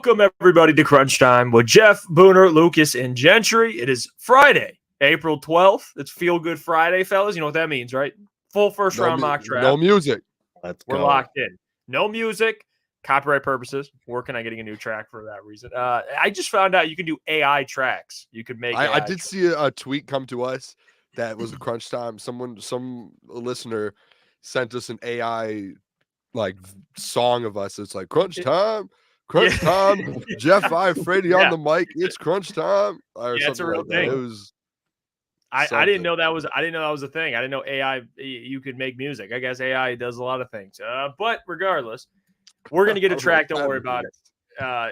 Welcome, everybody, to Crunch Time with Jeff, Booner, Lukas, and Gentry. It is Friday, April 12th. It's Feel Good Friday, fellas. You know what that means, right? Full first round mock draft. No music. We're locked in. No music. Copyright purposes. Working on getting a new track for that reason. I just found out you can do AI tracks. You could make I did see a tweet come to us that was a Crunch Time. Some listener sent us an AI like song of us. It's like Crunch Time. Crunch time, Jeff Iafrate on the mic. It's crunch time. It's a real thing. It was. I didn't know that was. I didn't know that was a thing. I didn't know AI. You could make music. I guess AI does a lot of things. But regardless, we're gonna get a track. Don't worry about it.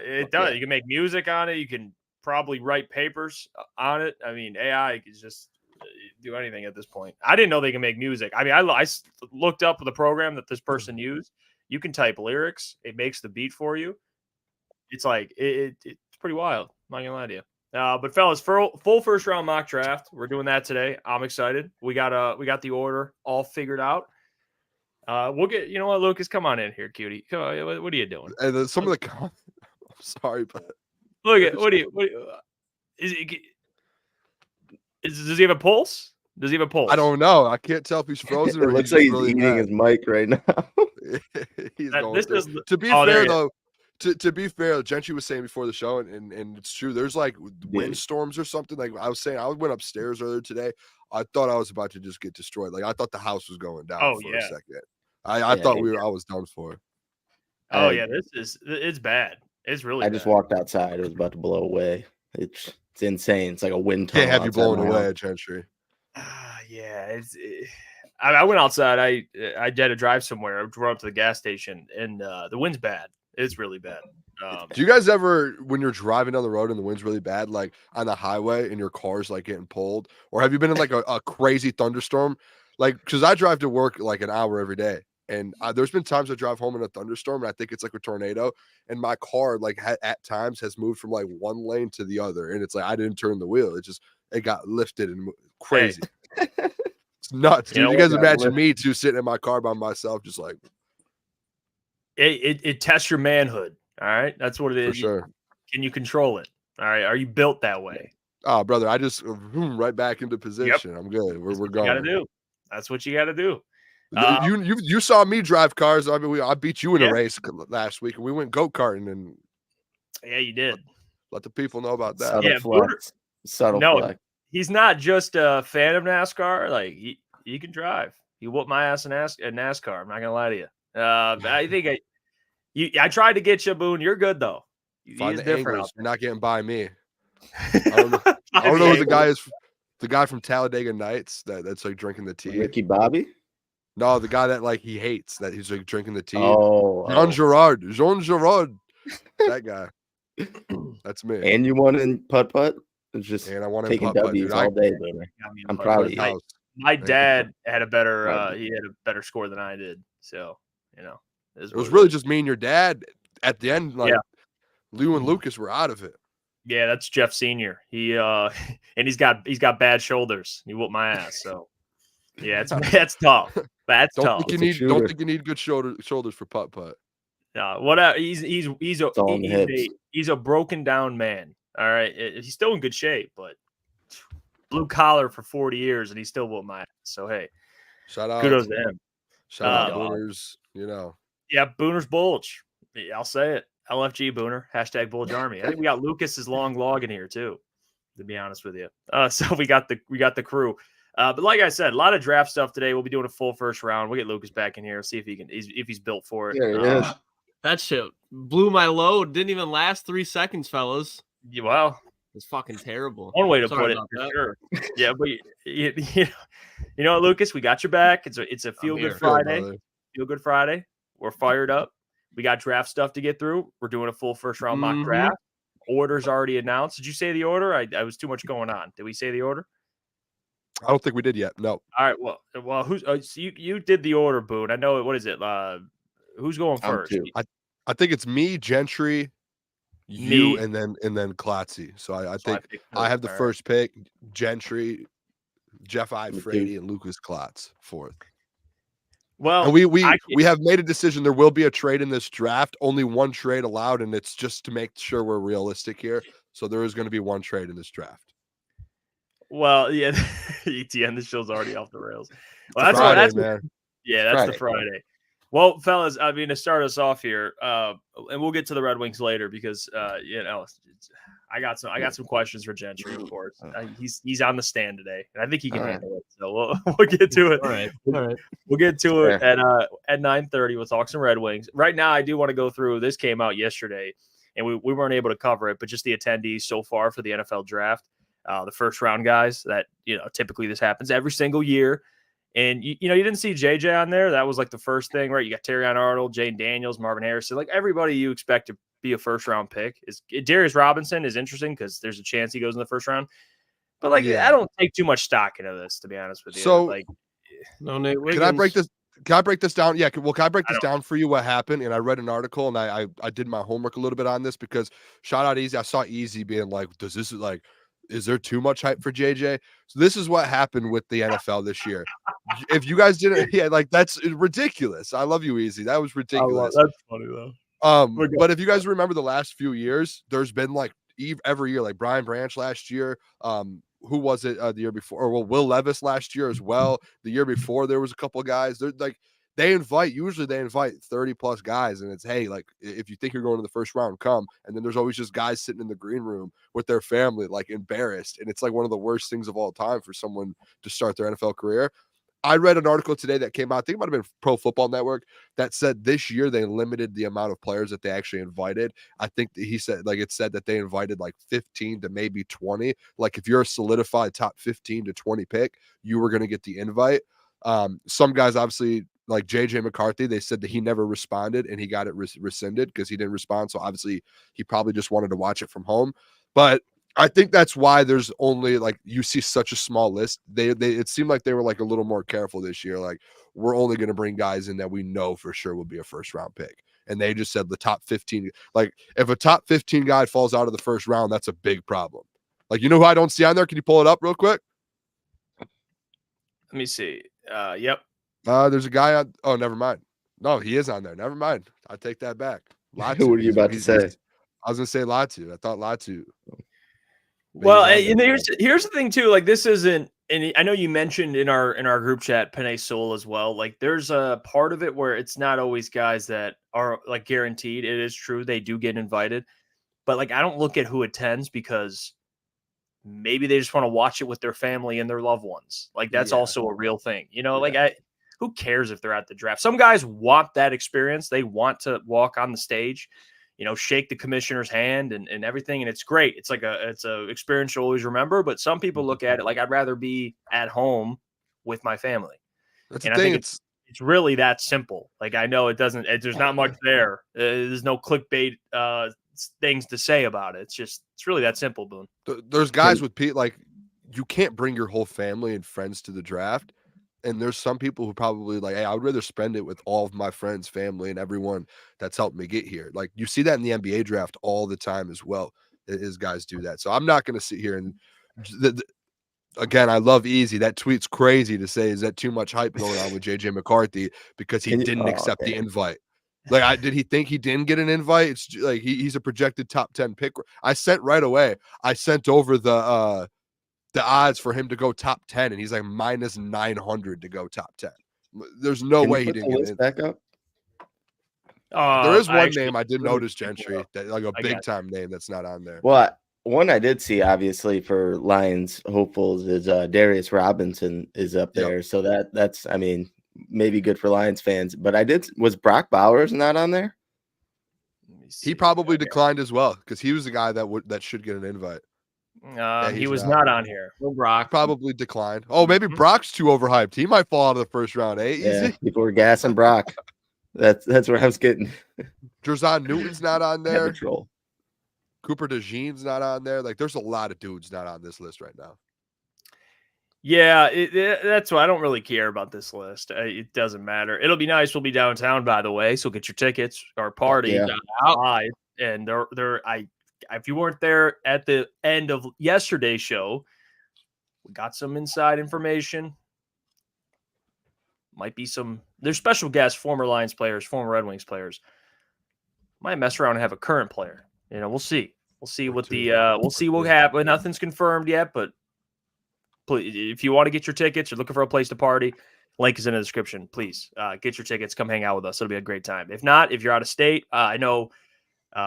It does. You can make music on it. You can probably write papers on it. I mean, AI can just do anything at this point. I didn't know they can make music. I mean, I looked up the program that this person used. You can type lyrics. It makes the beat for you. It's like it's pretty wild. I'm not gonna lie to you. But fellas, full first round mock draft. We're doing that today. I'm excited. We got the order all figured out. We'll get. You know what, Lukas? Come on in here, cutie. Come on, what are you doing? And some of the I'm sorry, but look at does he have a pulse? Does he have a pulse? I don't know. I can't tell if he's frozen or it looks like he's really eating his mic right now. He's going to be fair though. To be fair, Gentry was saying before the show, and it's true. There's like windstorms or something. Like I was saying, I went upstairs earlier today. I thought I was about to just get destroyed. Like I thought the house was going down for a second. I thought I was done for. Oh yeah, it's bad. It's really. I just walked outside. It was about to blow away. It's insane. It's like a wind tunnel. Can't have you blown away, Gentry. I went outside. I had to drive somewhere. I drove up to the gas station, and the wind's bad. It's really bad. Do you guys ever, when you're driving down the road and the wind's really bad, like on the highway and your car's like getting pulled, or have you been in like a crazy thunderstorm? Like, because I drive to work like an hour every day, and there's been times I drive home in a thunderstorm, and I think it's like a tornado, and my car like at times has moved from like one lane to the other, and it's like I didn't turn the wheel; it got lifted and crazy. Hey. It's nuts, dude. You guys imagine me too sitting in my car by myself, just like. It tests your manhood. All right. That's what it is. For sure. Can you control it? All right. Are you built that way? Oh, brother, I just right back into position. Yep. I'm good. We're going. Got to do. That's what you got to do. You saw me drive cars. I mean, I beat you in a race last week, and we went go-karting. And yeah, you did. Let the people know about that. Subtle flex. He's not just a fan of NASCAR. Like he can drive. He whooped my ass in NASCAR. I'm not gonna lie to you. I think I tried to get you, Boone. You're good though. Find the angles. You're not getting by me. I don't know who the guy is. The guy from Talladega Nights that's like drinking the tea. Ricky Bobby? No, the guy that like he hates that he's like drinking the tea. Jean Girard. That guy. That's me. And you won in putt-putt? It's just and I want taking W's all day, baby. I'm proud of you. My dad had a better he had a better score than I did. So, you know. It was really just me and your dad at the end. Like Lou and Lukas were out of it. Yeah, that's Jeff Senior. He and he's got bad shoulders. He whooped my ass. So yeah, that's tough. That's tough. Don't think you need good shoulders for putt. He's a broken down man. All right, he's still in good shape, but blue collar for 40 years and he still whooped my ass. So hey, shout out, kudos to him. Shout out Booners, you know. Yeah, Booner's Bulge. I'll say it. LFG Booner. # Bulge Army. I think we got Lukas's long log in here too, to be honest with you. So we got the crew. But like I said, a lot of draft stuff today. We'll be doing a full first round. We'll get Lukas back in here, see if he's built for it. Yeah, that shit blew my load. Didn't even last 3 seconds, fellas. Well, it's fucking terrible. One way to put it, for sure. Yeah, but you know what, Lukas, we got your back. It's a feel good Friday. Feel good Friday. We're fired up. We got draft stuff to get through. We're doing a full first round mock draft. Order's already announced. Did you say the order? I was too much going on. Did we say the order? I don't think we did yet. No. All right. Well, who's so you did the order, Boone. I know. What is it? Who's going first? I think it's me, Gentry, you, and then Klotzy. So I think I have the first pick. Gentry, Jeff Iafrate, and Lukas Klotz fourth. Well, and we have made a decision. There will be a trade in this draft. Only one trade allowed, and it's just to make sure we're realistic here. So there is going to be one trade in this draft. Well, yeah, ETN, this show's already off the rails. Well, It's Friday, man. Yeah, that's the Friday. Well, fellas, I mean, to start us off here, and we'll get to the Red Wings later because I got some questions for Gentry, of course. He's on the stand today, and I think he can handle it. So we'll get to it. All right. We'll get to it at 9:30. We'll talk some Red Wings. Right now, I do want to go through. This came out yesterday, and we weren't able to cover it, but just the attendees so far for the NFL draft, the first round guys. That typically this happens every single year. And, you didn't see JJ on there. That was like the first thing, right? You got Terrion Arnold, Jane Daniels, Marvin Harrison, like everybody you expect to be a first round pick. Darius Robinson is interesting because there's a chance he goes in the first round. But I don't take too much stock into this, to be honest with you. So, no, Nate Wiggins. Can I break this down? Yeah. Can I break this down for you? What happened? And I read an article and I did my homework a little bit on this because shout out Easy. I saw Easy being like, is there too much hype for JJ? So this is what happened with the NFL this year. If you guys didn't, that's ridiculous. I love you, Easy. That was ridiculous. That's funny though. But if you guys remember the last few years, there's been like every year, like Brian Branch last year. Who was it the year before? Or well, Will Levis last year as well. The year before, there was a couple of guys. They're like usually they invite 30 plus guys, and it's, hey, like if you think you're going to the first round, come. And then there's always just guys sitting in the green room with their family, like embarrassed. And it's like one of the worst things of all time for someone to start their NFL career. I read an article today that came out, I think it might have been Pro Football Network, that said this year they limited the amount of players that they actually invited. I think he said, it said that they invited like 15 to maybe 20. Like if you're a solidified top 15 to 20 pick, you were going to get the invite. Some guys, obviously, like JJ McCarthy, they said that he never responded and he got it rescinded because he didn't respond. So obviously he probably just wanted to watch it from home. But I think that's why there's only you see such a small list. It seemed like they were a little more careful this year. Like we're only going to bring guys in that we know for sure will be a first round pick. And they just said the top 15, if a top 15 guy falls out of the first round, that's a big problem. Who I don't see on there? Can you pull it up real quick? Let me see. Yep. There's a guy on. Oh, never mind. No, he is on there. Never mind. I take that back. Latu. Who were you about to say? I was going to say Latu. I thought Latu. Well, and here's the thing too. This isn't, and I know you mentioned in our group chat Panay Soul as well. There's a part of it where it's not always guys that are guaranteed. It is true they do get invited, but I don't look at who attends because maybe they just want to watch it with their family and their loved ones. That's also a real thing. Who cares if they're at the draft? Some guys want that experience. They want to walk on the stage, shake the commissioner's hand and everything. And it's great. It's it's a experience you'll always remember, but some people look at it I'd rather be at home with my family. That's and the I thing. think it's really that simple. I know there's not much there. There's no clickbait things to say about it. It's really that simple, Boone. There's guys with Pete, you can't bring your whole family and friends to the draft. And there's some people who probably hey, I would rather spend it with all of my friends, family, and everyone that's helped me get here. You see that in the NBA draft all the time as well, as guys do that. So I'm not going to sit here and again, I love Easy. That tweet's crazy to say, is that too much hype going on with JJ McCarthy because he didn't accept the invite? Did he think he didn't get an invite? It's he's a projected top 10 pick. I sent right away. I sent over the odds for him to go top 10, and he's minus 900 to go top 10. There's no way he didn't get it back up. There is one name I did notice, Gentry, that a big time name that's not on there. Well, one I did see, obviously, for Lions hopefuls is Darius Robinson is up there. Yep. So that's maybe good for Lions fans. But was Brock Bowers not on there? He probably declined as well because he was the guy that should get an invite. He was not on here. Well, Brock probably declined. Oh, maybe Brock's too overhyped. He might fall out of the first round. Easy. People were gassing Brock. That's where I was getting. Jerzon Newton's not on there. Cooper DeJean's not on there. There's a lot of dudes not on this list right now. Yeah, that's why I don't really care about this list. It doesn't matter. It'll be nice. We'll be downtown, by the way, so get your tickets. Our party live, and if you weren't there at the end of yesterday's show, we got some inside information. Might be there's special guests, former Lions players, former Red Wings players. Might mess around and have a current player. We'll see. We'll see what happens. Nothing's confirmed yet, but please, if you want to get your tickets, you're looking for a place to party, link is in the description. Please get your tickets. Come hang out with us. It'll be a great time. If not, if you're out of state, I know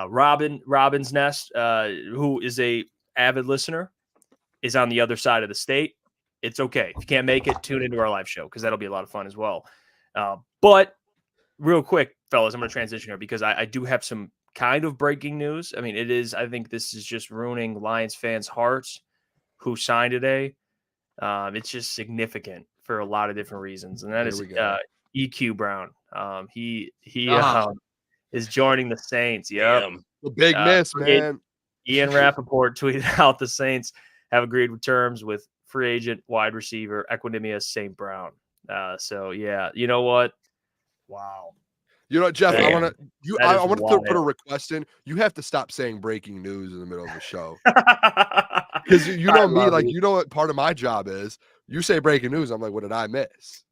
Robin's Nest, who is a avid listener, is on the other side of the state. It's okay. If you can't make it, tune into our live show because that'll be a lot of fun as well. But real quick, fellas, I'm going to transition here because I do have some kind of breaking news. I mean, I think this is just ruining Lions fans' hearts who signed today. It's just significant for a lot of different reasons. And that is EQ Brown. He is joining the Saints. Yep. The big miss, man. Ian Rappaport tweeted out the Saints have agreed with terms with free agent wide receiver Equanimeous St. Brown. So yeah, you know what? Wow. You know what, Jeff? Man, I want to put a request in. You have to stop saying breaking news in the middle of the show. Because you know me, like you know what part of my job is. You say breaking news, I'm like, what did I miss?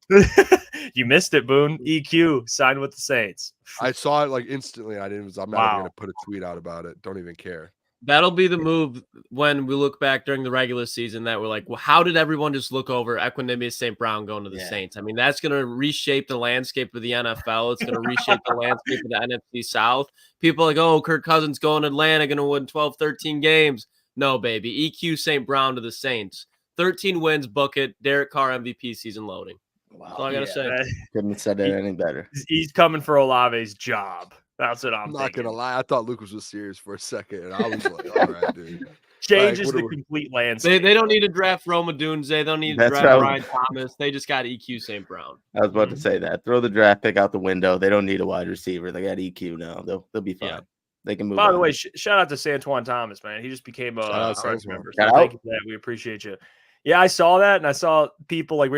You missed it, Boone. EQ signed with the Saints. I saw it like instantly. I'm not even going to put a tweet out about it. Don't even care. That'll be the move when we look back during the regular season that we're like, well, how did everyone just look over Equanimeous St. Brown going to the Saints? I mean, that's going to reshape the landscape of the NFL. It's going to reshape the landscape of the NFC South. People are like, oh, Kirk Cousins going to Atlanta, going to win 12, 13 games. No, baby. EQ St. Brown to the Saints. 13 wins, book it. Derek Carr MVP season loading. Wow. That's all I got to say. Couldn't have said it any better. He's coming for Olave's job. That's what I'm not going to lie. I thought Lucas was serious for a second, and I was like, all right, dude. Changes the complete landscape. They don't need to draft Roma Dunze. They don't need to draft Ryan Thomas. They just got EQ St. Brown. I was about to say that. Throw the draft pick out the window. They don't need a wide receiver. They got EQ now. They'll be fine. Yeah. They can move By on. the way, shout out to Santuan Thomas, man. He just became a Friends member. So thank you for that. We appreciate you. Yeah, I saw that, and I saw people like,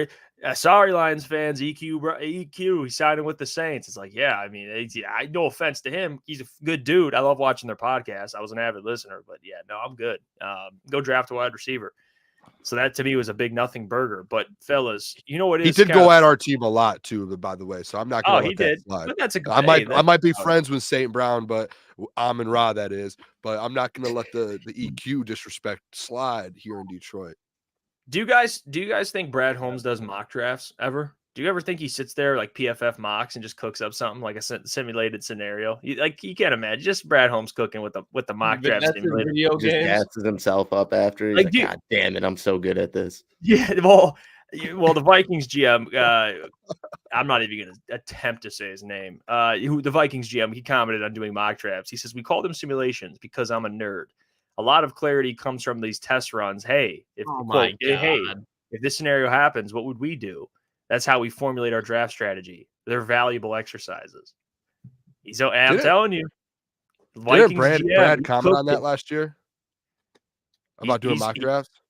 sorry, Lions fans, EQ, he's signing with the Saints. It's like, yeah, I mean, no offense to him. He's a good dude. I love watching their podcast. I was an avid listener, but yeah, no, I'm good. Go draft a wide receiver. So that to me was a big nothing burger. But fellas, you know what it is? He did go at our team a lot too, by the way. So I'm not going to let that slide. But that's I might be friends with St. Brown, but Amon Ra, that is. But I'm not going to let the EQ disrespect slide here in Detroit. Do you guys think Brad Holmes does mock drafts ever? Do you ever think he sits there like PFF mocks and just cooks up something like a simulated scenario? You can't imagine just Brad Holmes cooking with the mock draft simulator. Just gasses himself up after. He's like, God damn it, I'm so good at this. Yeah, well, the Vikings GM, I'm not even going to attempt to say his name. The Vikings GM, he commented on doing mock drafts. He says, we call them simulations because I'm a nerd. A lot of clarity comes from these test runs. Hey, if this scenario happens, what would we do? That's how we formulate our draft strategy. They're valuable exercises. I'm telling you. Didn't Brad comment on that last year? About doing mock drafts?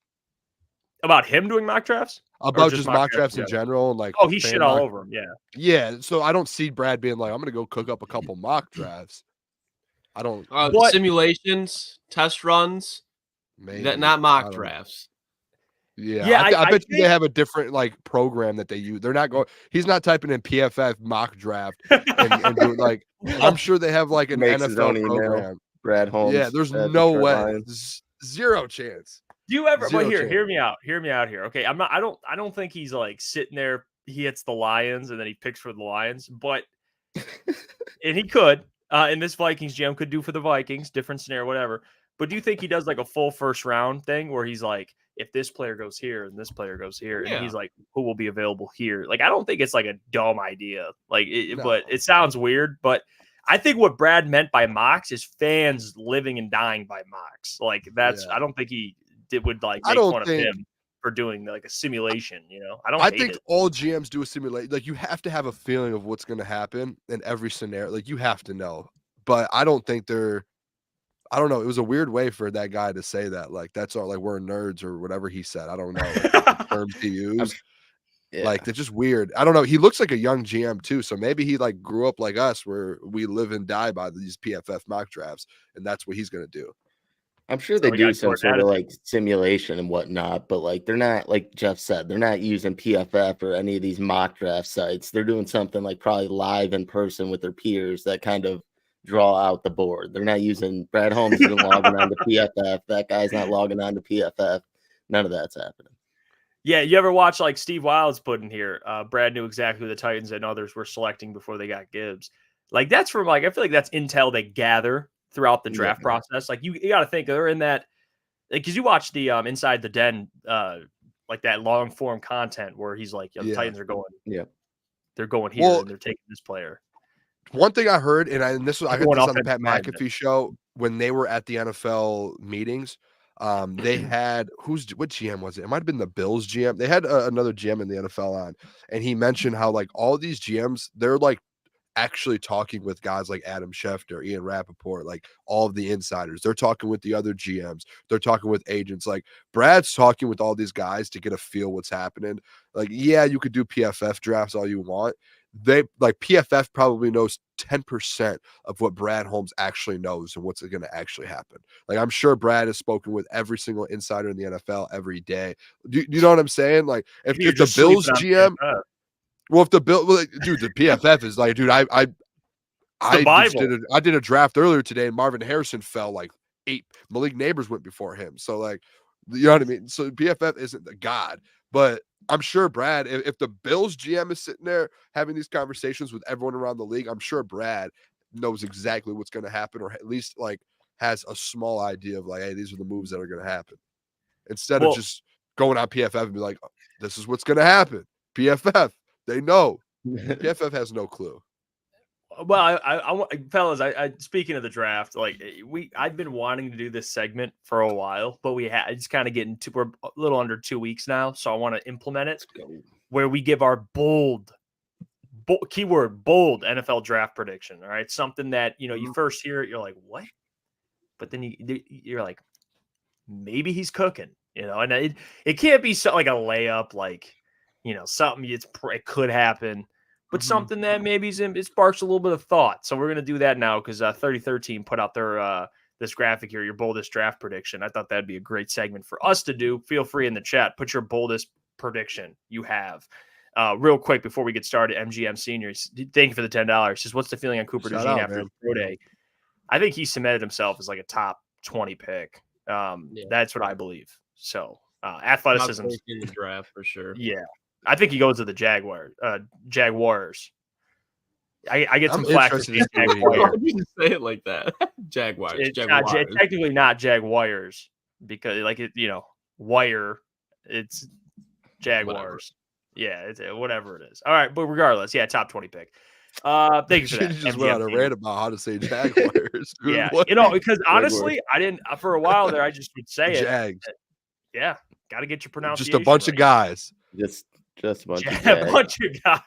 About him doing mock drafts? About just mock drafts in general? And like, he shit all over him, yeah. Yeah, so I don't see Brad being like, I'm going to go cook up a couple mock drafts. I don't simulations, test runs, not mock drafts. Yeah, I bet you they have a different like program that they use. They're not going. He's not typing in PFF mock draft and doing like. I'm sure they have like an NFL program. Brad Holmes. Yeah, there's no way. Zero chance. Do you ever? But hear me out. Hear me out here. Okay, I'm not. I don't think he's like sitting there. He hits the Lions and then he picks for the Lions, but and he could. And this Vikings GM could do for the Vikings, different scenario, whatever. But do you think he does like a full first round thing where he's like, if this player goes here and this player goes here, and he's like, who will be available here? Like, I don't think it's like a dumb idea, but it sounds weird. But I think what Brad meant by mocks is fans living and dying by mocks. Like I don't think he would like make fun of him for doing like a simulation, I think all GMs do a simulation. Like you have to have a feeling of what's going to happen in every scenario. Like you have to know, but I don't think I don't know. It was a weird way for that guy to say that. Like that's all like we're nerds or whatever he said. I don't know the terms he used. Like it's just weird. I don't know. He looks like a young GM too. So maybe he like grew up like us where we live and die by these PFF mock drafts. And that's what he's going to do. I'm sure they do some sort of like simulation and whatnot, but like they're not, like Jeff said, they're not using PFF or any of these mock draft sites. They're doing something like probably live in person with their peers that kind of draw out the board. They're not using Brad Holmes isn't logging on to PFF. That guy's not logging on to PFF. None of that's happening. Yeah, you ever watch like Steve Wildes put in here? Brad knew exactly who the Titans and others were selecting before they got Gibbs. Like that's from like I feel like that's intel they gather throughout the draft process. Like you got to think they're in that because you watch the Inside the Den like that long form content where he's like the Titans are going they're going here and they're taking this player. One thing I heard, and I heard this on the Pat McAfee show when they were at the NFL meetings. They had what GM was it? It might have been the Bills GM. They had another GM in the NFL on, and he mentioned how like all these GMs, they're like actually talking with guys like Adam Schefter, Ian Rappaport, like all of the insiders. They're talking with the other GMs. They're talking with agents. Like Brad's talking with all these guys to get a feel what's happening. Like, yeah, you could do PFF drafts all you want. They like PFF probably knows 10% of what Brad Holmes actually knows and what's going to actually happen. Like I'm sure Brad has spoken with every single insider in the NFL every day. Do you know what I'm saying? Like if the Bills GM, well, if the dude, the PFF is like, dude, I did a draft earlier today and Marvin Harrison fell like 8. Malik Neighbors went before him. So like, you know what I mean? So PFF isn't the god, but I'm sure Brad, if the Bills GM is sitting there having these conversations with everyone around the league, I'm sure Brad knows exactly what's going to happen, or at least like has a small idea of like, hey, these are the moves that are going to happen. Instead of just going on PFF and be like, oh, this is what's going to happen. PFF, they know. PFF has no clue. Well, I fellas, I speaking of the draft, like I've been wanting to do this segment for a while, but it's kind of getting we're a little under 2 weeks now, so I want to implement it where we give our bold keyword bold NFL draft prediction. All right, something that you first hear it, you're like, what? But then you're like, maybe he's cooking, and it can't be something like a layup, like something it could happen. But something that maybe it sparks a little bit of thought. So we're going to do that now because 3013 put out their this graphic here, your boldest draft prediction. I thought that'd be a great segment for us to do. Feel free in the chat. Put your boldest prediction you have. Real quick before we get started, MGM Seniors, thank you for the $10. Says, what's the feeling on Cooper DeJean after his pro day? I think he cemented himself as like a top 20 pick. That's what I believe. So athleticism in the draft for sure. Yeah. I think he goes to the Jaguars. I get some flack for saying Jaguars. Why did you say it like that? Jaguars. It's technically not Jaguars because, like wire. It's Jaguars. Whatever. Yeah, whatever it is. All right, but regardless, top 20 pick. Thank you for that. You just went on a rant about how to say Jaguars. Yeah, because honestly, I didn't for a while there. I just would say it. Jags. Yeah, got to get your pronunciation. Just a bunch of guys. Just a bunch of guys. A bunch of guys.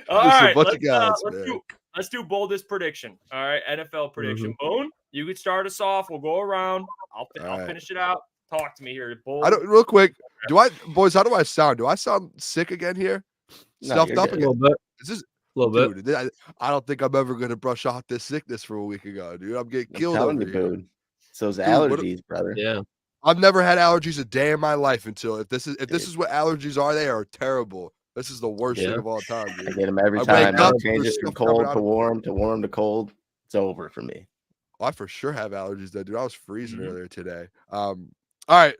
All right, let's do boldest prediction. All right, NFL prediction. Boone, you could start us off. We'll go around. I'll finish it out. Talk to me here. Bold. Real quick. Boys? How do I sound? Do I sound sick again here? Stuffed up again? A little bit. Is this a little bit? Dude, I don't think I'm ever gonna brush off this sickness from a week ago, dude. I'm getting killed over here. It's those allergies, brother. Yeah. I've never had allergies a day in my life until if this is what allergies are, they are terrible. This is the worst thing of all time, dude. I get them every time. I change it from cold to warm to warm to cold. It's over for me. Oh, I for sure have allergies though, dude. I was freezing earlier today. All right.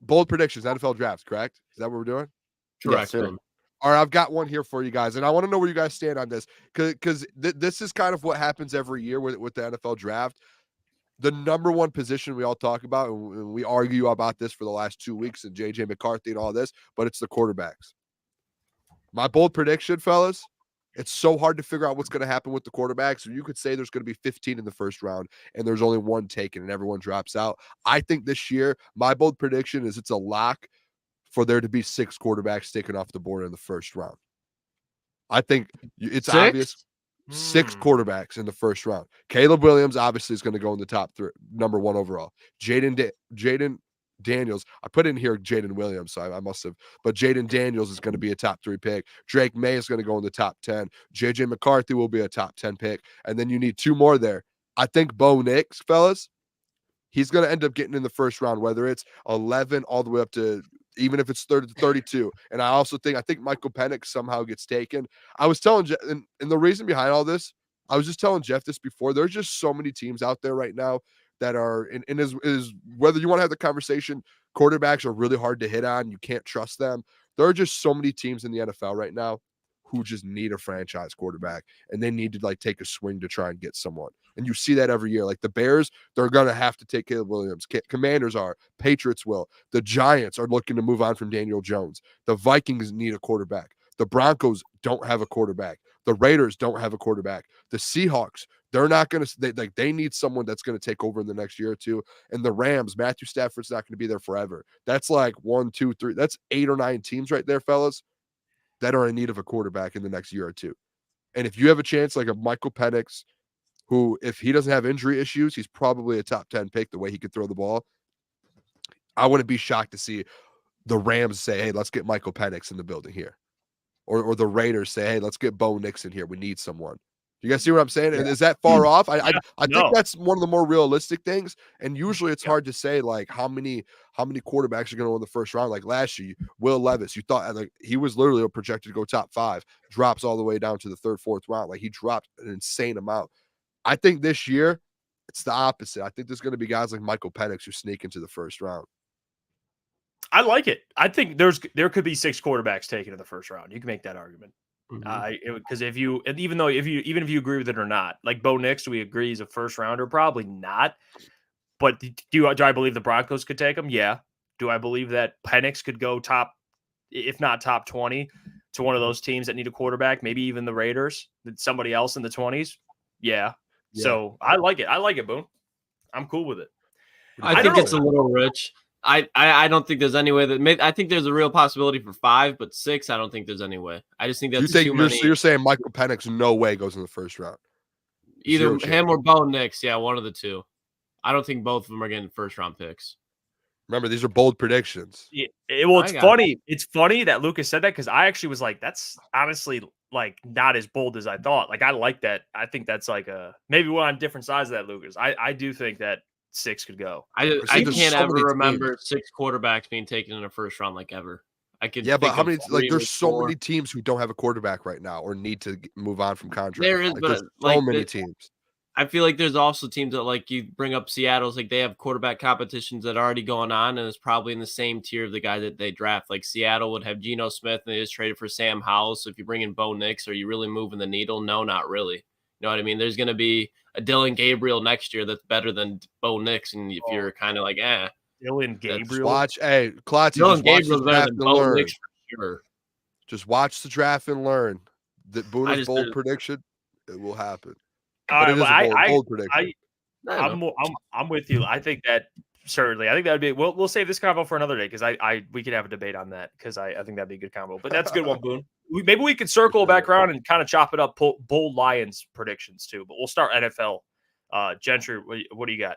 Bold predictions, NFL drafts, correct? Is that what we're doing? Correct. Yes, all right, I've got one here for you guys, and I want to know where you guys stand on this because this is kind of what happens every year with the NFL draft. The number one position we all talk about, and we argue about this for the last 2 weeks, and JJ McCarthy and all this, but it's the quarterbacks. My bold prediction, fellas, it's so hard to figure out what's going to happen with the quarterbacks. You could say there's going to be 15 in the first round, and there's only one taken, and everyone drops out. I think this year, my bold prediction is it's a lock for there to be 6 quarterbacks taken off the board in the first round. I think it's obvious. 6 quarterbacks in the first round. Caleb Williams obviously is going to go in the top 3, number 1 overall. Jaden Daniels, I put in here Jaden Williams, so I must have, but Jaden Daniels is going to be a top 3 pick. Drake May is going to go in the top 10. JJ McCarthy will be a top 10 pick, and then you need 2 more there. I think Bo Nix, fellas, he's going to end up getting in the first round, whether it's 11 all the way up to even if it's 30 to 32. And I think Michael Penix somehow gets taken. I was telling Jeff, and the reason behind all this, I was just telling Jeff this before. There's just so many teams out there right now that are in is whether you want to have the conversation, quarterbacks are really hard to hit on. You can't trust them. There are just so many teams in the NFL right now who just need a franchise quarterback, and they need to like take a swing to try and get someone. And you see that every year. Like the Bears, they're going to have to take Caleb Williams. Commanders are. Patriots will. The Giants are looking to move on from Daniel Jones. The Vikings need a quarterback. The Broncos don't have a quarterback. The Raiders don't have a quarterback. The Seahawks, they're not going to – they need someone that's going to take over in the next year or two. And the Rams, Matthew Stafford's not going to be there forever. That's like 1, 2, 3. That's 8 or 9 teams right there, fellas, that are in need of a quarterback in the next year or two. And if you have a chance like a Michael Penix, who, if he doesn't have injury issues, he's probably a top 10 pick the way he could throw the ball. I wouldn't be shocked to see the Rams say, hey, let's get Michael Penix in the building here. Or the Raiders say, hey, let's get Bo Nix in here. We need someone. You guys see what I'm saying? Yeah. Is that far off? I think that's one of the more realistic things. And usually it's hard to say like how many quarterbacks are going to win the first round. Like last year, Will Levis, you thought like he was literally projected to go top 5, drops all the way down to the 3rd, 4th round. Like he dropped an insane amount. I think this year it's the opposite. I think there's going to be guys like Michael Penix who sneak into the first round. I like it. I think there could be 6 quarterbacks taken in the first round. You can make that argument. Because if you agree with it or not, like Bo Nix, do we agree he's a first rounder? Probably not. But do I believe the Broncos could take him? Yeah. Do I believe that Penix could go top, if not top 20, to one of those teams that need a quarterback? Maybe even the Raiders, somebody else in the 20s. Yeah. So I like it. I like it, Boone. I'm cool with it. I think it's a little rich. I don't think there's any way that I think there's a real possibility for 5, but 6, I don't think there's any way. I just think that's too many. So you're saying Michael Penix no way goes in the first round? Either him or Bo Nix, yeah, one of the two. I don't think both of them are getting first round picks. Remember, these are bold predictions. Yeah, it's funny. It's funny that Lucas said that because I actually was like, that's honestly like not as bold as I thought. Like I like that. I think that's like maybe we're on different sides of that, Lucas. I do think that 6 could go. I can't ever remember 6 quarterbacks being taken in a first round like ever. I could. Yeah, but how many? Like, there's so many teams who don't have a quarterback right now or need to move on from contracts. There is, like, but so many teams. I feel like there's also teams that, like you bring up Seattle's, like they have quarterback competitions that are already going on, and it's probably in the same tier of the guy that they draft. Like Seattle would have Geno Smith, and they just traded for Sam Howell. So if you bring in Bo Nix, are you really moving the needle? No, not really. You know what I mean? There's going to be a Dylan Gabriel next year that's better than Bo Nix, and if you're kind of like, Dylan Gabriel. Watch, hey, Klotz, Dylan Gabriel's better than Bo Nix for sure. Just watch the draft and learn. That Booner's bold prediction, it will happen. All right, well, bold prediction. I'm with you. I think that certainly. I think that would be. We'll save this combo for another day because we could have a debate on that because I think that'd be a good combo. But that's a good one, Boone. Maybe we could circle back around and kind of chop it up. Bold Lions predictions too. But we'll start NFL. Gentry, what do you got?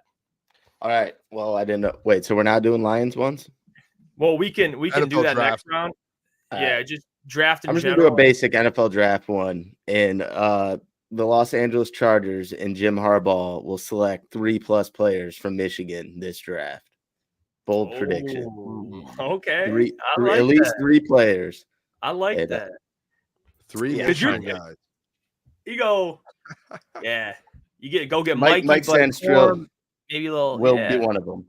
All right. Well, I didn't know. Wait, so we're not doing Lions ones? Well, we can NFL do that draft. next round. Yeah, just draft. I'm just gonna do a basic NFL draft one and the Los Angeles Chargers and Jim Harbaugh will select 3+ players from Michigan this draft. Bold prediction. Okay. At least 3 players. I like that. 3 guys. You go. Yeah. You get Mike Sandstrom. Maybe a little. Will be one of them.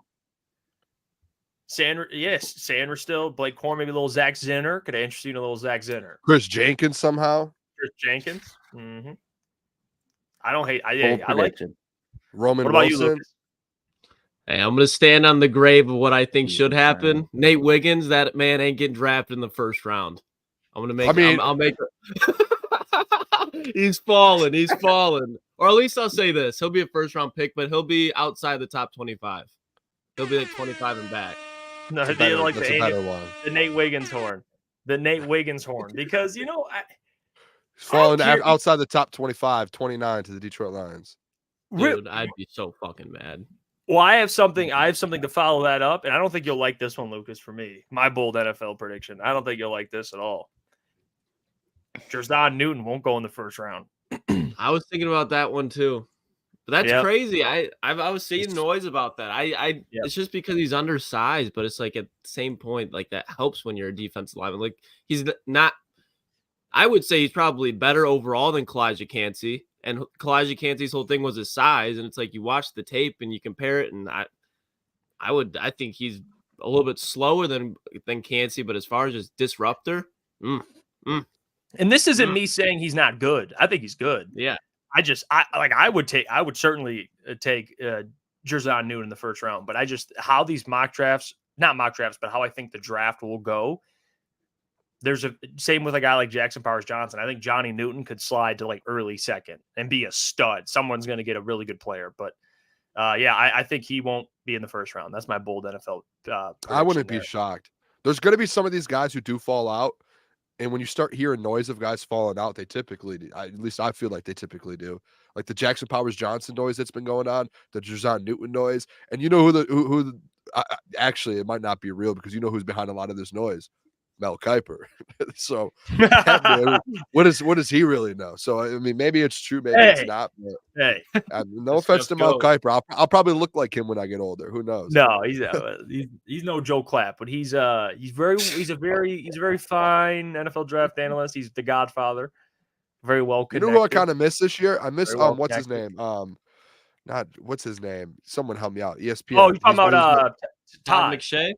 Sandra still. Blake Corn, maybe a little Zach Zinner. Could I interest you in a little Zach Zinner? Chris Jenkins somehow. Chris Jenkins. Mm-hmm. I don't hate. I like it. Roman What about Wilson. you, Lucas? Hey, I'm gonna stand on the grave of what I think should happen. Nate Wiggins, that man ain't getting drafted in the first round. I'm gonna make. I'll make. He's fallen. He's fallen. Or at least I'll say this: he'll be a first round pick, but he'll be outside the top 25. He'll be like 25 and back. No, That's they like a better one. The Nate Wiggins horn. The Nate Wiggins horn. Because he's falling outside the top 25, 29 to the Detroit Lions. Dude, I'd be so fucking mad. Well, I have something to follow that up, and I don't think you'll like this one, Lucas, for me. My bold NFL prediction. I don't think you'll like this at all. Jer'Zhan Newton won't go in the first round. I was thinking about that one too. But that's crazy. I was seeing noise about that. It's just because he's undersized, but it's like at the same point, like that helps when you're a defensive lineman. Like he's not. I would say he's probably better overall than Kalijah Kancey. And Kalijah Kancey's whole thing was his size, and it's like you watch the tape and you compare it, and I think he's a little bit slower than Kancey, but as far as just disruptor, and this isn't me saying he's not good. I think he's good. Yeah. I would certainly take Jerzon Newton in the first round, but how these not mock drafts, but how I think the draft will go. There's same with a guy like Jackson Powers Johnson. I think Johnny Newton could slide to like early second and be a stud. Someone's going to get a really good player, but I think he won't be in the first round. That's my bold NFL. I wouldn't be shocked. There's going to be some of these guys who do fall out. And when you start hearing noise of guys falling out, they typically do. At least I feel like they typically do. Like the Jackson Powers Johnson noise that's been going on, the Jerzon Newton noise. And you know actually, it might not be real because you know who's behind a lot of this noise. Mel Kiper. So what does he really know? So I mean, maybe it's true, maybe it's not. But, no offense to Mel Kiper. I'll probably look like him when I get older. Who knows? No, he's no Joe Clapp, but he's a very fine NFL draft analyst. He's the Godfather. Very well connected. You know who I kind of miss this year? I miss what's his name? What's his name? Someone help me out. ESPN. Oh, you're talking about Todd McShay?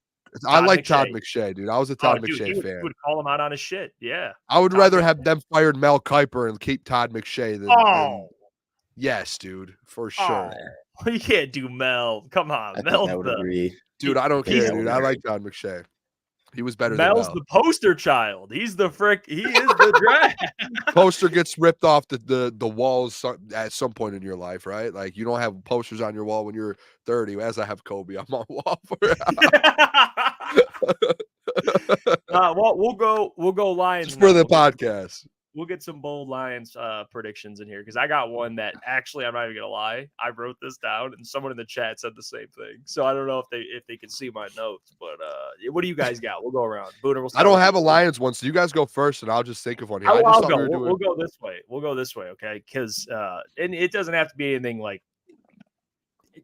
I like Todd McShay, dude. I was a Todd McShay fan. He would call him out on his shit. Yeah. I would rather have them fired Mel Kiper and keep Todd McShay than yes, dude, for sure. You can't do Mel. Come on, Mel's dude. I don't care, dude. I like Todd McShay. He was better Mel's than Mel. The poster child. He's the frick. He is the draft. Poster gets ripped off the walls at some point in your life, right? Like you don't have posters on your wall when you're 30. As I have Kobe on my wall. Well, we'll go Lions just for the podcast. We'll get some bold Lions predictions in here because I got one that actually I'm not even gonna lie. I wrote this down and someone in the chat said the same thing. So I don't know if they can see my notes, but what do you guys got? We'll go around. Booner, I don't have a Lions one, so you guys go first, and I'll just think of one here. I'll go. We'll go this way. We'll go this way, okay? Because and it doesn't have to be anything like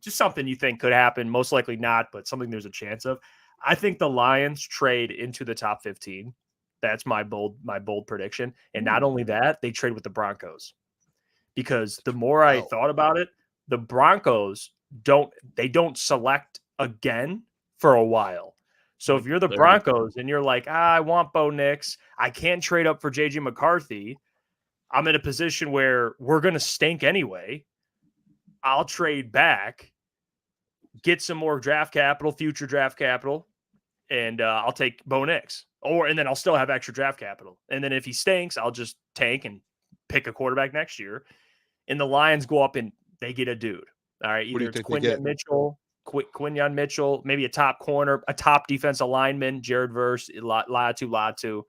just something you think could happen. Most likely not, but something there's a chance of. I think the Lions trade into the top 15. That's my bold prediction. And not only that, they trade with the Broncos. Because the more I thought about it, the Broncos don't select again for a while. So if you're the Broncos and you're like, I want Bo Nix, I can't trade up for JJ McCarthy. I'm in a position where we're going to stink anyway. I'll trade back, get some more future draft capital, and I'll take Bo Nix. And then I'll still have extra draft capital. And then if he stinks, I'll just tank and pick a quarterback next year. And the Lions go up and they get a dude. All right. Either it's Quinyon Mitchell, maybe a top corner, a top defensive lineman, Jared Verse, Latu.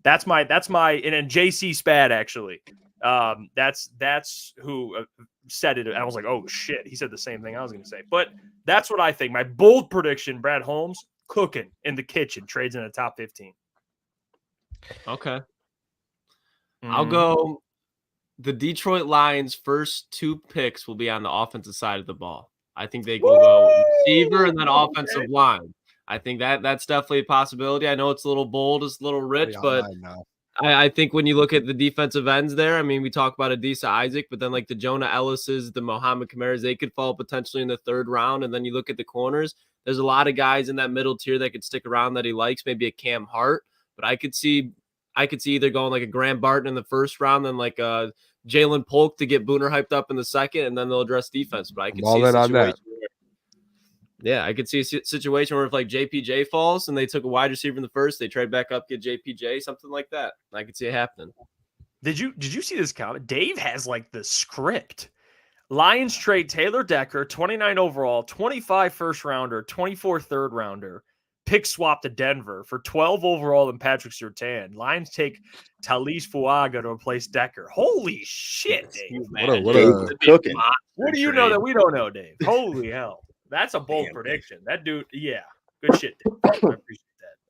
That's my, and then JC Spad, actually. That's who said it. And I was like, oh shit. He said the same thing I was going to say, but that's what I think. My bold prediction, Brad Holmes, cooking in the kitchen, trades in the top 15. Okay. I'll go. The Detroit Lions' first 2 picks will be on the offensive side of the ball. I think they will go receiver and then offensive line. I think that's definitely a possibility. I know it's a little bold, it's a little rich, but I think when you look at the defensive ends there, I mean, we talk about Adisa Isaac, but then like the Jonah Ellises, the Mohamed Kamaras, they could fall potentially in the 3rd round. And then you look at the corners, there's a lot of guys in that middle tier that could stick around that he likes, maybe a Cam Hart, but I could see either going like a Graham Barton in the 1st round, then like a Jalen Polk to get Booner hyped up in the 2nd, and then they'll address defense. But I could see a situation I could see a situation where if like JPJ falls and they took a wide receiver in the 1st, they trade back up, get JPJ, something like that. I could see it happening. Did you see this comment? Dave has like the script. Lions trade Taylor Decker, 29 overall, 25 first rounder, 24 third rounder, pick swap to Denver for 12 overall and Patrick Surtain. Lions take Talis Fuaga to replace Decker. Holy shit, Dave. What do you know that we don't know, Dave? Holy hell. That's a bold prediction. That dude, yeah. Good shit, Dave. I appreciate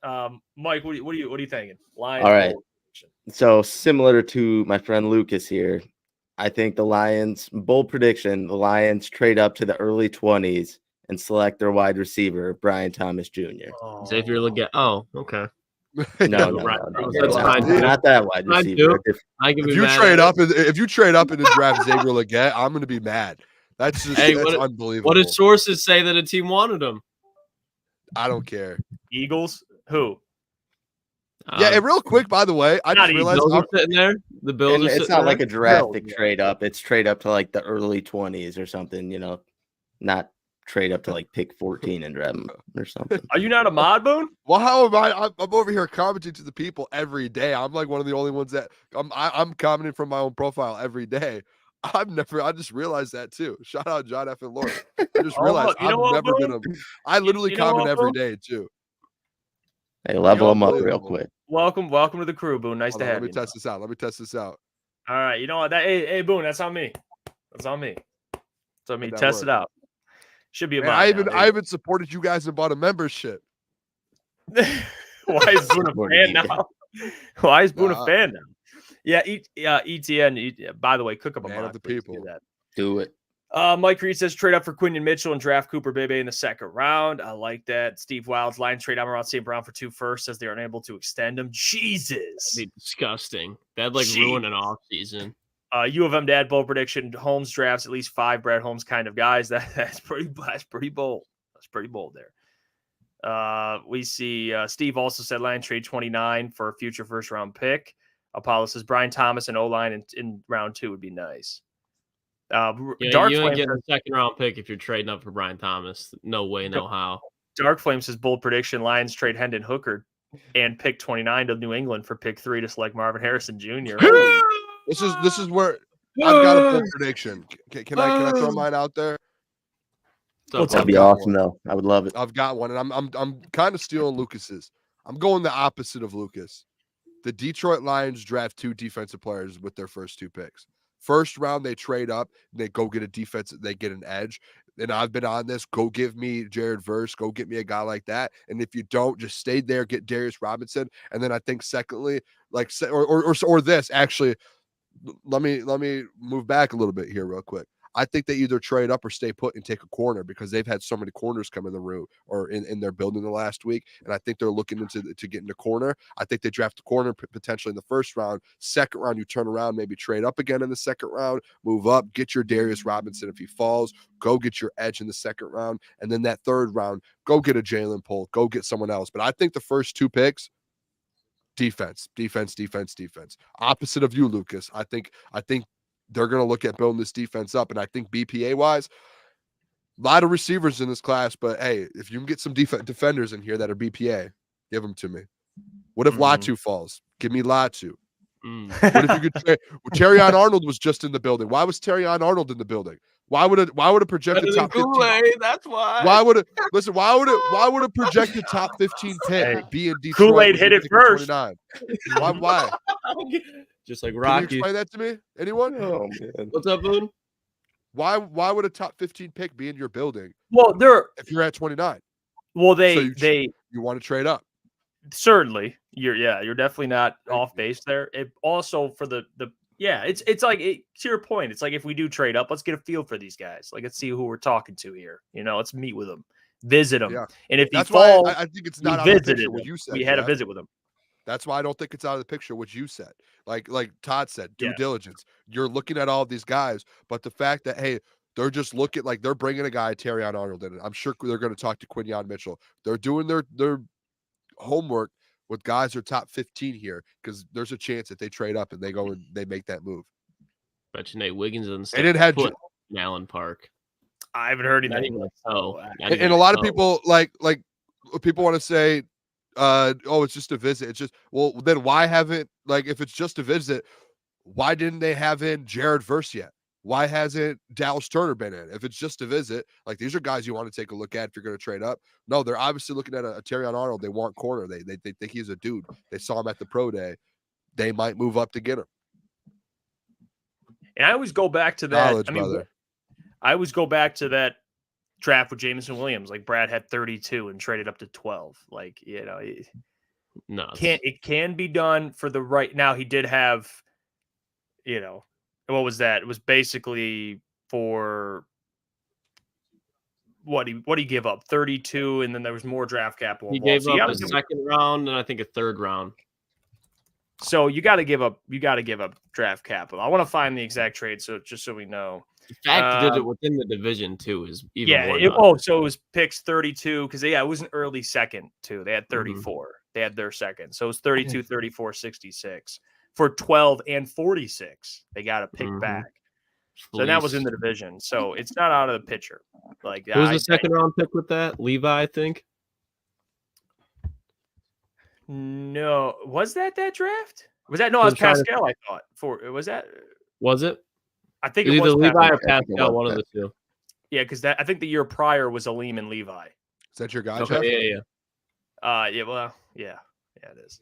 that. Mike, what are you thinking? Lions. All right. So similar to my friend Lucas here, I think the Lions, bold prediction, the Lions trade up to the early 20s and select their wide receiver, Brian Thomas Jr. Xavier Legette. Oh, okay. No, Right. no, That's fine, no, not that wide Fine, receiver. too. I can If be you mad trade at up, if you trade up in the draft Xavier Legette, I'm going to be mad. That's just Hey, that's what unbelievable. did sources say that a team wanted him? I don't care. Eagles? Who? Yeah, and real quick, by the way, I Not just realized Bills are sitting there. The Bills And are it's sitting not there. like a draft Bills, pick trade up. It's trade up to like the early 20s or something, you know, not trade up to like pick 14 and draft him or something. Are you not a mod, Boone? well, how am I? I'm over here commenting to the people every day. I'm like one of the only ones that I'm commenting from my own profile every day. I just realized that too. Shout out John F. and Lauren. I just realized you know I'm what, never Boone? gonna. I literally you know comment what, every Boone? day too. Hey, level them up real Unbelievable. quick. Welcome to the crew, Boone. Nice Hold to on, have you. Let me test this out. All right, you know what? Hey, Boone, that's on me. That's on me. That's on me. How'd that Test work? it out. Should be a Man, mod. I even supported you guys and bought a membership. Why is Boone a fan now? Why is Boone a fan now? Yeah, ETN. By the way, cook up a Man mod. of the Please people. do that. Do it. Mike Reed says trade up for Quinion Mitchell and draft Cooper Bebe in the second round. I like that. Steve Wild's line trade Amon St. Brown for 2 firsts says they aren't able to extend him. Jesus. That'd be disgusting. That'd like ruin an off season. U of M dad bold prediction. Holmes drafts at least 5 Brad Holmes kind of guys. That's pretty bold. That's pretty bold there. We see Steve also said line trade 29 for a future first round pick. Apollo says Brian Thomas and O-line in round 2 would be nice. Yeah, Dark you Flame ain't getting says, a second round pick if you're trading up for Brian Thomas. No way, no how. Dark Flame says bold prediction. Lions trade Hendon Hooker and pick 29 to New England for pick 3 to select Marvin Harrison Jr. This is where I've got a bold prediction. Can I throw mine out there? That'd be awesome, though. I would love it. I've got one, and I'm kind of stealing Lucas's. I'm going the opposite of Lucas. The Detroit Lions draft 2 defensive players with their first 2 picks. First round, they trade up, they go get a defense, they get an edge. And I've been on this. Go give me Jared Verse. Go get me a guy like that. And if you don't, just stay there, get Darius Robinson. And then I think secondly, like or this actually, let me move back a little bit here real quick. I think they either trade up or stay put and take a corner because they've had so many corners come in the room or in their building the last week. And I think they're looking to get in the corner. I think they draft a corner potentially in the first round. Second round, you turn around, maybe trade up again in the second round, move up, get your Darius Robinson if he falls, go get your edge in the second round. And then that third round, go get a Jalen Poole, go get someone else. But I think the first 2 picks, defense. Opposite of you, Lucas. I think they're going to look at building this defense up. And I think BPA-wise, a lot of receivers in this class. But, hey, if you can get some defenders in here that are BPA, give them to me. What if Latu falls? Give me Latu. What if you could Terrion Arnold was just in the building. Why was Terrion Arnold in the building? Why would a projected top 15? That's why. Why would a projected top 15 pick be in Detroit? Kool-Aid hit it first. 29? Why? Just like Can you Rocky. explain that to me? Anyone? Oh, man. What's up, Boone? Why would a top 15 pick be in your building? Well, If you're at 29. Well, So they you want to trade up. certainly you're definitely not off base there. It also for the it's like to your point. It's like if we do trade up, let's get a feel for these guys. Like let's see who we're talking to here. You know, let's meet with them, visit them, and if That's he falls, why I think it's not out we of the visited picture what him. you said. We had a Jeff. visit with him. That's why I don't think it's out of the picture what you said. Like Todd said, due diligence. You're looking at all of these guys, but the fact that hey, they're just looking like they're bringing a guy Terrion Arnold in. I'm sure they're going to talk to Quinion Mitchell. They're doing their homework with guys who are top 15 here because there's a chance that they trade up and they go and they make that move. Bet you Nate Wiggins doesn't They didn't have foot in Allen Park. I haven't heard Not anything. even a toe. And a lot of people like people want to say oh, it's just a visit. It's just well then why haven't like if it's just a visit, why didn't they have in Jared Verse yet? Why hasn't Dallas Turner been in? If it's just a visit, like these are guys you want to take a look at if you're going to trade up. No, they're obviously looking at a Terrion Arnold. They want corner. They think he's a dude. They saw him at the pro day. They might move up to get him. And I always go back to that. Knowledge, brother. I always go back to that draft with Jameson Williams. Like Brad had 32 and traded up to 12. Like, you know, it can be done for the right. Now he did have, you know, What was that? It was basically for what he give up 32, and then there was more draft capital. He involved. gave up a second round and I think a third round. So you got to give up draft capital. I want to find the exact trade, so we know. The fact he did it within the division too is even more. So it was picks 32 because it was an early second too. They had 34. They had their second, so it was 32, 34, 66 for 12 and 46. They got to pick back. So that was in the division. So it's not out of the picture. Like who was the second round pick with that? Levi, I think. No, was that draft? Was that no? It was Pascal. I thought was that. Was it? I think it was either Levi or Pascal, one of the two. Yeah, because I think the year prior was Aleem and Levi. Is that your guy? Okay, Jeff? Yeah, it is.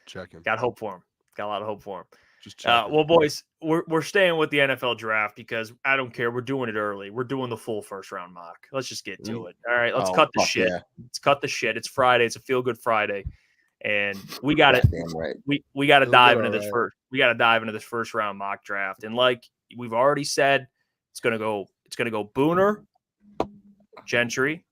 Check him. Got hope for him. Got a lot of hope for him. Just check well, boys, we're staying with the NFL draft because I don't care. We're doing it early. We're doing the full first round mock. Let's just get to it. All right, let's cut the shit. Yeah. Let's cut the shit. It's Friday. It's a feel good Friday, and we got to right. we got to dive into this first. We got to dive into this first round mock draft, and like we've already said, it's gonna go Booner, Gentry,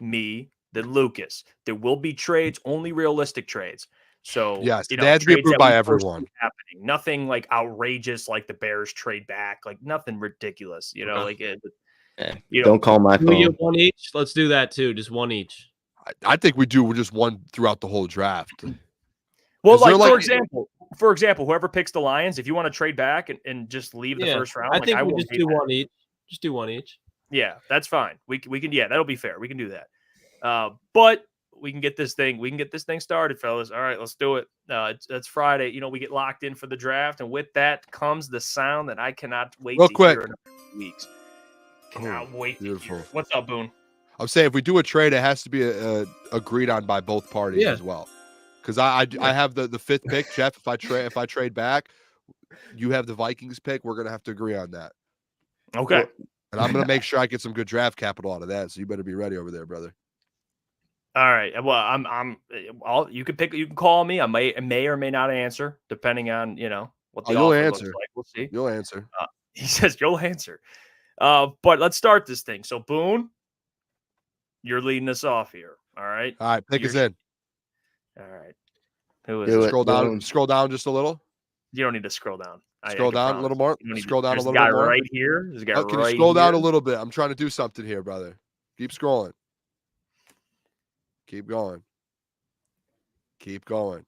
me, then Lucas. There will be trades, only realistic trades. So yes, they have to be approved by everyone. Happening. Nothing like outrageous, like the Bears trade back, like nothing ridiculous. Don't call my phone. We get one each. Let's do that too. Just one each. I think we do just one throughout the whole draft. Well, for example, whoever picks the Lions, if you want to trade back and just leave the first round, I think we'll just do one each. Just do one each. Yeah, that's fine. We can. Yeah, that'll be fair. We can do that. But we can get this thing. We can get this thing started, fellas. All right, let's do it. It's Friday. We get locked in for the draft, and with that comes the sound that I cannot wait to hear in a few weeks. Cannot wait to hear. What's up, Boone? I'm saying if we do a trade, it has to be agreed on by both parties as well. Because I have the fifth pick, Jeff. If I trade back, you have the Vikings pick. We're gonna have to agree on that. Okay. And I'm gonna make sure I get some good draft capital out of that. So you better be ready over there, brother. All right. Well, you can call me. I may or may not answer, depending on what the offer looks like. We'll see. You'll answer. He says you'll answer. But let's start this thing. So Boone, you're leading us off here. All right. All right. Pick us in. All right. Who is it? Scroll down. Scroll down just a little. You don't need to scroll down. Scroll down a little more. Scroll down a little bit more. Right here. There's a guy can you scroll down a little bit? I'm trying to do something here, brother. Keep scrolling. Keep going. Keep going.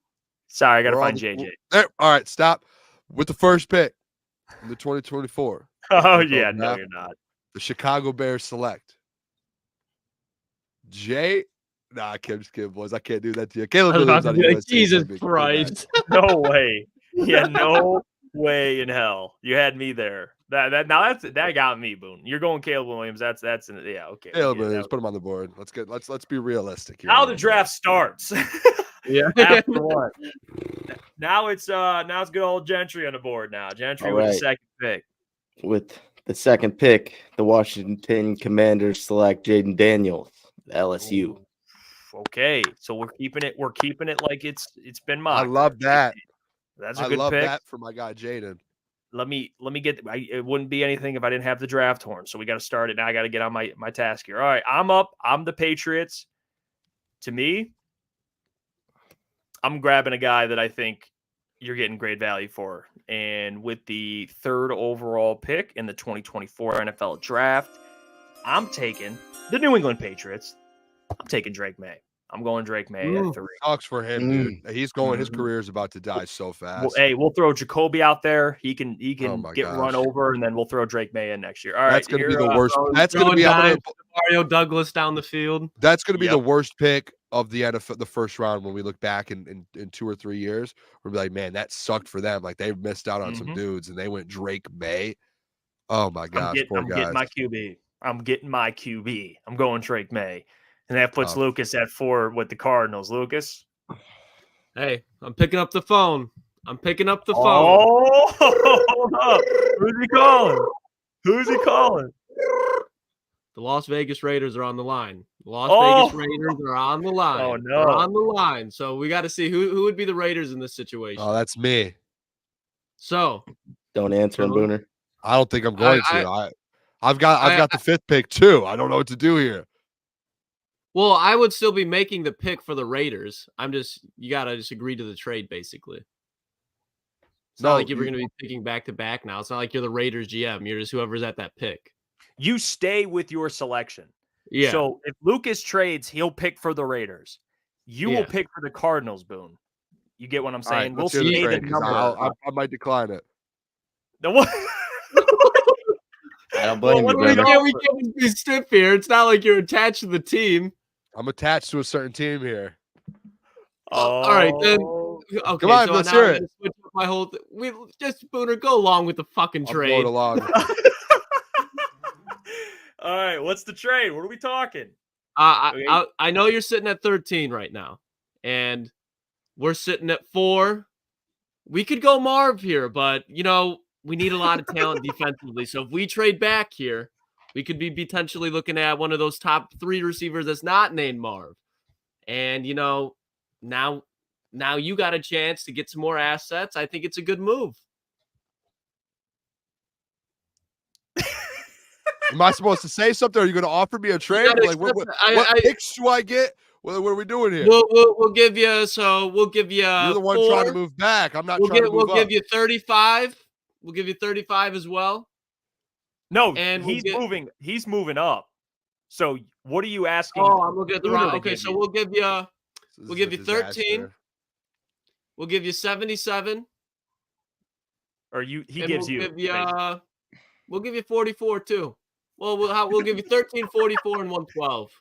Sorry, I got to find JJ. There. All right, stop. With the first pick in the 2024. Oh, yeah. No, you're not. The Chicago Bears select. Nah, I'm just kidding, boys. I can't do that to you. Caleb, Jesus Christ. No way. Yeah, no way in hell. You had me there. That got me, Boone. You're going Caleb Williams. That's okay. Caleb Williams, put him on the board. Let's be realistic here. Now the draft starts. Yeah. After one. Now it's good old Gentry on the board now. Gentry with the second pick. With the second pick, the Washington Commanders select Jaden Daniels, LSU. Okay, so we're keeping it like it's been mocked. I love that. That's a good pick. I love that for my guy Jaden. Let me get. It wouldn't be anything if I didn't have the draft horn. So we got to start it now. I got to get on my task here. All right, I'm up. I'm the Patriots. To me, I'm grabbing a guy that I think you're getting great value for. And with the third overall pick in the 2024 NFL draft, I'm taking the New England Patriots. I'm taking Drake May. I'm going Drake May at 3. Sucks for him, dude. He's going. His career is about to die so fast. We'll throw Jacoby out there. He can get run over, and then we'll throw Drake May in next year. All right, that's going to be the worst. That's going to be Mario Douglas down the field. That's going to be the worst pick of the NFL, the first round. When we look back in 2 or 3 years, we'll be like, man, that sucked for them. Like they missed out on some dudes, and they went Drake May. Oh my gosh, I'm getting my QB. I'm going Drake May. And that puts Lucas at 4 with the Cardinals. Lucas? Hey, I'm picking up the phone. Oh, hold up. Who's he calling? The Las Vegas Raiders are on the line. Vegas Raiders are on the line. Oh, no. They're on the line. So we got to see who would be the Raiders in this situation. Oh, that's me. So. Don't answer him, Booner. I don't think I'm going to. I've got the 5th pick too. I don't know what to do here. Well, I would still be making the pick for the Raiders. You gotta just agree to the trade, basically. It's not like you're going to be picking back to back now. It's not like you're the Raiders GM. You're just whoever's at that pick. You stay with your selection. Yeah. So if Lucas trades, he'll pick for the Raiders. You will pick for the Cardinals, Boone. You get what I'm saying? Right, we'll see the number. I might decline it. The what? I don't blame you. We can't be stiff here. It's not like you're attached to the team. I'm attached to a certain team here. All right, then. Okay, come on, so let's now hear it. Switch up my whole we just Booner, go along with the fucking trade. I'll go along. All right, what's the trade? What are we talking? I know you're sitting at 13 right now, and we're sitting at 4. We could go Marv here, but we need a lot of talent defensively. So if we trade back here, we could be potentially looking at one of those top 3 receivers that's not named Marv. And now you got a chance to get some more assets. I think it's a good move. Am I supposed to say something? Are you going to offer me a trade? Like what picks do I get? What are we doing here? We'll give you. So we'll give you. You're the one 4. trying to move back. I'm not trying to move We'll up. give you 35. We'll give you 35 as well. No, and moving. He's moving up. So what are you asking? Oh, I'm looking at the wrong. Okay, so we'll give you. We'll give you 13. We'll give you 77. Or he gives you. We'll give you 44 too. Well, we'll give you 13, 44, and 112.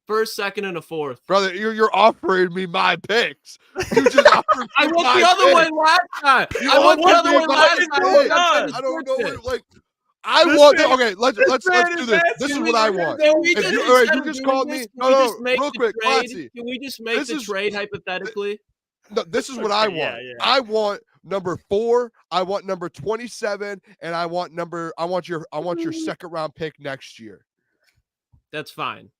First, second, and a fourth. Brother, you're offering me my picks. You just offered me I went the other way last time. I went the other way last time. I don't know what okay, let's do this. This is what I want. You just called me. No, real quick, Clancy. Can we just make the trade hypothetically? No, this is what I want. Yeah. I want number 4. I want number 27, and I want your second round pick next year. That's fine.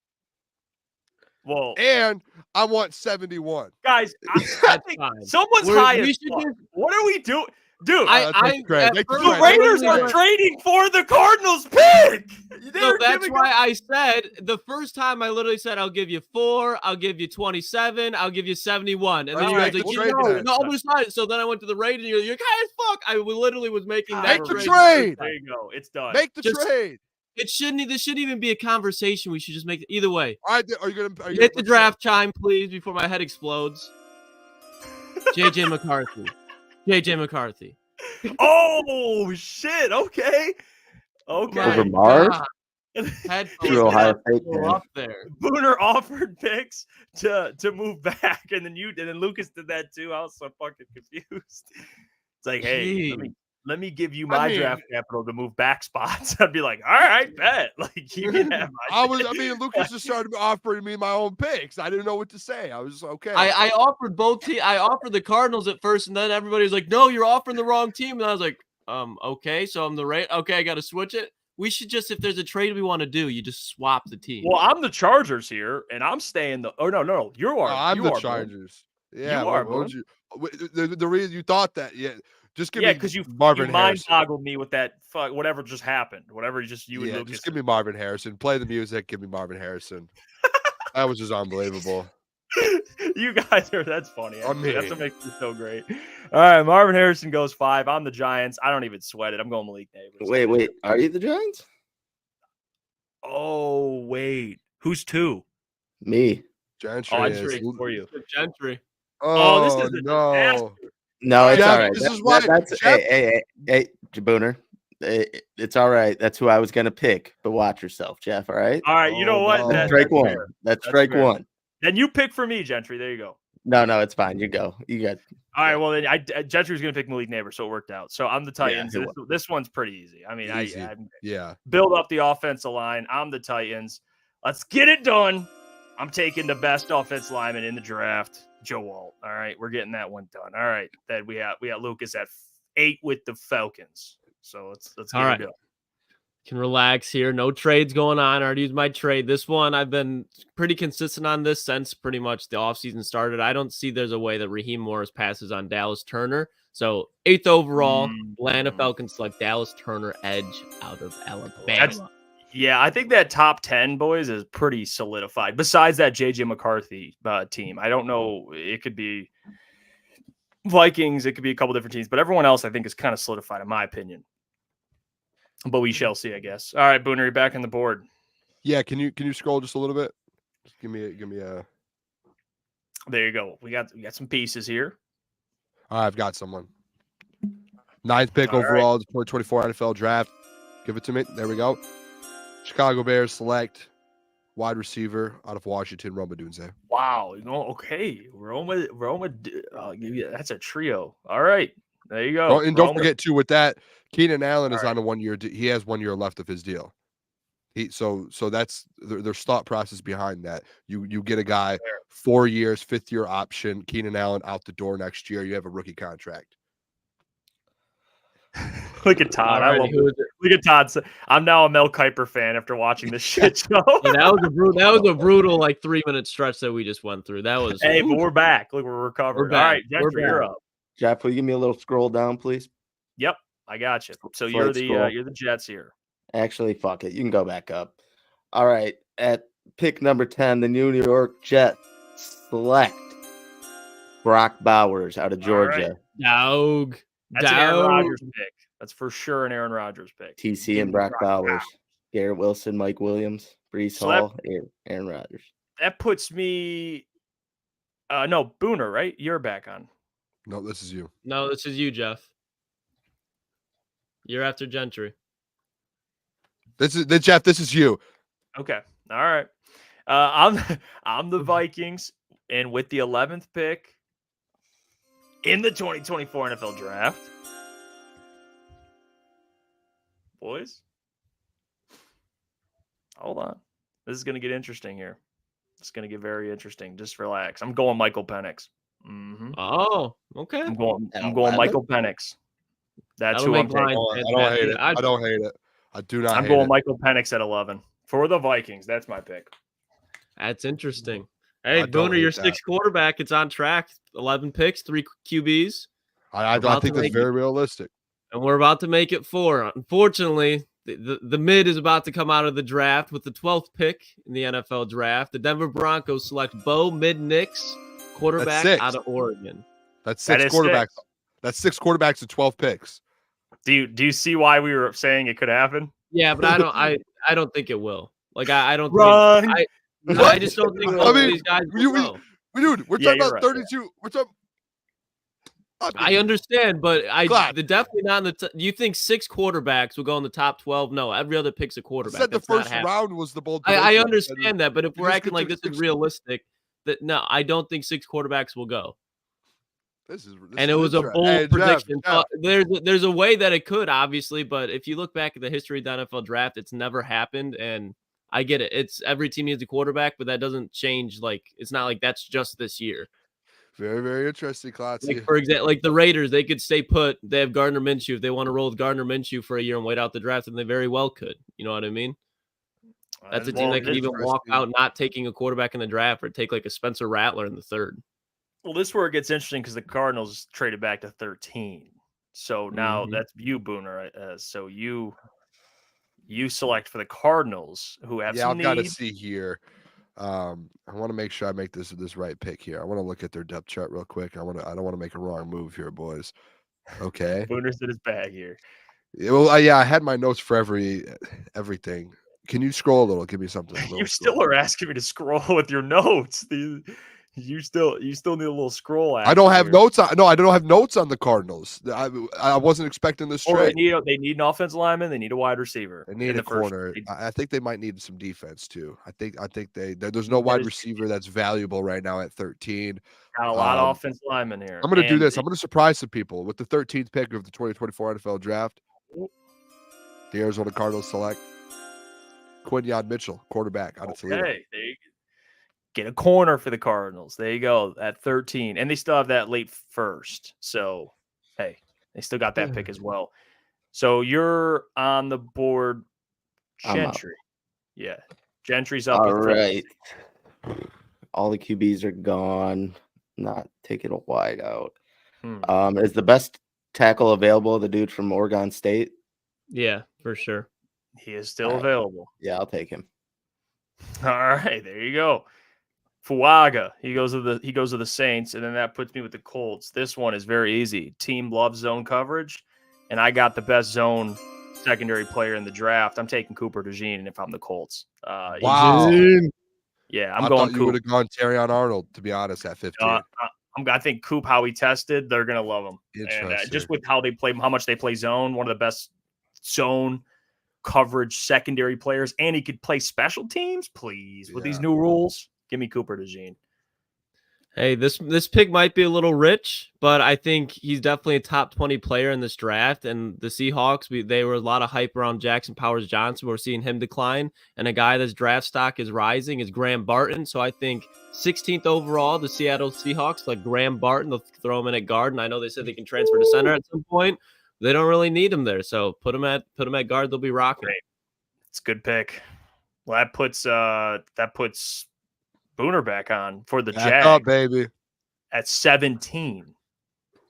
Well, and I want 71. Guys, I think someone's high as fuck. What are we doing? Dude, the Raiders are trading for the Cardinals pick. So that's why I said the first time I literally said I'll give you 4, I'll give you 27, I'll give you 71, and then you guys like no other side. So then I went to the Raiders. You're high as fuck. I literally was making that trade. There you go. It's done. Make the trade. This shouldn't even be a conversation. We should just make it either way. All right, are you gonna hit the draft chime, please, before my head explodes? JJ McCarthy. JJ McCarthy. Oh shit! Okay. Over Marv. Ohio State up there. Booner offered picks to move back, and then Lucas did that too. I was so fucking confused. It's like, hey, let me give you my draft capital to move back spots. I'd be like, all right, bet. Like you can have my Lucas just started offering me my own picks. I didn't know what to say. I was okay. I offered both teams. I offered the Cardinals at first, and then everybody was like, no, you're offering the wrong team. And I was like, okay, so I'm the right. Okay, I got to switch it. We should just, if there's a trade we want to do, you just swap the team. Well, I'm the Chargers here, and I'm staying the. Oh no, you are. I'm the Chargers. Yeah, you are. The reason you thought that, yeah. Just give me because you Marvin mind Harrison. boggled me with that whatever just happened. Whatever and Lucas. Just give me Marvin Harrison. Play the music. Give me Marvin Harrison. That was just unbelievable. You guys that's funny. That's what makes it so great. All right, Marvin Harrison goes 5. I'm the Giants. I don't even sweat it. I'm going Malik Neighbors. Wait. Are you the Giants? Oh, wait. Who's 2? Me. Gentry for you. Gentry. Oh, this is a disaster. No, it's all right. This is why. Hey, Booner. It's all right. That's who I was gonna pick. But watch yourself, Jeff. All right. All right. You know what? No. That's strike one. That's strike one. Then you pick for me, Gentry. There you go. No, it's fine. You go. You got. All right. Well, then Gentry's gonna pick Malik Neighbors, so it worked out. So I'm the Titans. Yeah, this one's pretty easy. I mean, I build up the offensive line. I'm the Titans. Let's get it done. I'm taking the best offensive lineman in the draft, Joe Alt. All right, we're getting that one done. All right, then we got Lucas at 8 with the Falcons. So let's get it done. Can relax here. No trades going on. I already used my trade. This one, I've been pretty consistent on this since pretty much the offseason started. I don't see there's a way that Raheem Morris passes on Dallas Turner. So 8th overall, Atlanta Falcons select Dallas Turner edge out of Alabama. I think that top 10, boys, is pretty solidified. Besides that J.J. McCarthy team, I don't know. It could be Vikings. It could be a couple different teams. But everyone else, I think, is kind of solidified, in my opinion. But we shall see, I guess. All right, Booner, you're back on the board. Yeah, can you scroll just a little bit? Just give me a. There you go. We got some pieces here. I've got someone. 9th pick All overall, the 2024 NFL draft. Give it to me. There we go. Chicago Bears select wide receiver out of Washington, Rome Odunze. Wow. Okay. Rome. That's a trio. All right. There you go. And don't forget too, with that, Keenan Allen is on a 1 year. He has 1 year left of his deal. So that's there's thought process behind that. You get a guy 4 years, 5th year option. Keenan Allen out the door next year. You have a rookie contract. Look at Todd. I love it. Look at Todd. I'm now a Mel Kiper fan after watching this shit show. Yeah, that was a brutal like 3-minute stretch that we just went through. That was. Hey, but we're back. Look, we're recovered. All right, Gentry, you're up. Jeff, will you give me a little scroll down, please? Yep, I got you. So you're the Jets here. Actually, fuck it. You can go back up. All right. At pick number 10, the New York Jets select Brock Bowers out of Georgia. Dog. That's an Aaron Rodgers pick. That's for sure an Aaron Rodgers pick. TC and Brock Bowers. Garrett Wilson, Mike Williams, Breece Hall, Aaron Rodgers. That puts me no, Booner, right? You're back on. No, this is you. No, this is you, Jeff. You're after Gentry. This is you. Okay. All right. I'm the Vikings, and with the 11th pick in the 2024 NFL draft, boys, hold on. This is going to get interesting here. It's going to get very interesting. Just relax. I'm going Michael Penix. Mm-hmm. Oh, okay. I'm going Michael Penix. That's That'll who I'm taking. taking. I don't hate it. I don't hate it. I do not. I'm going Michael Penix at 11 for the Vikings. That's my pick. That's interesting. Hey, Booner, your 6th quarterback. It's on track. 11 picks, 3 QBs. I think that's very realistic. And we're about to make it 4. Unfortunately, the mid is about to come out of the draft with the 12th pick in the NFL draft. The Denver Broncos select Bo Mid-Nix, quarterback out of Oregon. That's 6 quarterbacks. That's 6 quarterbacks and 12 picks. Do you see why we were saying it could happen? Yeah, but I don't think it will. Like I don't Run. think I just don't think these guys will go. Dude, we're talking about 32. Yeah. We're talking. I understand, but definitely not in the. Do you think 6 quarterbacks will go in the top 12? No, every other pick's a quarterback. I said the first round was the bold. I understand that, but if we're acting like this is realistic, no, I don't think 6 quarterbacks will go. And it was a bold prediction. Jeff. There's a way that it could, obviously, but if you look back at the history of the NFL draft, it's never happened. And I get it. It's every team needs a quarterback, but that doesn't change. Like it's not like that's just this year. Very, very interesting, Klotz. Like for example, like the Raiders, they could stay put. They have Gardner Minshew. If they want to roll with Gardner Minshew for a year and wait out the draft, then they very well could. You know what I mean? That's a team that can even walk out not taking a quarterback in the draft or take like a Spencer Rattler in the 3rd. Well, this is where it gets interesting because the Cardinals traded back to 13. So now that's you, Booner. So you select for the Cardinals, who have some need. I've got to see here. I want to make sure I make this right pick here. I want to look at their depth chart real quick. I don't want to make a wrong move here, boys. Okay. Booner's in his bag here. Well, I had my notes for everything. Can you scroll a little? Give me something. You still are asking me to scroll with your notes. You still need a little scroll. I don't have notes on. No, I don't have notes on the Cardinals. I wasn't expecting this trade. They need an offensive lineman. They need a wide receiver. They need a corner. I think they might need some defense too. I think there's no wide receiver that's valuable right now at 13. Got a lot of offensive linemen here. I'm going to do this. I'm going to surprise some people with the 13th pick of the 2024 NFL draft. The Arizona Cardinals select Quinyon Mitchell, quarterback out of Toledo. Okay, there you go. Get a corner for the Cardinals. There you go at 13. And they still have that late 1st. So, hey, they still got that pick as well. So you're on the board, Gentry. Yeah. Gentry's up. All right. All the QBs are gone. Not taking a wide out. Is the best tackle available the dude from Oregon State? Yeah, for sure. He is still available. Yeah, I'll take him. All right, there you go. Fuaga. He goes to the Saints, and then that puts me with the Colts. This one is very easy. Team loves zone coverage, and I got the best zone secondary player in the draft. I'm taking Cooper DeJean if I'm the Colts. Wow. Yeah, I going thought you would have gone Terrion Arnold, to be honest, at 15. I think Coop, how he tested, they're going to love him. And just with how they play, how much they play zone, one of the best zone coverage secondary players, and he could play special teams, please. With these new rules, give me Cooper DeJean. Hey, this pick might be a little rich, but I think he's definitely a top 20 player in this draft. And the Seahawks, they were a lot of hype around Jackson Powers Johnson. We're seeing him decline, and a guy that's draft stock is rising is Graham Barton. So I think 16th overall, the Seattle Seahawks, like Graham Barton, they'll throw him in at guard. And I know they said they can transfer to center at some point. They don't really need him there, so put him at guard. They'll be rocking. Great. It's a good pick. Well, that puts Booner back on for the Jags. Up, baby. At 17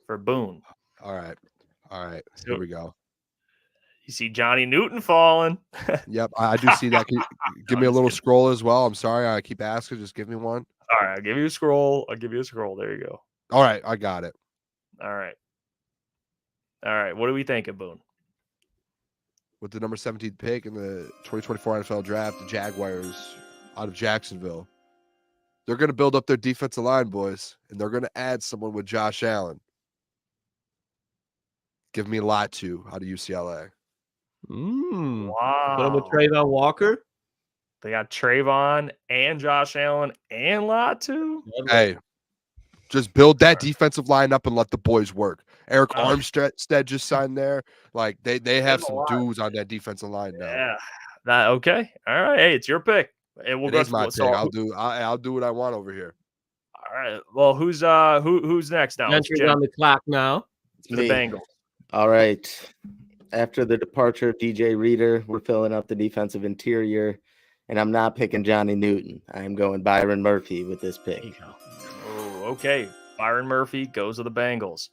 for Boone. All right. Here we go. You see Johnny Newton falling. Yep, I do see that. Can you give me a little scroll as well? I'm sorry, I keep asking. Just give me one. All right, I'll give you a scroll. There you go. All right, I got it. All right. What do we think of Boone? With the number 17 pick in the 2024 NFL Draft, the Jaguars out of Jacksonville. They're going to build up their defensive line, boys, and they're going to add someone with Josh Allen. Give me Latu out of UCLA. Wow. Put him with Trayvon Walker. They got Trayvon and Josh Allen and Latu. Hey, just build that defensive line up and let the boys work. Eric Armstead just signed there. Like they have some dudes on that defensive line now. Yeah. Okay. All right. Hey, it's your pick. And we'll go my pick. I'll do what I want over here. All right. Well, who's next now? Gentry's on the clock now. It's the Bengals. All right. After the departure of DJ Reader, we're filling up the defensive interior, and I'm not picking Johnny Newton. I'm going Byron Murphy with this pick. Oh, okay. Byron Murphy goes to the Bengals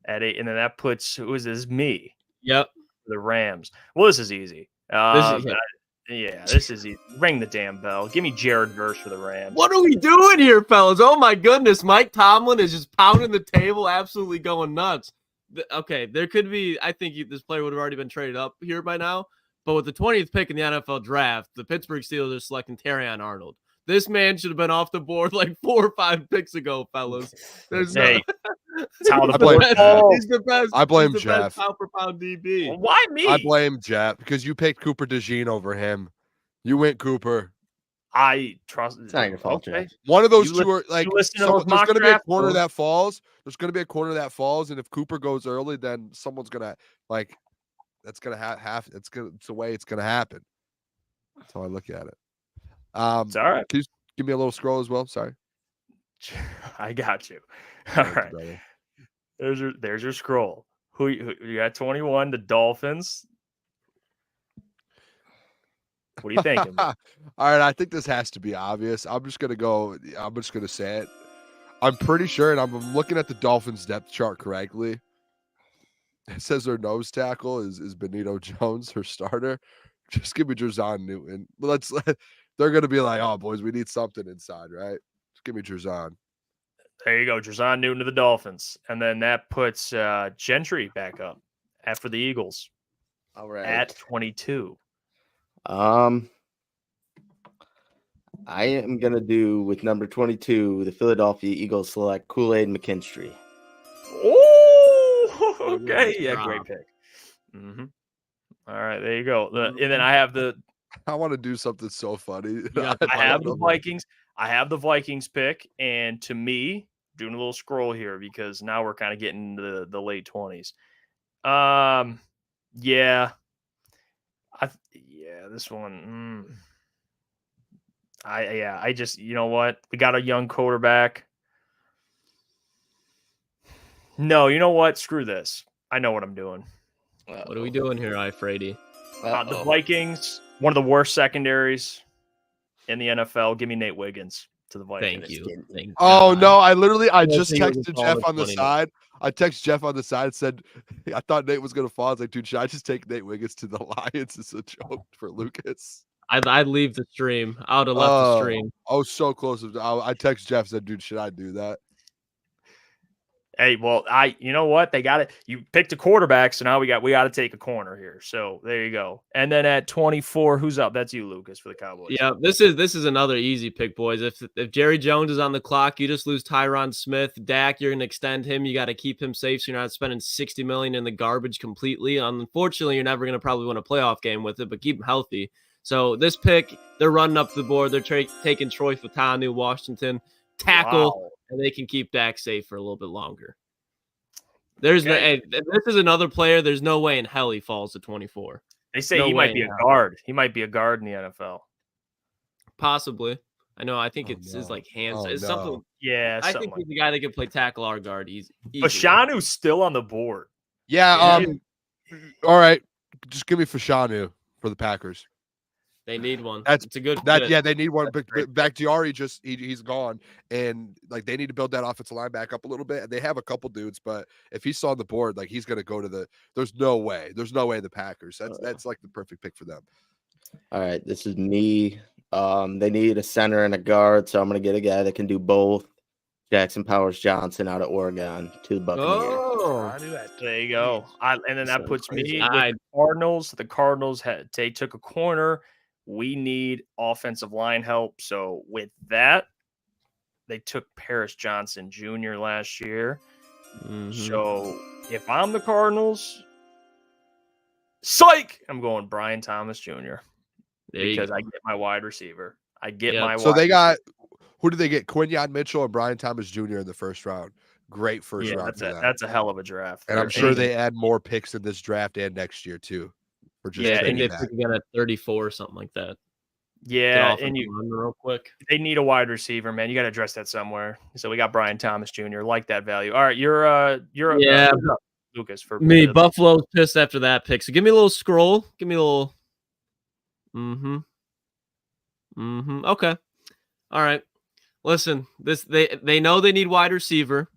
at 8, and then that puts me. Yep. The Rams. Well, this is easy. This is easy. Ring the damn bell. Give me Jared Verse for the Rams. What are we doing here, fellas? Oh my goodness. Mike Tomlin is just pounding the table, absolutely going nuts. Okay, there could be, I think this player would have already been traded up here by now, but with the 20th pick in the NFL draft, the Pittsburgh Steelers are selecting Terrion Arnold. This man should have been off the board like 4 or 5 picks ago, fellas. There's that's how the He's the best. I blame Jeff. Pound for pound DB. Well, why me? I blame Jeff because you picked Cooper DeJean over him. You went Cooper. I trust. It's not your fault, Jeff. One of those two are like. There's going to be a corner that falls. There's going to be a corner that falls, and if Cooper goes early, then someone's gonna like. That's gonna have. It's the way it's gonna happen. That's how I look at it. It's all right. Can you give me a little scroll as well? Sorry. I got you. All right. There's your scroll. Who you got 21, the Dolphins. What are you thinking? All right, I think this has to be obvious. I'm just gonna say it. I'm pretty sure, and I'm looking at the Dolphins depth chart correctly. It says their nose tackle is Benito Jones, her starter. Just give me Jerzon Newton. They're gonna be like, oh boys, we need something inside, right? Just give me Jerzon. There you go, Jerzon Newton to the Dolphins, and then that puts Gentry back up after the Eagles. All right, at 22. I am gonna do with number 22. The Philadelphia Eagles select Kool-Aid McKinstry. Oh, okay, yeah, great pick. Mm-hmm. All right, there you go. And then I have I want to do something so funny. I have the Vikings. I have the Vikings pick, and to me, doing a little scroll here because now we're kind of getting into the late 20s. This one. I just, you know what? We got a young quarterback. No, you know what? Screw this. I know what I'm doing. What are we doing here, Iafrate? The Vikings One of the worst secondaries in the NFL. Give me Nate Wiggins to the Vikings. Thank you. Oh no! I just think it was texted a Jeff solid on the 20. side. I texted Jeff on the side and said, I thought Nate was gonna fall. I was like, dude, should I just take Nate Wiggins to the Lions as a joke for Lucas? I'd leave the stream. I would have left the stream. I was so close. I texted Jeff, said, dude, should I do that? Hey, well, you know what? They got it. You picked a quarterback, so now we got to take a corner here. So there you go. And then at 24, who's up? That's you, Lucas, for the Cowboys. Yeah, this is another easy pick, boys. If Jerry Jones is on the clock, you just lose Tyron Smith. Dak, you're gonna extend him. You got to keep him safe, so you're not spending $60 million in the garbage completely. Unfortunately, you're never gonna probably win a playoff game with it, but keep him healthy. So this pick, they're running up the board. They're taking Troy Fautanu, Washington tackle. Wow. And they can keep Dak safe for a little bit longer. This is another player. There's no way in hell he falls to 24. They say he might be a guard. He might be a guard in the NFL. Possibly. I know. I think it's like hands. It's something. Yeah. I think he's the guy that can play tackle or guard easy. Fashanu's still on the board. Yeah. All right. Just give me Fashanu for the Packers. They need one. It's a good. They need one. But Bakhtiari he's gone, and like they need to build that offensive line back up a little bit. And they have a couple dudes, but if he's on the board, like he's gonna go to the. There's no way the Packers. That's like the perfect pick for them. All right, this is me. They need a center and a guard, so I'm gonna get a guy that can do both. Jackson Powers Johnson out of Oregon to the Buccaneers. Oh, there you go. And then that puts me with the Cardinals. The Cardinals they took a corner. We need offensive line help. So with that, they took Paris Johnson Jr. last year. Mm-hmm. So if I'm the Cardinals, psych, I'm going Brian Thomas Jr. because I get my wide receiver. So they got who did they get? Quinyon Mitchell and Brian Thomas Jr. in the first round. Great first round. That's a hell of a draft. And I'm sure they add more picks in this draft and next year too. And they pick again at 34 or something like that. Yeah, and real quick. They need a wide receiver, man. You got to address that somewhere. So we got Brian Thomas Jr. Like that value. All right, you're Lucas for me. Buffalo's pissed after that pick. So give me a little scroll. Give me a little. Okay. All right. Listen, they know they need wide receiver,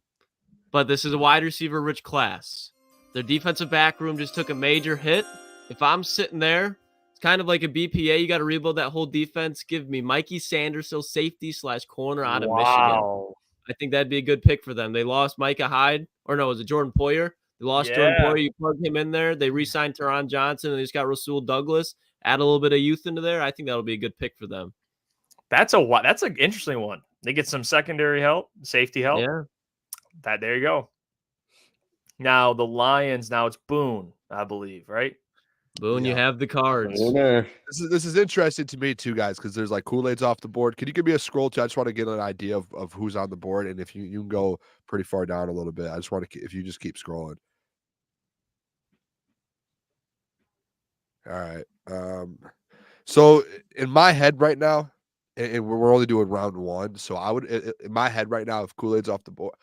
but this is a wide receiver rich class. Their defensive back room just took a major hit. If I'm sitting there, it's kind of like a BPA. You got to rebuild that whole defense. Give me Mikey Sanderson, safety/corner out of Michigan. I think that'd be a good pick for them. They lost Micah Hyde, or no, was it Jordan Poyer? They lost Jordan Poyer. You plug him in there. They re-signed Teron Johnson, and they just got Rasul Douglas. Add a little bit of youth into there. I think that'll be a good pick for them. That's an interesting one. They get some secondary help, safety help. Yeah. There you go. Now the Lions. Now it's Boone, I believe, right? Boone, you have the cards. This is interesting to me too, guys, because there's like Kool-Aid's off the board. Can you give me a scroll too? I just want to get an idea of who's on the board, and if you can go pretty far down a little bit. I just want to if you just keep scrolling. All right. So in my head right now, and we're only doing round one, so I would in my head right now, if Kool-Aid's off the board,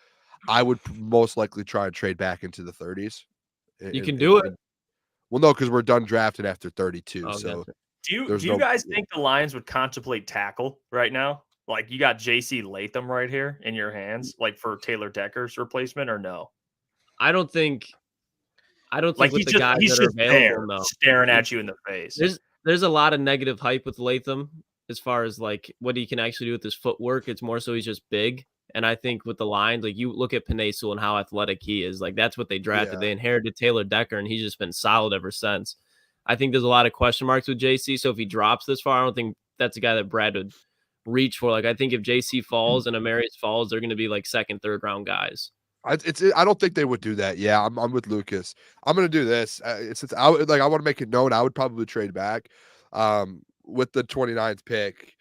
I would most likely try and trade back into the 30s. You can do it. Well, no, because we're done drafting after 32. Oh, so gotcha. Do you guys think the Lions would contemplate tackle right now? Like you got J.C. Latham right here in your hands, like for Taylor Decker's replacement, or no? I don't think like with the guys that are available, no. Staring at you in the face. There's a lot of negative hype with Latham as far as like what he can actually do with his footwork. It's more so he's just big. And I think with the Lions, like you look at Penei Sewell and how athletic he is, like that's what they drafted. Yeah. They inherited Taylor Decker, and he's just been solid ever since. I think there's a lot of question marks with JC. So if he drops this far, I don't think that's a guy that Brad would reach for. Like I think if JC falls and Amarius falls, they're going to be like second, third round guys. I don't think they would do that. Yeah, I'm with Lucas. I'm going to do this. I want to make it known. I would probably trade back with the 29th pick.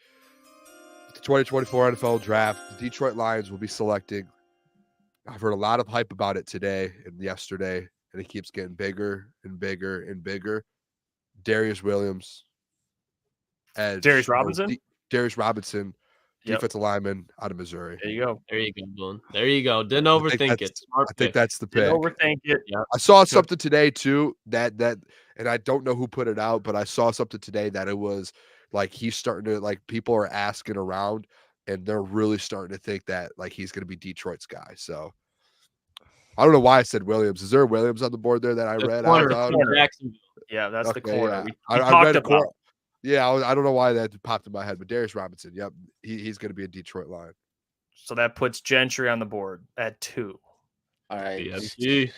2024 NFL draft, the Detroit Lions will be selecting. I've heard a lot of hype about it today and yesterday, and it keeps getting bigger and bigger and bigger. Darius Williams, Darius Robinson, defensive lineman out of Missouri. There you go, Boone. There you go. Didn't overthink it. I think that's the pick. Didn't overthink it. Yeah. I saw something today too that and I don't know who put it out, but I saw something today that it was like he's starting to like people are asking around, and they're really starting to think that like he's going to be Detroit's guy. So I don't know why I said Williams. Is there a Williams on the board there that I read out loud? Yeah, that's the Okay, corner. yeah. We I talked read a about. Yeah, I don't know why that popped in my head, but Darius Robinson, yep, he's going to be a Detroit Lion. So that puts Gentry on the board at 2. All right. BFG.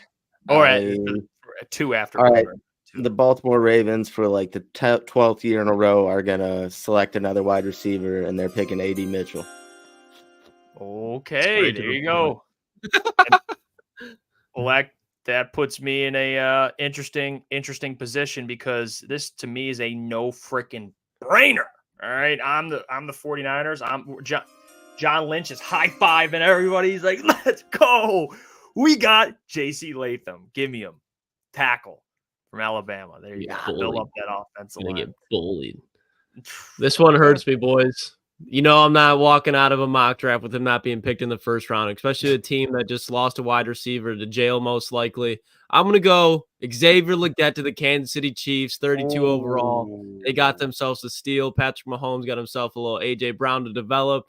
Or at 2 after. All right. Booner. The Baltimore Ravens for like the 12th year in a row are gonna select another wide receiver, and they're picking AD Mitchell. Okay, there you go. Well, that puts me in a interesting position because this to me is a no freaking brainer. All right, I'm the 49ers. John Lynch is high-fiving everybody. He's like, let's go. We got J.C. Latham. Give me him. Tackle from Alabama. There you go. Build up that offensive line. Get bullied. This one hurts me, boys. You know, I'm not walking out of a mock draft with him not being picked in the first round, especially a team that just lost a wide receiver to jail, most likely. I'm going to go Xavier Legette to the Kansas City Chiefs, 32 overall. They got themselves a steal. Patrick Mahomes got himself a little A.J. Brown to develop,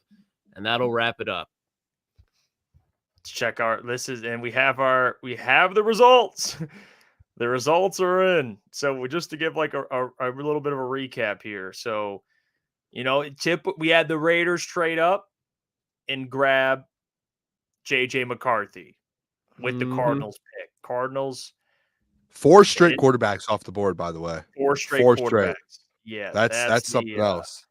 and that'll wrap it up. Let's check and we have the results. The results are in. So just to give like a little bit of a recap here. So, you know, we had the Raiders trade up and grab J.J. McCarthy with the Cardinals pick. Cardinals. 4 straight quarterbacks off the board, by the way. 4 straight quarterbacks. Yeah. That's something else.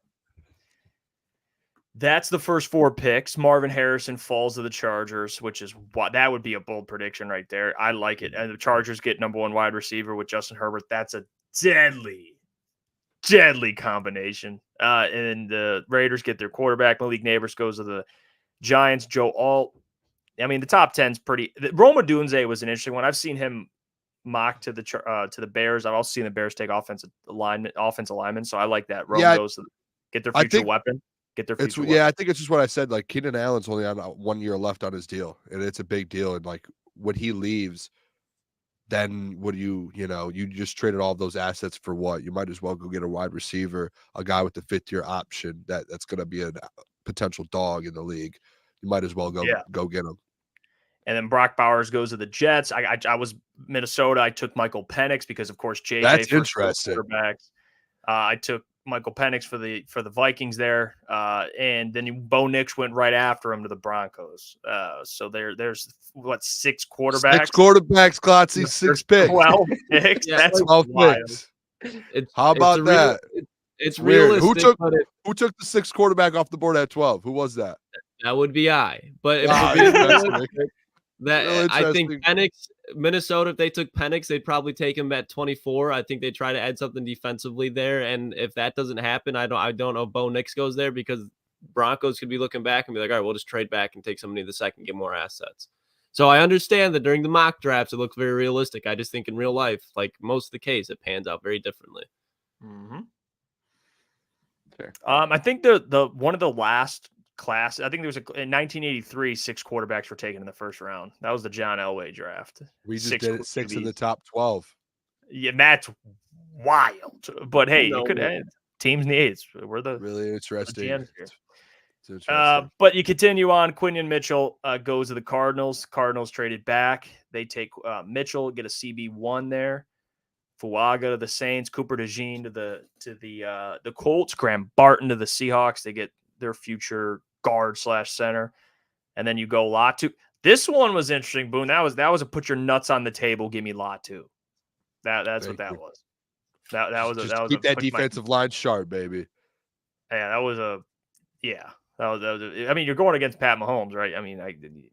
That's the first 4 picks. Marvin Harrison falls to the Chargers, which is that would be a bold prediction right there. I like it. And the Chargers get number 1 wide receiver with Justin Herbert. That's a deadly combination. And the Raiders get their quarterback. Malik Neighbors goes to the Giants. Joe Alt. I mean, the top 10's pretty. Roma Dunze was an interesting one. I've seen him mocked to the Bears. I've also seen the Bears take offensive linemen. So I like that. Rome goes to get their future weapon. Get their future weapon. I think it's just what I said. Like Keenan Allen's only on 1 year left on his deal, and it's a big deal. And like when he leaves, then what do you just traded all of those assets for what? You might as well go get a wide receiver, a guy with the 5th-year option that's going to be a potential dog in the league. You might as well go get him. And then Brock Bowers goes to the Jets. I was Minnesota. I took Michael Penix because, of course, JJ. That's interesting. Quarterbacks. I took Michael Penix for the Vikings there, and then Bo Nix went right after him to the Broncos. So there's 6 quarterbacks. 6 quarterbacks, Klotzy, 6 picks. 12 picks. Yeah, that's 12 picks. How about that? It's realistic. Who took the 6th quarterback off the board at 12? Who was that? That would be I. But if I think Penix, Minnesota, if they took Penix, they'd probably take him at 24. I think they try to add something defensively there. And if that doesn't happen, I don't know if Bo Nix goes there because Broncos could be looking back and be like, all right, we'll just trade back and take somebody in the second, get more assets. So I understand that during the mock drafts, it looks very realistic. I just think in real life, like most of the case, it pans out very differently. Mm-hmm. Fair. I think the one of the last class, I think there was in 1983, 6 quarterbacks were taken in the first round. That was the John Elway draft. We just did it 6 in the top 12. Yeah, that's wild. But hey, you could add teams needs. We're the really interesting. But you continue on. Quinion Mitchell goes to the Cardinals. Cardinals traded back. They take Mitchell, get a CB1 there. Fuaga to the Saints. Cooper DeJean to the Colts. Graham Barton to the Seahawks. They get their future guard / center. And then you go Latu. This one was interesting, Boone. That was a put your nuts on the table. Give me Latu. That's what that was. That was keep that defensive line sharp, baby. Yeah, that was I mean, you're going against Pat Mahomes, right? I mean,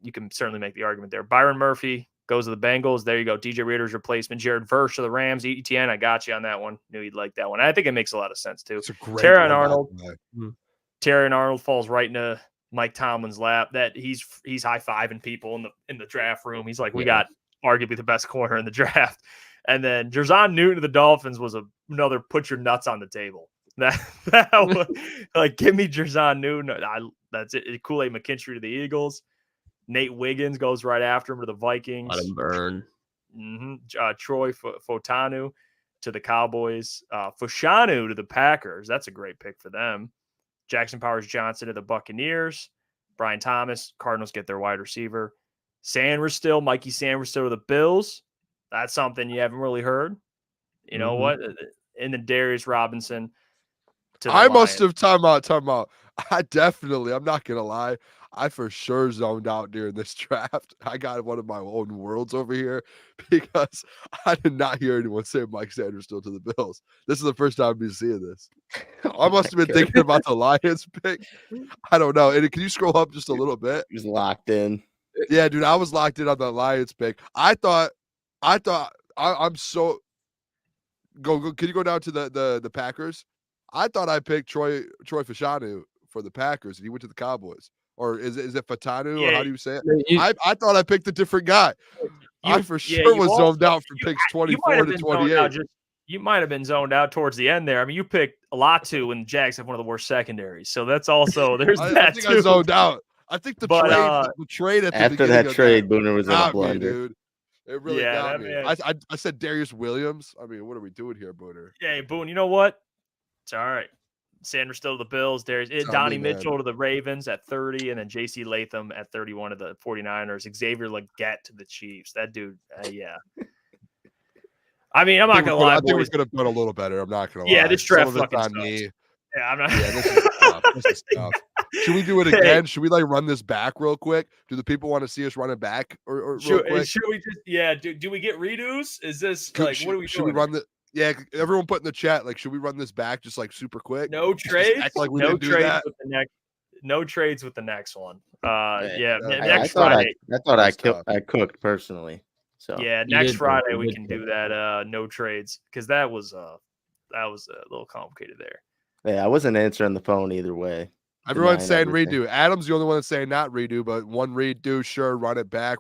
you can certainly make the argument there. Byron Murphy goes to the Bengals. There you go. DJ Reader's replacement. Jared Verse to the Rams. ETN, I got you on that one. Knew you'd like that one. I think it makes a lot of sense, too. It's a great Terran Arnold falls right into Mike Tomlin's lap. That he's high-fiving people in the draft room. He's like, we got arguably the best corner in the draft. And then Jerzon Newton to the Dolphins was another put your nuts on the table. That was, like, give me Jerzon Newton. That's it. Kool-Aid McKinstry to the Eagles. Nate Wiggins goes right after him to the Vikings. Let him burn. Troy Fotanu to the Cowboys. Fashanu to the Packers. That's a great pick for them. Jackson Powers-Johnson to the Buccaneers. Brian Thomas, Cardinals get their wide receiver. Mikey Sanders to the Bills. That's something you haven't really heard. You know what? And then Darius Robinson to the Lions. Must have time out. I'm not gonna lie. I for sure zoned out during this draft. I got one of my own worlds over here because I did not hear anyone say Mike Sanders still to the Bills. This is the first time I've been seeing this. I must have been thinking about the Lions pick. I don't know. And can you scroll up just a little bit? He was locked in. Yeah, dude, I was locked in on the Lions pick. I'm so go. Can you go down to the Packers? I thought I picked Troy Fashanu for the Packers, and he went to the Cowboys. Or is it Fatanu? Or how do you say it? I thought I picked a different guy. I for sure was zoned out from picks 24 to 28. You might have been zoned out towards the end there. I mean, you picked Latu, and Jags have one of the worst secondaries. So that's also there's that I think too. I zoned out. I think the trade at the after that trade, Booner was in a blunder. Dude. It really got me. I said Darius Williams. I mean, what are we doing here, Booner? Yeah, Boone, you know what? It's all right. Sanders still to the Bills. Donnie Mitchell to the Ravens at 30, and then J.C. Latham at 31 to the 49ers. Xavier Legette to the Chiefs. That dude, yeah. I mean, I'm not going to lie. I think we could have done a little better. I'm not going to lie. Yeah, this draft fucking on sucks. me. Yeah, I'm not. Yeah, this is tough. This is tough. Should we do it again? Should we run this back real quick? Do the people want to see us run it back or real quick? Should we just do we get redos? Is this what are we doing? Should we run the everyone put in the chat should we run this back just super quick? No trades. No trades with the next. No trades with the next one. Next Friday. I thought I cooked personally. So yeah, next Friday we can do that. No trades because that was a little complicated there. Yeah, I wasn't answering the phone either way. Everyone's saying redo. Adam's the only one that's saying not redo, but one redo, sure. Run it back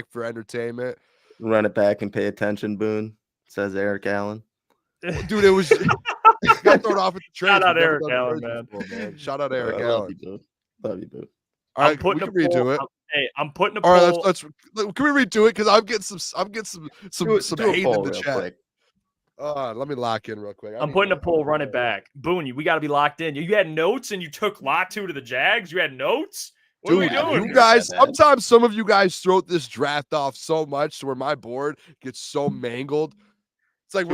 for entertainment. Run it back and pay attention, Boone, says Eric Allen. Dude, it was got thrown off at the trade. Shout out Eric Allen, man. Shout out Eric Allen. Love you, Boone. All right, we can redo it. I'm putting a poll. All right, let's can we redo it? Because I'm getting some hate in the chat. Quick. Let me lock in real quick. I'm putting a poll. Run it back, Boone. We got to be locked in. You had notes and you took Latu to the Jags. You had notes. What are we doing? You guys, sometimes some of you guys throw this draft off so much to where my board gets so mangled. It's like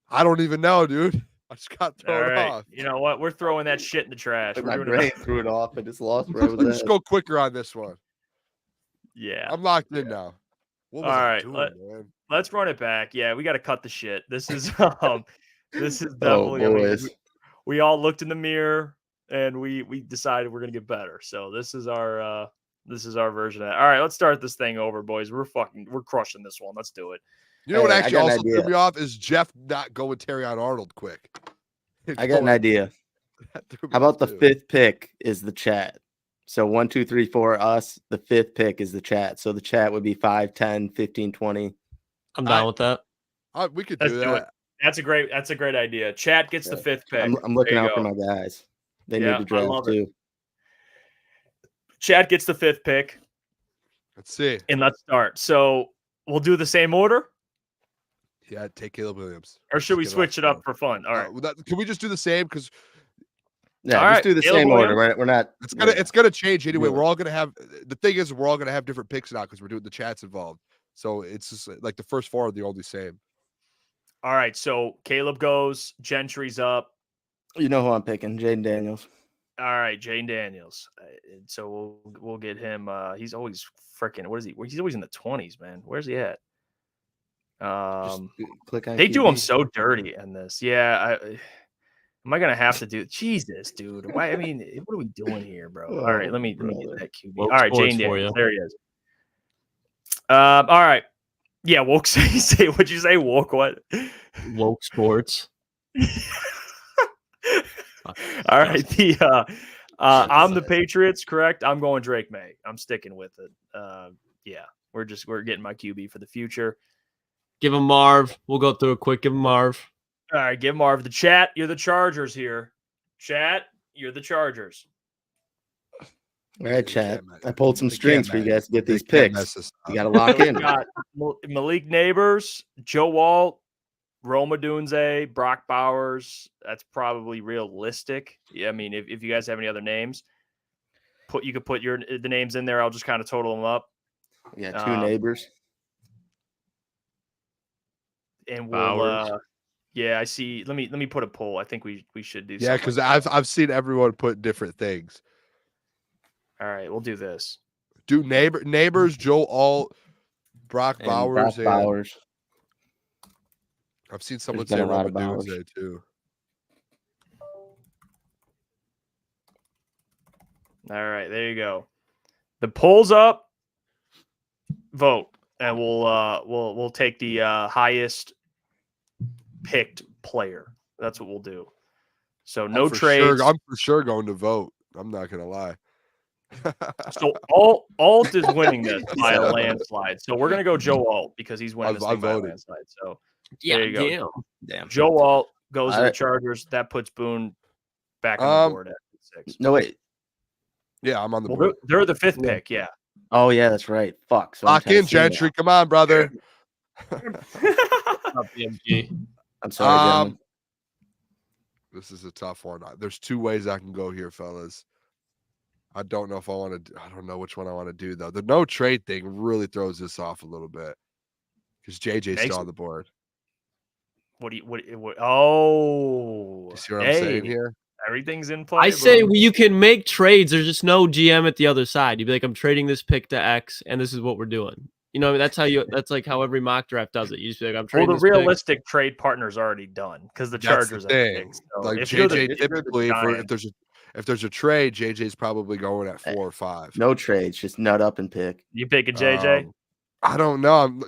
I don't even know, dude. I just got thrown off. You know what? We're throwing that shit in the trash. My brain threw it off. I just lost where I was Let's go quicker on this one. Yeah. I'm locked in now. All right. Let's run it back. Yeah, we got to cut the shit. This is definitely we all looked in the mirror and we decided we're going to get better. So this is our version of that. All right, let's start this thing over, boys. We're crushing this one. Let's do it. You know what actually also threw me off is Jeff not going Terrion Arnold quick. I got an idea. How about the fifth pick is the chat? So 1, 2, 3, 4, us. The fifth pick is the chat. So the chat would be 5, 10, 15, 20. I'm down with that. We could do that. That's a great idea. Chat gets the fifth pick. I'm looking out for my guys. They need to draft too. Chat gets the fifth pick. Let's see. And let's start. So we'll do the same order. Yeah, take Caleb Williams. Or should we switch it up for fun? All right. Can we just do the same? Because just do the same order, right? We're not. It's gonna change anyway. We're all gonna have. The thing is, we're all gonna have different picks now because we're doing the chats involved. So it's just like the first 4 are the only same. All right. So Caleb goes. Gentry's up. You know who I'm picking? Jaden Daniels. All right, Jaden Daniels. So we'll get him. He's always freaking. What is he? He's always in the 20s, man. Where's he at? Click on they do him so dirty in this. Yeah, am I gonna have to do? Jesus, dude. Why? I mean, what are we doing here, bro? All right, let me get that QB. All right, Jane Daniels. There he is. All right. Yeah, woke. Say what'd you say? Woke what? Woke sports. All right. I'm the Patriots, correct? I'm going Drake May. I'm sticking with it. Yeah, we're getting my QB for the future. Give him Marv. We'll go through it quick. Give him Marv. All right, give Marv the chat. You're the Chargers here. Chat, you're the Chargers. All right, chat. I pulled some strings for you guys to get these picks. You got to lock in. Got Malik Neighbors, Joe Walt, Rome Odunze, Brock Bowers. That's probably realistic. Yeah, I mean, if you guys have any other names, you could put the names in there. I'll just kind of total them up. Yeah, two neighbors. And we'll yeah, I see. Let me put a poll. I think we should do Yeah, because I've seen everyone put different things. All right, we'll do this. Do neighbors, Joe Alt, Brock Bowers, Bowers. I've seen someone say Rome Odunze too. All right, there you go. The poll's up. Vote, and we'll take the highest picked player. That's what we'll do. So no trades. I'm for sure going to vote. I'm not gonna lie. So Alt is winning this by a landslide. So we're gonna go Joe Alt because he's winning this thing by a landslide. So yeah, there you go. Damn. Joe Alt goes to the Chargers. That puts Boone back on the board at 6. No, wait. Yeah, I'm on the board. They're the 5th pick. Yeah. Oh yeah, that's right. Fuck. So lock in, Gentry. Come on, brother. I'm sorry, gentlemen. This is a tough one. There's 2 ways I can go here, fellas. I don't know if I want to. I don't know which one I want to do though. The no trade thing really throws this off a little bit because JJ's still on the board. What? Oh, you see what I'm saying here? Everything's in play. I say you can make trades. There's just no GM at the other side. You'd be like, I'm trading this pick to X, and this is what we're doing. You know, that's like how every mock draft does it. You just be like, I'm trading. Well, the realistic trade partner's already done because the Chargers have picks. So like JJ typically, if there's a trade, JJ's probably going at 4 or 5. No trades, just nut up and pick. You pick a JJ? I don't know.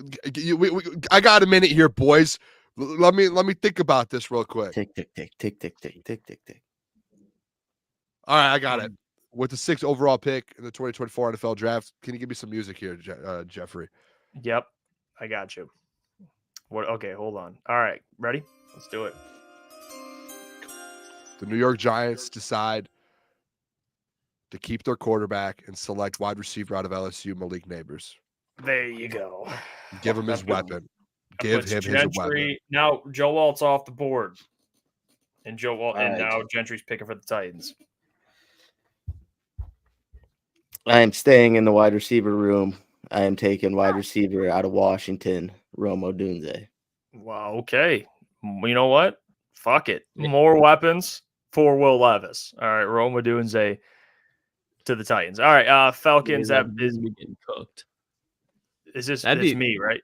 I got a minute here, boys. Let me think about this real quick. Tick, tick, tick, tick, tick, tick, tick, tick, tick. All right, I got it. With the 6th overall pick in the 2024 NFL draft, can you give me some music here, Jeffrey? Yep, I got you. What? Okay, hold on. All right, ready? Let's do it. The New York Giants decide to keep their quarterback and select wide receiver out of LSU, Malik Neighbors. There you go. Give him his weapon. Give him his weapon. Now Joe Alt's off the board, and now Gentry's picking for the Titans. I am staying in the wide receiver room. I am taking wide receiver out of Washington, Rome Odunze. Wow. Okay. You know what? Fuck it. More weapons for Will Levis. All right. Rome Odunze to the Titans. All right. Falcons. That is getting cooked. Is this? That's me, right?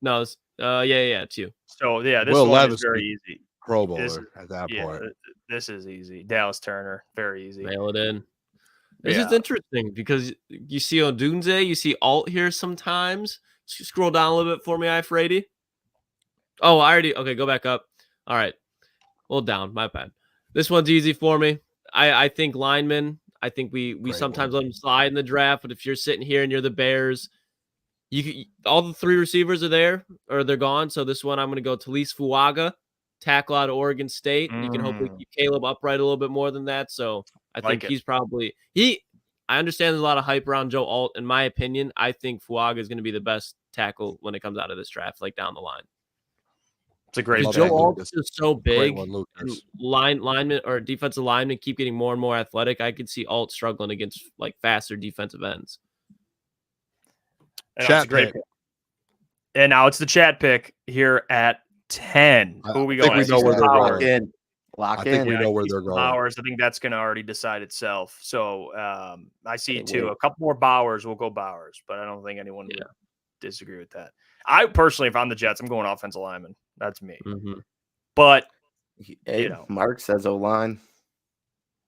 No. Yeah. It's you. So yeah, this Will one Levis is very easy. Pro Bowler at that point. This is easy. Dallas Turner. Very easy. Mail it in. This is interesting because you see Odunze, you see Alt here sometimes. Scroll down a little bit for me, Iafrate. Oh, okay, go back up. All right. Well, down, my bad. This one's easy for me. I think linemen, I think we sometimes let them slide in the draft, but if you're sitting here and you're the Bears, all the 3 receivers are there or they're gone. So this one, I'm going to go Talise Fuaga, tackle out of Oregon State. You can hopefully keep Caleb upright a little bit more than that. So I think he's probably I understand there's a lot of hype around Joe Alt. In my opinion, I think Fuaga is going to be the best tackle when it comes out of this draft, like down the line. It's a great Joe Alt is so big. Linemen or defensive linemen keep getting more and more athletic. I could see Alt struggling against like faster defensive ends. Chat pick. And now it's the chat pick here at 10. Who are we going? I think we know where they're going. Lock I think we know where they're going. Bowers. I think that's going to already decide itself. So I see a couple more Bowers. We'll go Bowers, but I don't think anyone would disagree with that. I personally, if I'm the Jets, I'm going offensive lineman. That's me. Mm-hmm. But Mark says O-line.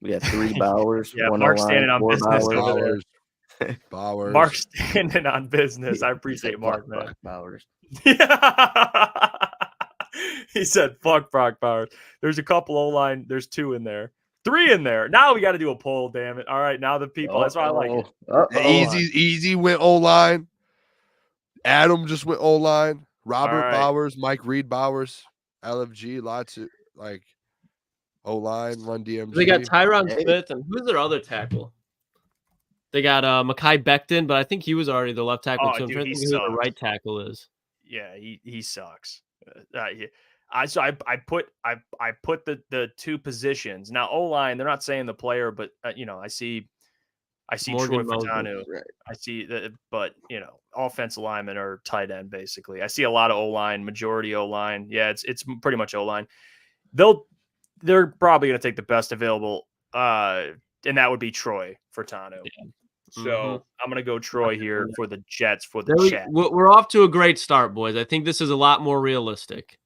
We got 3 Bowers. Yeah, one Mark's O-line, standing on business over there. Bowers. Mark's standing on business. I appreciate Mark, man. Bowers. He said, fuck Brock Bowers. There's a couple O-line. There's 2 in there. 3 in there. Now we got to do a poll, damn it. All right, now the people. That's why I like it. Easy went O-line. Adam just went O-line. Robert Bowers, Mike Reed Bowers, LFG, lots of like O-line, run DMG. They got Tyron Smith, and who's their other tackle? They got Mekhi Becton, but I think he was already the left tackle too. I'm trying to think who the right tackle is. Yeah, he sucks. I put the two positions. Now O-line, they're not saying the player, but I see Morgan Troy Moses, Fatanu. right. I see that, but offensive linemen or tight end basically. I see a lot of O-line, majority O-line. Yeah, it's pretty much O-line. They're probably going to take the best available, and that would be Troy Fatanu. Yeah. So I'm going to go Troy here for the Jets for the chat. We're off to a great start, boys. I think this is a lot more realistic.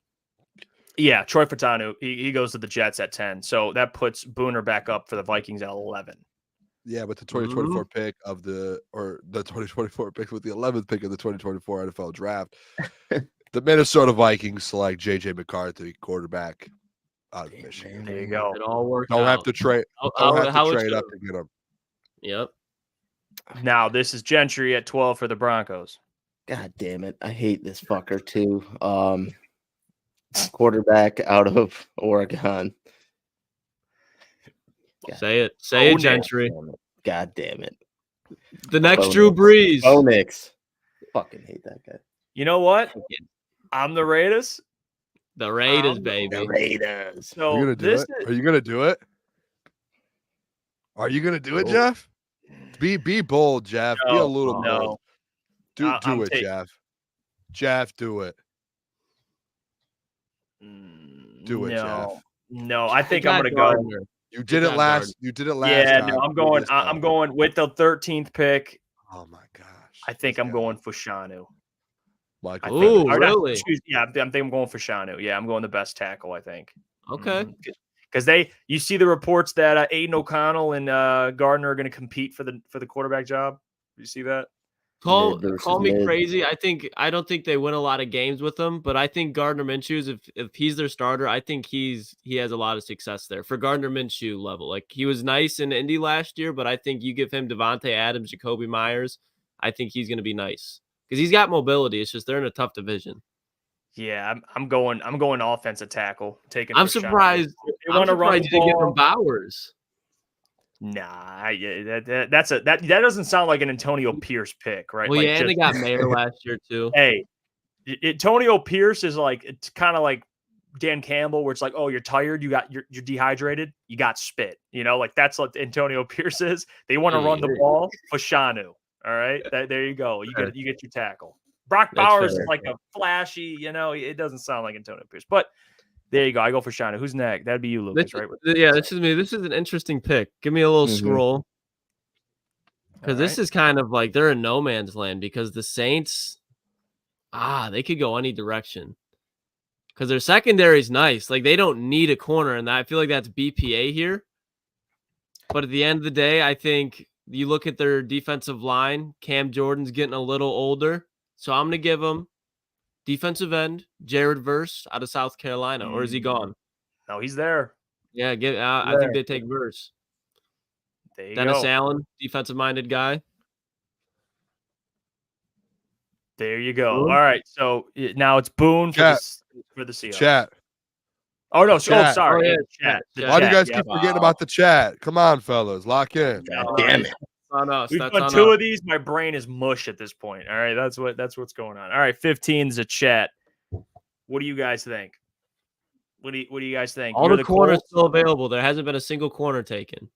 Yeah, Troy Fatanu, he goes to the Jets at 10. So that puts Booner back up for the Vikings at 11. Yeah, with the 2024 pick the 2024 pick with the 11th pick of the 2024 NFL draft, the Minnesota Vikings select J.J. McCarthy, quarterback out of Michigan. There you go. It all worked Don't out. have to trade. Don't have to trade up to get him. Yep. Now this is Gentry at 12 for the Broncos. God damn it. I hate this fucker too. Quarterback out of Oregon. Say it, Gentry. God damn it. The next Drew Brees. Bonix. Fucking hate that guy. You know what? I'm the Raiders. The Raiders, baby. The Raiders. So Are you gonna do it? Are you gonna do it? Are you gonna do it, Jeff? Be bold, Jeff. Be a little bold. Do it, Jeff. Jeff, do it. Do it, Jeff. No, I think I'm gonna go. You did it last. You did it last. Yeah, time. no, I'm going. I'm going with the 13th pick. Oh my gosh! I think I'm going for Shanu. Michael. Oh, really? Yeah, I think I'm going for Shanu. Yeah, I'm going the best tackle. I think. Okay. Because you see the reports that Aiden O'Connell and Gardner are going to compete for the quarterback job. You see that? Call me crazy. I don't think they win a lot of games with him, but I think Gardner Minshew, if he's their starter, I think he has a lot of success there for Gardner Minshew level. Like he was nice in Indy last year, but I think you give him Devontae Adams, Jacoby Myers, I think he's going to be nice because he's got mobility. It's just they're in a tough division. Yeah, I'm going offensive tackle. I'm surprised. I'm surprised you didn't get from Bowers. Nah, that doesn't sound like an Antonio Pierce pick, right? Well, like and they got Mayer last year too. Hey, Antonio Pierce is like it's kind of like Dan Campbell, where it's like, oh, you're tired, you're dehydrated, you got spit. Like that's what Antonio Pierce is. They want to run the ball for Shanu. All right, there you go. You get your tackle. Brock Bowers is like a flashy, it doesn't sound like Antonio Pierce, but there you go. I go for Shanu. Who's next? That'd be you, Lucas, right? Yeah, this is me. This is an interesting pick. Give me a little scroll. Because this is kind of like they're in no man's land because the Saints, they could go any direction. Because their secondary is nice. Like they don't need a corner, and I feel like that's BPA here. But at the end of the day, I think you look at their defensive line, Cam Jordan's getting a little older. So I'm going to give him defensive end, Jared Verse out of South Carolina. Or is he gone? No, he's there. Yeah, I think they take Verse. There you Dennis go. Allen, defensive-minded guy. There you go. Boone. All right, so now it's Boone for the Seahawks. Chat. Oh, no. Chat. Oh, sorry. Chat. Why do you guys keep forgetting about the chat? Come on, fellas. Lock in. God damn it. On us. We've done two of these. My brain is mush at this point. All right, that's what's going on. All right, 15 is a chat. What do you guys think? What do you guys think? All the corners still available. There hasn't been a single corner taken.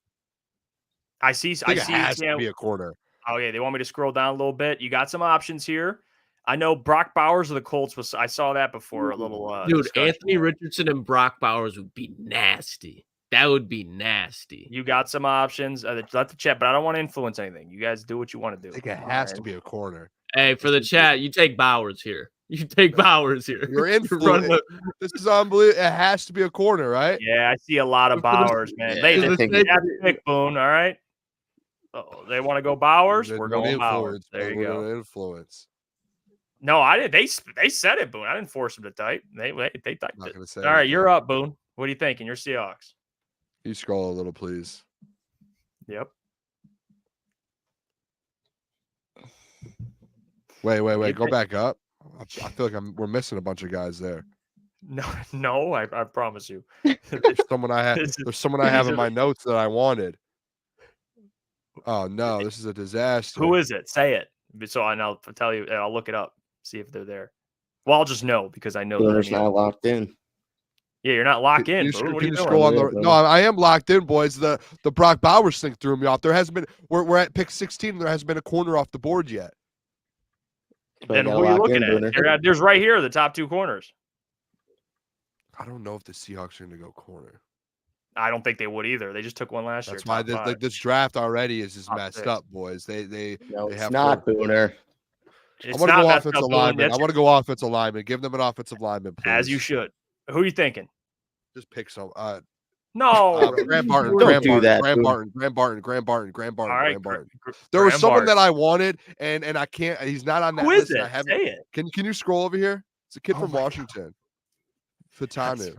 I see. It has to be a corner. Oh yeah, they want me to scroll down a little bit. You got some options here. I know Brock Bowers of the Colts I saw that before a little. Dude, discussion. Anthony Richardson and Brock Bowers would be nasty. That would be nasty. You got some options. Let the chat, but I don't want to influence anything. You guys do what you want to do. I think it has to be a corner. Hey, for the chat, you take Bowers here. You take Bowers here. You're influencing. This is unbelievable. It has to be a corner, right? Yeah, I see a lot of Bowers, man. Yeah, they have to pick Boone, all right? Oh, they want to go Bowers? We're going Bowers. There you go. Influence. No, I did. They said it, Boone. I didn't force them to type. They typed it. All right, you're up, Boone. What are you thinking? You're Seahawks. You scroll a little, please. Yep. Wait. Go back up. I feel like we're missing a bunch of guys there. No, I promise you. There's someone I have in my notes that I wanted. Oh no, this is a disaster. Who is it? Say it. So I'll tell you. I'll look it up. See if they're there. Well, I'll just know because I know Booner's not locked in. Yeah, you're not locked Can in. you, Boone. What are can you you doing? scroll on the? No, I am locked in, boys. The Brock Bowers thing threw me off. There hasn't been. We're at pick 16. And there hasn't been a corner off the board yet. Then who are you looking at? There's right here the top 2 corners. I don't know if the Seahawks are going to go corner. I don't think they would either. They just took one last year. That's why this draft already is just messed 6. up, boys. They have not Booner. I want to go offensive lineman. I want to go offensive lineman. Give them an offensive lineman, please. As you should. Who are you thinking? Just pick some. No, Graham Barton. Don't do that. Graham Barton. All right, There was someone that I wanted, and I can't. He's not on that Who is list. it? I haven't. Say it. Can you scroll over here? It's a kid from Washington. Fatanu.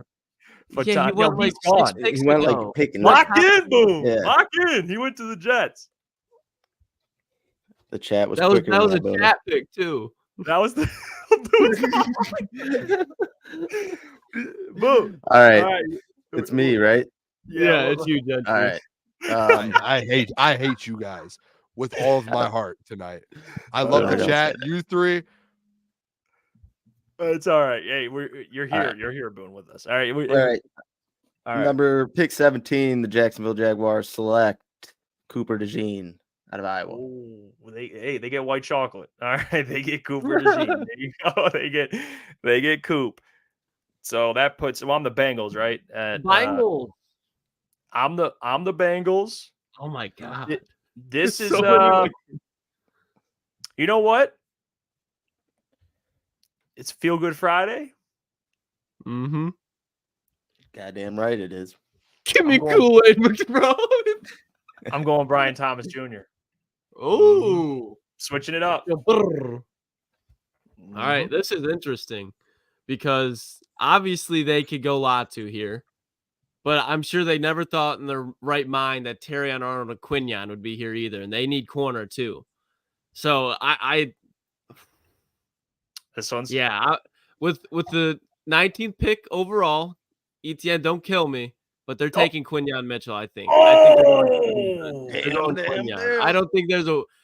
Yeah, he went like gone. 6 picks He went ago. like picking. Locked in, Boom. Yeah. Locked in. He went to the Jets. The chat was That was quicker a than chat pick too. That was the Boom. All right. It's me, right? Yeah, it's you, Gentry. All right. I hate you guys with all of my heart tonight. I love the chat. You three. It's all right. Hey, you're here. Right. You're here, Boone, with us. All right. All right. All right. Number pick 17, the Jacksonville Jaguars select Cooper DeJean out of Iowa. Oh, they get white chocolate. All right, they get Cooper DeJean. There you go. They get Coop. So that puts. Well, I'm the Bengals, right? Bengals. I'm the Bengals. Oh my god. This is so you know what? It's Feel Good Friday. Mm-hmm. Goddamn right it is. Give me Kool-Aid, bro. I'm going Brian Thomas Jr. Oh, Switching it up. All right, this is interesting because obviously they could go Latu here, but I'm sure they never thought in their right mind that Terrion Arnold and Quinion would be here either, and they need corner too. So This one's with the 19th pick overall, Etienne, don't kill me, but they're taking Quinion Mitchell. I think. They're going Quinion. I don't think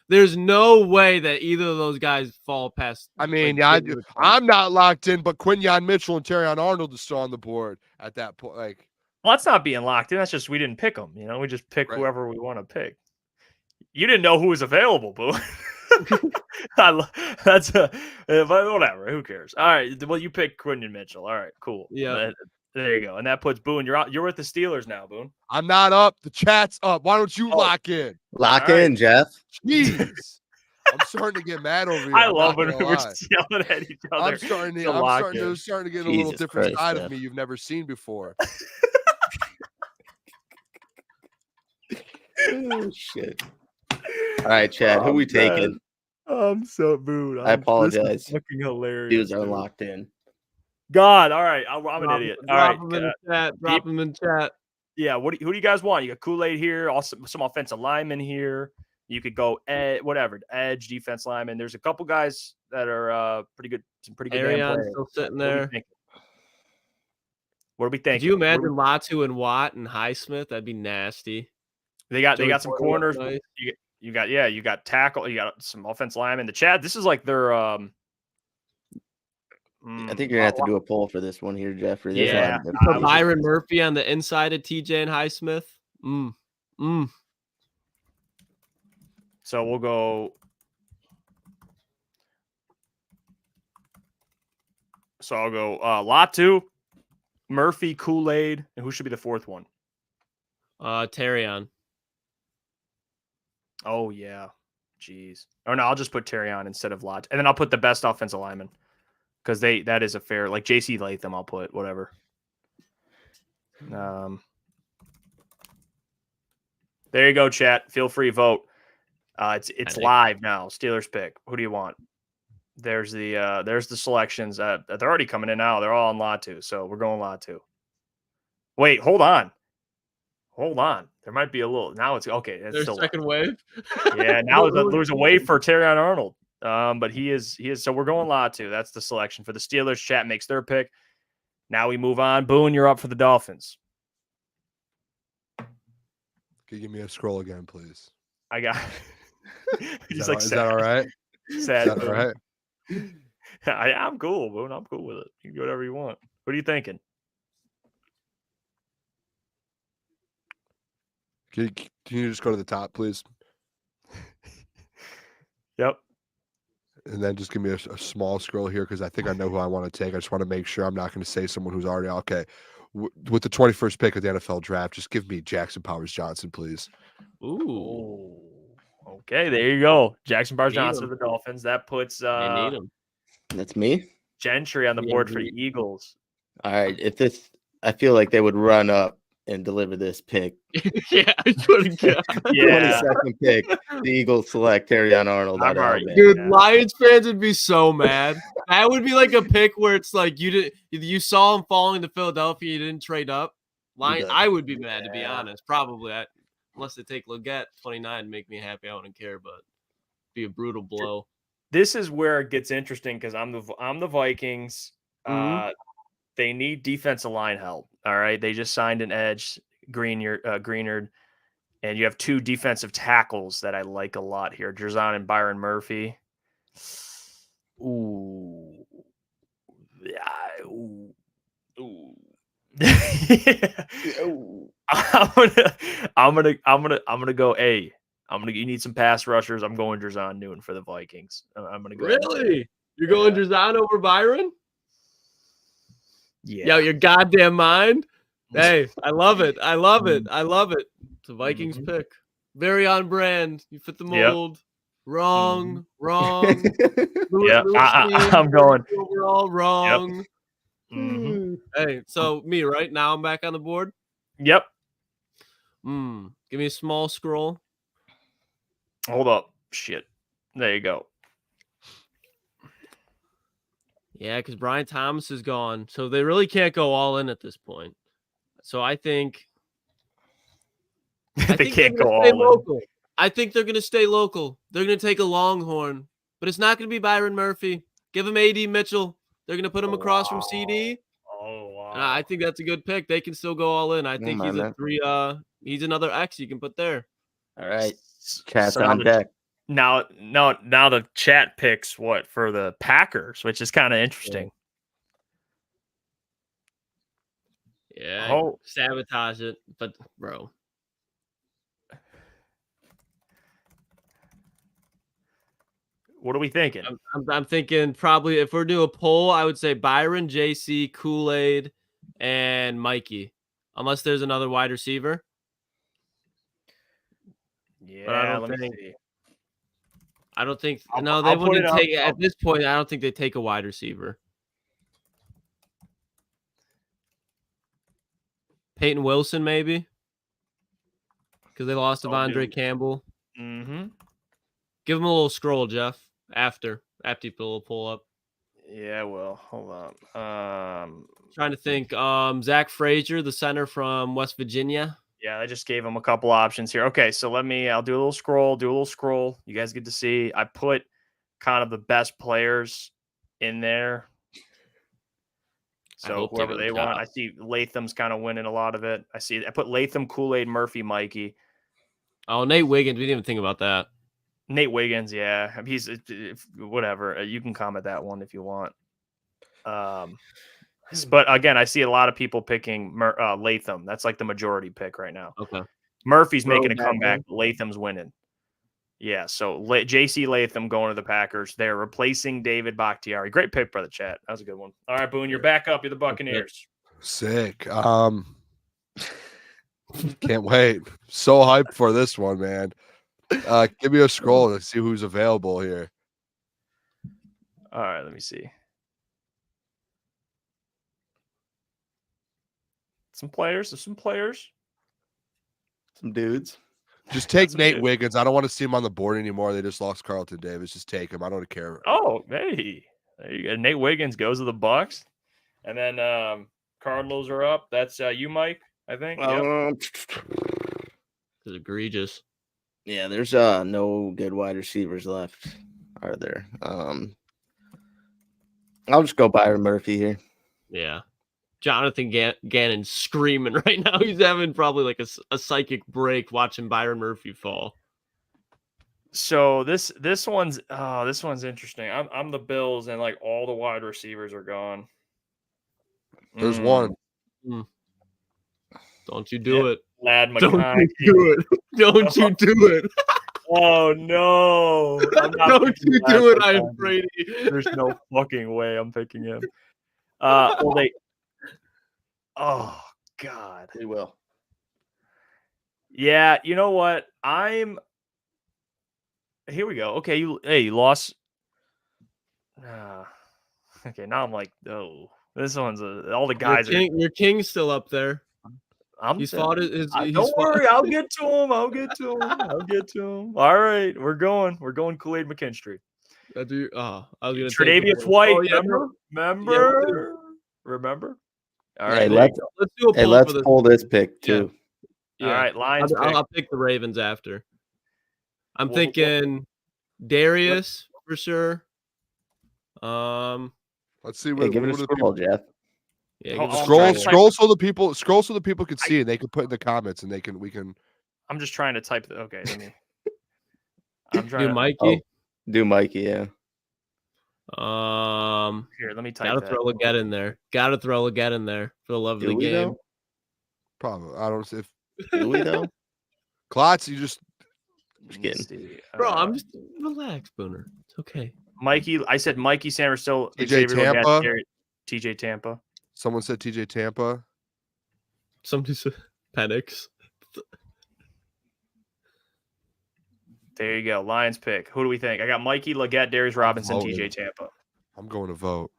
there's no way that either of those guys fall past. I mean, I'm not locked in, but Quinion Mitchell and Terrion Arnold is still on the board at that point. Like, well, that's not being locked in. That's just we didn't pick them. We just pick whoever we want to pick. You didn't know who was available, Boo. That's but whatever. Who cares? All right. Well, you picked Quinion Mitchell. All right. Cool. Yeah. There you go. And that puts Boone. You're with the Steelers now, Boone. I'm not up. The chat's up. Why don't you lock in? Lock in, Jeff. Jeez. I'm starting to get mad over here. I love when we're yelling at each other. I'm starting to get a little different side of me you've never seen before. Oh, shit. All right, Chad. Who we taking? I'm so booed. I apologize. Fucking hilarious. Dudes are locked in. God. All right. I'm an idiot. All right. Drop them in chat. Yeah. Who do you guys want? You got Kool-Aid here. Also, some offensive linemen here. You could go edge, defense lineman. There's a couple guys that are pretty good. Some pretty good damn players. Still sitting there. What do we think? Could you imagine Latu and Watt and Highsmith? That'd be nasty. They got some corners. Nice. You got tackle. You got some offense linemen. The Chad. This is like their. I think you're gonna have to do a poll for this one here, Jeffrey. Yeah. Byron Murphy on the inside of TJ and Highsmith. So we'll go. So I'll go Latu, Murphy, Kool-Aid, and who should be the fourth one? Terrion. Oh yeah, jeez. Oh no, I'll just put Terrion instead of Latu, and then I'll put the best offensive lineman because that is a fair, like JC Latham. I'll put whatever. There you go, chat. Feel free, vote. It's live now. Steelers pick. Who do you want? There's the selections. They're already coming in now. They're all on Latu, so we're going Latu. Wait, hold on. There might be a little. Now it's okay. It's there's still second wave. Yeah, now there's a wave for Terrion Arnold. But he is. So we're going Latu. That's the selection for the Steelers. Chat makes their pick. Now we move on. Boone, you're up for the Dolphins. Can you give me a scroll again, please? I got. Is that all right? Sad. Is that all right? I'm cool, Boone. I'm cool with it. You can do whatever you want. What are you thinking? Can you just go to the top, please? Yep. And then just give me a small scroll here because I think I know who I want to take. I just want to make sure I'm not going to say someone who's already okay. With the 21st pick of the NFL draft, just give me Jackson Powers Johnson, please. Ooh. Okay, there you go. Jackson Powers Need Johnson him. of the Dolphins. That puts You need him. That's me. Gentry on the board for the Eagles. All right. I feel like they would run up and deliver this pick. Yeah, I swear to God. Yeah. 22nd pick. The Eagles select Terrion Arnold. I'm already- Dude, Yeah. Lions fans would be so mad. That would be like a pick where it's like you saw him falling to Philadelphia, you didn't trade up. I would be mad, to be honest. Probably, unless they take Leggett 29 to make me happy. I wouldn't care, but it'd be a brutal blow. This is where it gets interesting because I'm the Vikings. Mhm. They need defensive line help. All right, they just signed an edge, Greenard, and you have 2 defensive tackles that I like a lot here, Jerzon and Byron Murphy. Ooh, yeah, ooh. I'm gonna go A. You need some pass rushers. I'm going Jerzon Newton for the Vikings. I'm gonna go. Really? You're going Jerzon over Byron? Yeah. Yo, your goddamn mind. Hey, I love it. I love it. I love it. It's a Vikings pick. Very on brand. You fit the mold. Wrong. Wrong. Yeah, I'm going. Overall wrong. Yep. Hey, so me right now I'm back on the board. Yep. Give me a small scroll. Hold up. Shit. There you go. Yeah, because Brian Thomas is gone, so they really can't go all in at this point. So I think They can't go all local. I think they're going to stay local. They're going to take a Longhorn, but it's not going to be Byron Murphy. Give him A.D. Mitchell. They're going to put him across from CD. Oh wow! I think that's a good pick. They can still go all in. I think he's a 3. He's another X you can put there. All right, chat's So on deck. Now the chat picks what for the Packers, which is kind of interesting. Yeah, sabotage it, but bro. What are we thinking? I'm thinking probably if we're doing a poll, I would say Byron, JC, Kool-Aid, and Mikey, unless there's another wide receiver. Yeah, let me see. I don't think I'll they put wouldn't it up. take at this point. I don't think they take a wide receiver. Peyton Wilson, maybe, because they lost Devondre Campbell. Mm-hmm. Give him a little scroll, Jeff. After you put a little pull up. Yeah, well, hold on. Trying to think. Zach Frazier, the center from West Virginia. Yeah, I just gave him a couple options here. Okay, so I'll do a little scroll. You guys get to see. I put kind of the best players in there. So whoever they want. I see Latham's kind of winning a lot of it. I put Latham, Kool-Aid, Murphy, Mikey. Oh, Nate Wiggins. We didn't even think about that. Nate Wiggins, yeah. He's whatever. You can comment that one if you want. But again, I see a lot of people picking Latham. That's like the majority pick right now. Okay. Murphy's making a comeback. Latham's winning. Yeah, so J.C. Latham going to the Packers. They're replacing David Bakhtiari. Great pick by the chat. That was a good one. All right, Boone, you're back up. You're the Buccaneers. Sick. Can't wait. So hyped for this one, man. Give me a scroll to see who's available here. All right, let me see. Some players. Some dudes. Just take Nate Wiggins. I don't want to see him on the board anymore. They just lost Carlton Davis. Just take him. I don't care. Oh, hey. There you go. Nate Wiggins goes to the Bucks. And then Cardinals are up. That's you, Mike, I think. It's egregious. Yeah, there's no good wide receivers left, are there? I'll just go Byron Murphy here. Yeah. Jonathan Gannon's screaming right now. He's having probably like a psychic break watching Byron Murphy fall. So this one's interesting. I'm the Bills and like all the wide receivers are gone. There's one. Don't you do it. Lad Don't McConkey. you do it. Don't you do it. Oh no! I'm not Don't picking you Lad do it, McConkey. Iafrate. There's no fucking way I'm picking him. Well, oh God. We will. Yeah, you know what? Here we go. Okay, you lost. Okay, now I'm like, oh, this one's all the guys Your king's still up there. He's fought his. Don't worry, I'll get to him. I'll get to him. All right, we're going Kool-Aid McKinstry. I was gonna Tre'Davious White. Remember? All right, let's do a poll. Let's pull this pick too. Yeah. All right, Lions. I'll pick the Ravens after. I'm thinking Darius for sure. Let's see. Give it a scroll, Jeff. Yeah, scroll so the people can see and they can put in the comments and we can. I'm just trying to type. Okay, let me. I'm trying do to Mikey. Do Mikey, yeah. Here, let me type. Gotta throw Leggett in there. For the love of the game. Probably. I don't see if. Do we though? Klotz, you just kidding. Bro, I'm just relax, Booner. It's okay. Mikey, I said Mikey Sanderson, TJ Tampa. TJ Tampa. Someone said TJ Tampa. Somebody said Penix. There you go. Lions pick. Who do we think? I got Mikey, Leggett, Darius Robinson, TJ Tampa. I'm going to vote.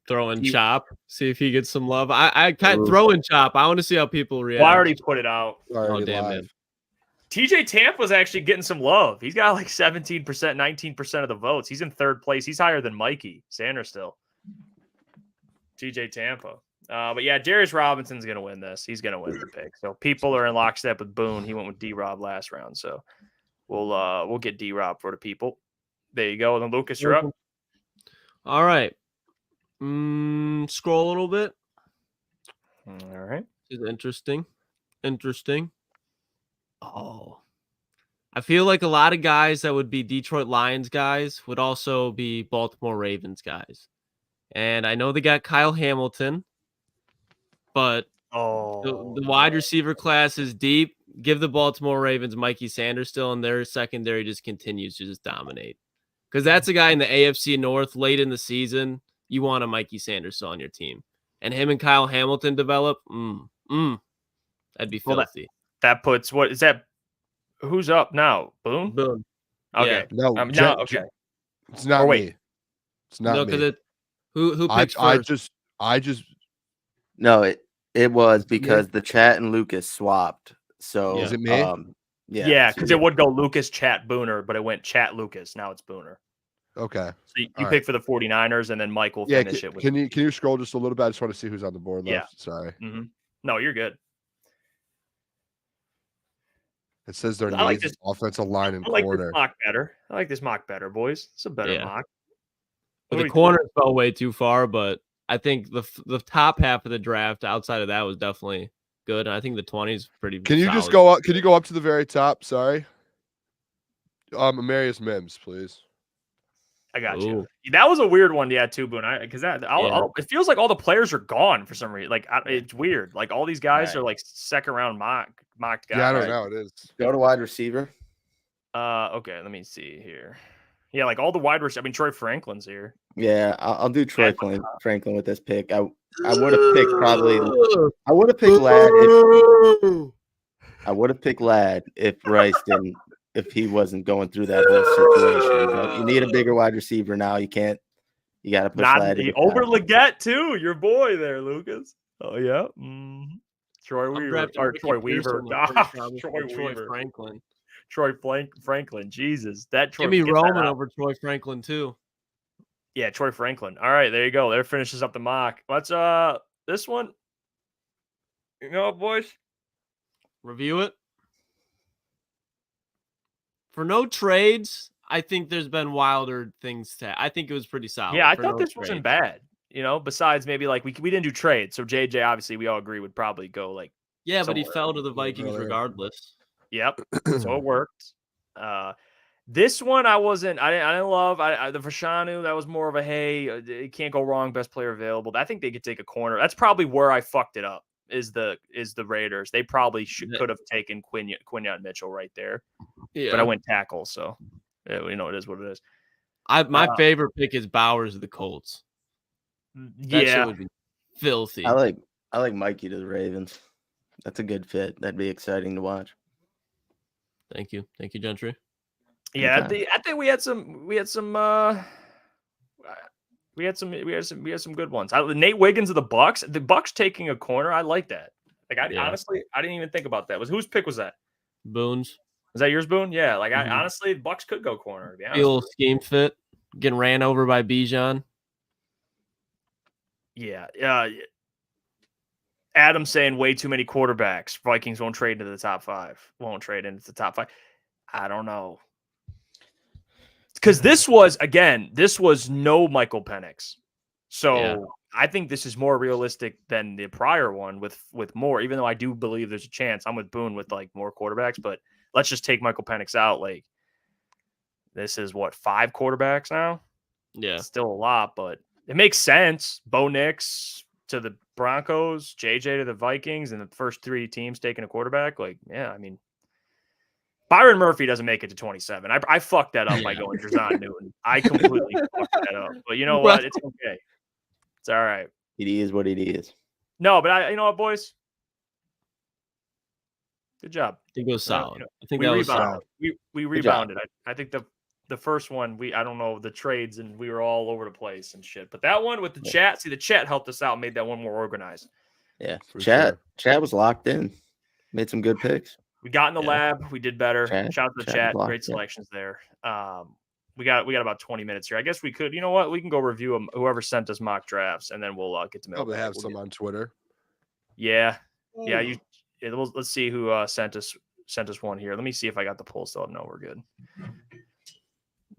Throw in Chop. See if he gets some love. I can't throw in Chop. I want to see how people react. Well, I already put it out. Oh, damn it. TJ Tampa's actually getting some love. He's got like 17%, 19% of the votes. He's in third place. He's higher than Mikey Sanders still. TJ Tampa. But yeah, Darius Robinson's going to win this. He's going to win the pick. So people are in lockstep with Boone. He went with D-Rob last round. So we'll get D-Rob for the people. There you go. And then Lucas, you're up. All right. Scroll a little bit. All right. This is interesting. Oh. I feel like a lot of guys that would be Detroit Lions guys would also be Baltimore Ravens guys. And I know they got Kyle Hamilton, but the wide receiver class is deep. Give the Baltimore Ravens Mikey Sanders still, and their secondary just continues to just dominate. Because that's a guy in the AFC North late in the season. You want a Mikey Sanders on your team. And him and Kyle Hamilton develop, that'd be filthy. That puts, what is that? Who's up now? Boone? Boone. Okay. Yeah. No, okay. It's not me. It's not me. Who picks first? I just. No, it was because the chat and Lucas swapped. So is it me? Yeah, because it would go Lucas, Chat, Booner, but it went Chat, Lucas. Now it's Booner. Okay. So you pick for the 49ers, and then Mike will finish it. Can you scroll just a little bit? I just want to see who's on the board left. Yeah. Sorry. Mm-hmm. No, you're good. It says their needs offensive line and corner. I like this mock better, boys. It's a better mock. But the corners fell way too far, but I think the top half of the draft outside of that was definitely good. And I think the 20s pretty Can you solid. just go up? Can you go up to the very top? Sorry. Amarius Mims, please. I got you. That was a weird one, too, Boone. Because it feels like all the players are gone for some reason. Like it's weird. Like all these guys are like second round mocked guys. Yeah, I don't know. It is. Go to wide receiver. Okay, let me see here. Yeah, like all the wide receivers. I mean, Troy Franklin's here. Yeah, I'll do Troy Franklin with this pick. I would have picked I would have picked Ladd. I would have picked Ladd if Rice didn't. If he wasn't going through that whole situation. But you need a bigger wide receiver now. You can't. You got to push Ladd. Over Leggett too. Your boy there, Lucas. Oh yeah. Troy Weaver. Or Troy Weaver. Troy Franklin. Troy Franklin. Jesus, that Troy. Give me Roman over Troy Franklin too. Yeah, Troy Franklin. All right, there you go. There finishes up the mock. Let's this one. You know, boys. Review it. For no trades, I think there's been wilder things I think it was pretty solid. Yeah, I thought this wasn't bad. You know, besides maybe like we didn't do trades. So JJ, obviously, we all agree would probably go like. Yeah, but he fell to the Vikings regardless. Yep. So it worked. This one I didn't love. The Fashanu, that was more of a it can't go wrong, best player available. I think they could take a corner. That's probably where I fucked it up. is the Raiders. They probably could have taken Quinyon Mitchell right there. Yeah. But I went tackle, so it is what it is. My favorite pick is Bowers of the Colts. That shit would be filthy. I like Mikey to the Ravens. That's a good fit. That'd be exciting to watch. Thank you, Gentry. Yeah, I think we had some good ones. Nate Wiggins of the Bucks. The Bucks taking a corner. I like that. Honestly, I didn't even think about that. Whose pick was that? Boone's. Is that yours, Boone? Yeah. I honestly, the Bucks could go corner. To be honest. Feel scheme fit. Getting ran over by Bijan. Yeah. Adam saying way too many quarterbacks. Vikings won't trade into the top 5. Won't trade into the top 5. I don't know. Because this was no Michael Penix. So I think this is more realistic than the prior one with more, even though I do believe there's a chance. I'm with Boone with more quarterbacks, but let's just take Michael Penix out. This is 5 quarterbacks now? Yeah. It's still a lot, but it makes sense. Bo Nix to the Broncos, JJ to the Vikings, and the first 3 teams taking a quarterback. Byron Murphy doesn't make it to 27. I fucked that up by going Drazon Newton. I completely fucked that up. But you know what? It's okay. It's all right. It is what it is. No, but you know what, boys? Good job. I think it was solid. I think we that was rebounded. solid. We rebounded. I think the first one, I don't know, the trades, and we were all over the place and shit. But that one with the chat, the chat helped us out, made that one more organized. Yeah. Chat was locked in. Made some good picks. We got in the lab. We did better. Shout out to the chat. Blocked, Great selections there. We got about 20 minutes here. I guess we could. You know what? We can go review them. Whoever sent us mock drafts, and then we'll get to mail. Probably have some on Twitter. Yeah. Let's see who sent us one here. Let me see if I got the poll still. No, we're good.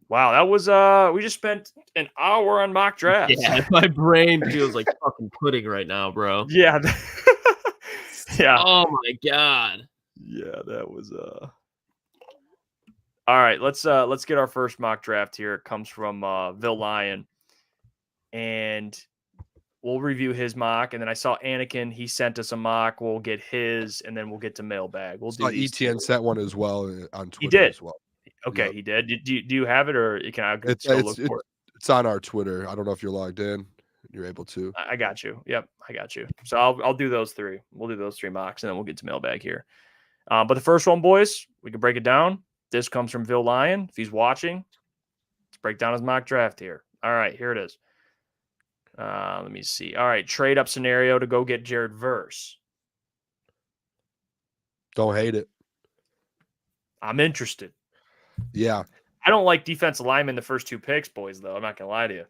Wow, that was we just spent an hour on mock drafts. Yeah, my brain feels like fucking pudding right now, bro. Yeah. Yeah. Oh my god. Yeah, that was All right, let's get our first mock draft here. It comes from Vil Lyon, and we'll review his mock. And then I saw Anakin; he sent us a mock. We'll get his, and then we'll get to mailbag. We'll do. ETN sent one as well on Twitter. He did as well. Okay, he did. Do you have it, or can I look for it? It's on our Twitter. I don't know if you're logged in. You're able to. I got you. Yep, I got you. So I'll do those 3. We'll do those 3 mocks, and then we'll get to mailbag here. But the first one, boys, we can break it down. This comes from Vil Lyon. If he's watching, let's break down his mock draft here. All right, here it is. Let me see. All right, trade up scenario to go get Jared Verse. Don't hate it. I'm interested. Yeah. I don't like defensive linemen the first 2 picks, boys, though. I'm not going to lie to you.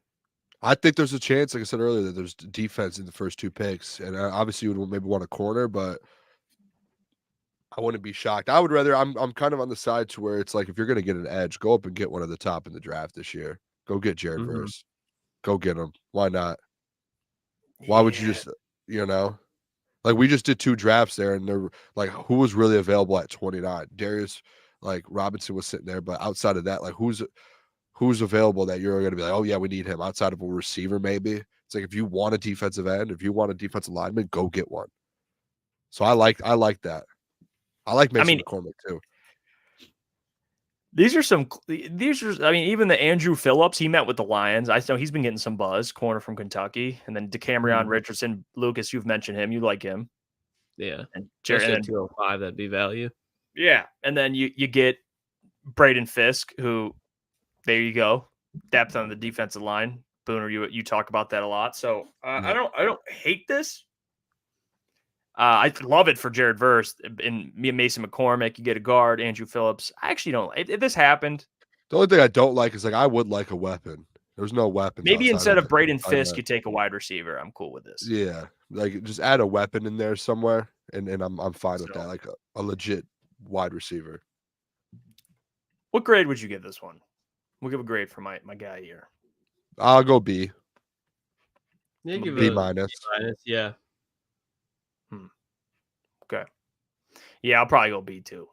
I think there's a chance, like I said earlier, that there's defense in the first 2 picks. And obviously you would maybe want a corner, but I wouldn't be shocked. I would rather, I'm kind of on the side to where it's like, if you're going to get an edge, go up and get one of the top in the draft this year. Go get Jared Verse. Go get him. Why not? Why would you just, we just did 2 drafts there, and they're like, who was really available at 29? Darius, Robinson was sitting there, but outside of that, who's available that you're going to be like, oh yeah, we need him outside of a receiver? Maybe it's like, if you want a defensive end, if you want a defensive lineman, go get one. So I like that. I like Mason McCormick too. Even the Andrew Phillips, he met with the Lions. I know he's been getting some buzz, corner from Kentucky. And then DeCamerion Richardson, Lucas, you've mentioned him. You like him. Yeah. And Jared at 205, that'd be value. Yeah. And then you get Braden Fisk, who, there you go. Depth on the defensive line. Booner, you talk about that a lot. So I don't hate this. I love it for Jared Verse and Mason McCormick. You get a guard, Andrew Phillips. I actually don't. If this happened, the only thing I don't like is I would like a weapon. There's no weapon. Maybe instead of Braden Fisk, you take a wide receiver. I'm cool with this. Yeah, just add a weapon in there somewhere, and I'm fine with that. Like a legit wide receiver. What grade would you give this one? We'll give a grade for my guy here. I'll go B. Yeah, give B minus. Yeah. Okay. Yeah, I'll probably go B too.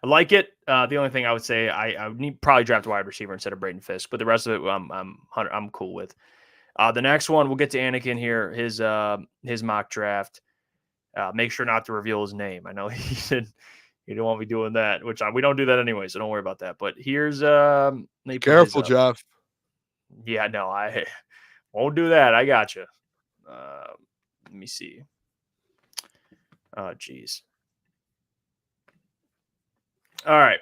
I like it. The only thing I would say, I would probably draft a wide receiver instead of Braden Fisk, but the rest of it, I'm cool with. The next one, we'll get to Anakin here. His mock draft. Make sure not to reveal his name. I know he said he didn't want me doing that, which we don't do that anyway, so don't worry about that. But here's Careful, Jeff. Yeah, no, I won't do that. I got you. Let me see. Oh, geez. All right.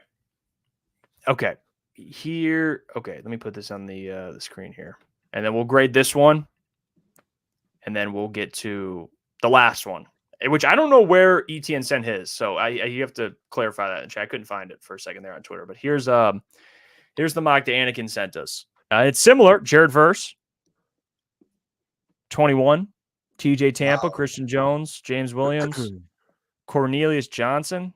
Okay. Here. Okay. Let me put this on the screen here, and then we'll grade this one, and then we'll get to the last one, which I don't know where ETN sent his. So you have to clarify that in chat. I couldn't find it for a second there on Twitter, but here's the mock that Anakin sent us. It's similar. Jared Verse, 21. TJ Tampa, Christian Jones, James Williams, Cornelius Johnson.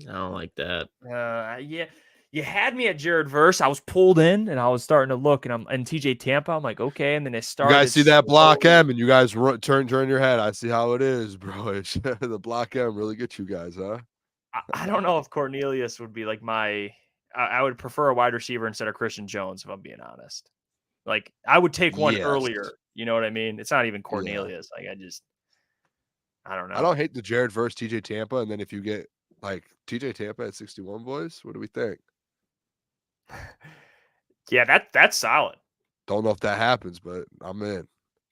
I don't like that. Yeah, you had me at Jared Verse. I was pulled in, and I was starting to look, and TJ Tampa. I'm like, okay, and then it started. You guys see that block M, and you guys turn your head. I see how it is, bro. The block M really gets you guys, huh? I don't know if Cornelius would be like my. I would prefer a wide receiver instead of Christian Jones, if I'm being honest. Like, I would take one earlier. You know what I mean? It's not even Cornelius. Yeah. Like, I don't know. I don't hate the Jared Verse TJ Tampa, and then if you get like TJ Tampa at 61, boys, what do we think? Yeah, that's solid. Don't know if that happens, but I'm in.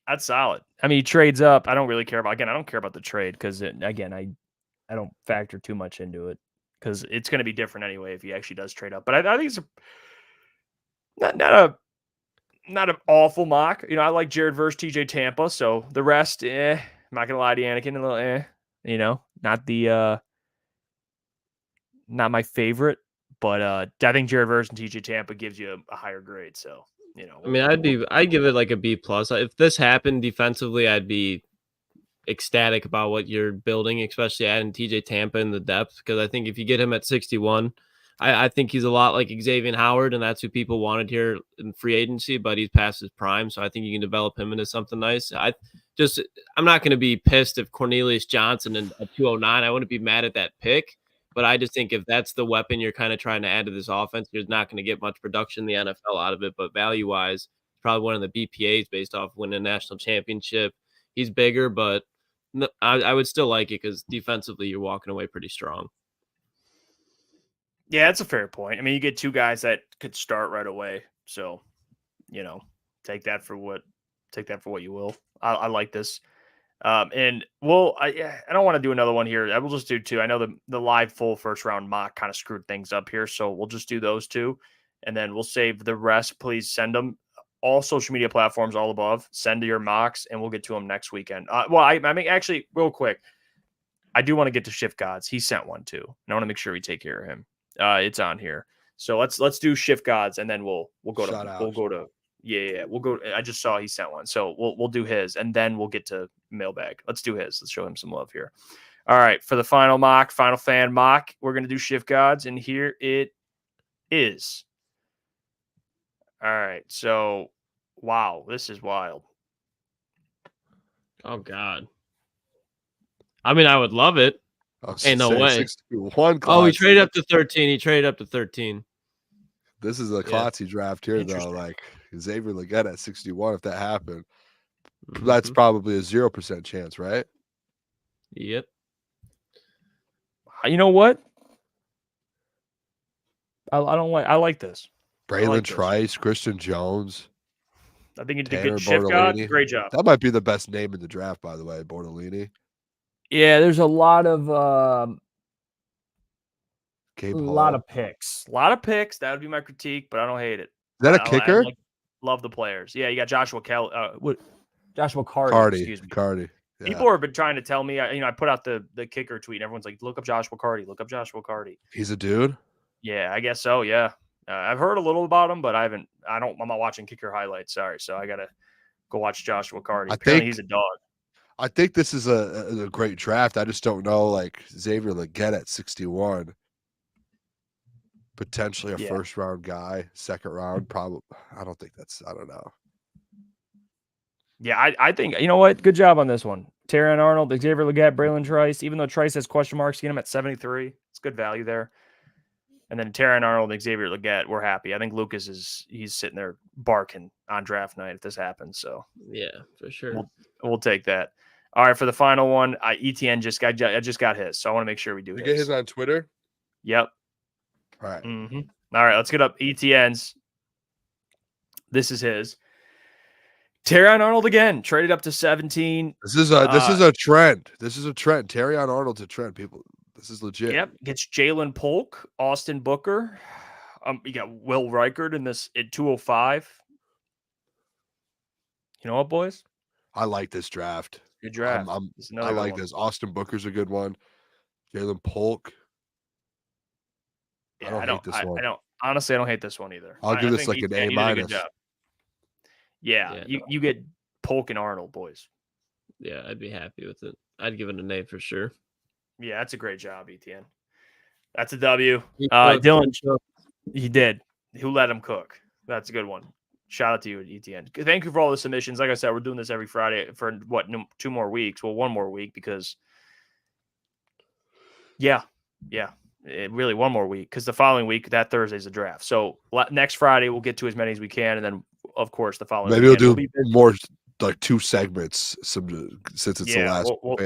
That's solid. I mean, he trades up. I don't really care about. Again, I don't care about the trade because again, I don't factor too much into it because it's going to be different anyway if he actually does trade up. But I think it's not an awful mock. You know, I like Jared Verse, TJ Tampa. So the rest, I'm not gonna lie to you, Anakin, a little you know, not my favorite, but I think Jared Verse and TJ Tampa gives you a higher grade. So, you know, I mean, I'd give it like a B plus. If this happened defensively, I'd be ecstatic about what you're building, especially adding TJ Tampa in the depth, because I think if you get him at 61, I think he's a lot like Xavier Howard, and that's who people wanted here in free agency, but he's past his prime, so I think you can develop him into something nice. I'm not going to be pissed if Cornelius Johnson at 209. I wouldn't be mad at that pick, but I just think if that's the weapon you're kind of trying to add to this offense, you're not going to get much production in the NFL out of it, but value-wise, probably one of the BPAs based off winning a national championship. He's bigger, but I would still like it because defensively you're walking away pretty strong. Yeah, that's a fair point. I mean, you get two guys that could start right away. So, you know, take that for what you will. I like this. And I don't want to do another one here. I will just do two. I know the live full first round mock kind of screwed things up here. So we'll just do those two. And then we'll save the rest. Please send them all social media platforms, all above. Send to your mocks and we'll get to them next weekend. I mean, actually, real quick, I do want to get to Shift Gods. He sent one too. And I want to make sure we take care of him. It's on here. So let's do Shift Gods and then we'll go to we'll go. I just saw he sent one. So we'll do his and then we'll get to mailbag. Let's do his. Let's show him some love here. All right, for the final fan mock, we're going to do Shift Gods and here it is. All right. So wow, this is wild. Oh God. I mean, I would love it. Ain't no way. 61 he traded up to 13. This is a Klotzy draft here, though. Like Xavier Legette at 61, if that happened, that's probably a 0% chance, right? Yep. You know what? I like this. Braylon Trice, Christian Jones. I think you did a good Shift God. Great job. That might be the best name in the draft, by the way, Bortolini. Yeah, there's a lot of picks. A lot of picks. That would be my critique, but I don't hate it. Is that a kicker? Love the players. Yeah, you got Joshua Cardi. Excuse me. Cardi. Yeah. People have been trying to tell me. I put out the kicker tweet. And everyone's like, "Look up Joshua Cardi. Look up Joshua Cardi." He's a dude. Yeah, I guess so. Yeah, I've heard a little about him, but I'm not watching kicker highlights. Sorry, so I gotta go watch Joshua Cardi. Apparently he's a dog. I think this is a great draft. I just don't know, like Xavier Legette at 61, potentially a first round guy, second round, probably. I don't know. Yeah, I think, you know what? Good job on this one. Terrion Arnold, Xavier Legette, Braylon Trice. Even though Trice has question marks, get him at 73. It's good value there. And then Terrion Arnold and Xavier Legette, we're happy. I think Lucas he's sitting there barking on draft night if this happens. So yeah, for sure. We'll take that. All right, for the final one, ETN I just got his, so I want to make sure we do You his. get his on Twitter? Yep. All right. Mm-hmm. All right, let's get up ETN's. This is his. Terrion Arnold again, traded up to 17. This is a trend. This is a trend. Terrion Arnold's a trend, people. This is legit. Yep, gets Jalen Polk, Austin Booker. You got Will Reichard in this at 205. You know what, boys? I like this draft. Good draft. I like this. Austin Booker's a good one. Jalen Polk. Yeah, I don't hate this one. Honestly, I don't hate this one either. I'll give this like an A-. Yeah, you get Polk and Arnold, boys. Yeah, I'd be happy with it. I'd give it an A for sure. Yeah, that's a great job, ETN. That's a W. Dylan, he did. Who let him cook? That's a good one. Shout out to you, ETN. Thank you for all the submissions. Like I said, we're doing this every Friday for what, 2 more weeks? Well, 1 more week because, really 1 more week because the following week, that Thursday is the draft. So next Friday, we'll get to as many as we can, and then of course the following. Maybe we'll do more like 2 segments since it's the last. We'll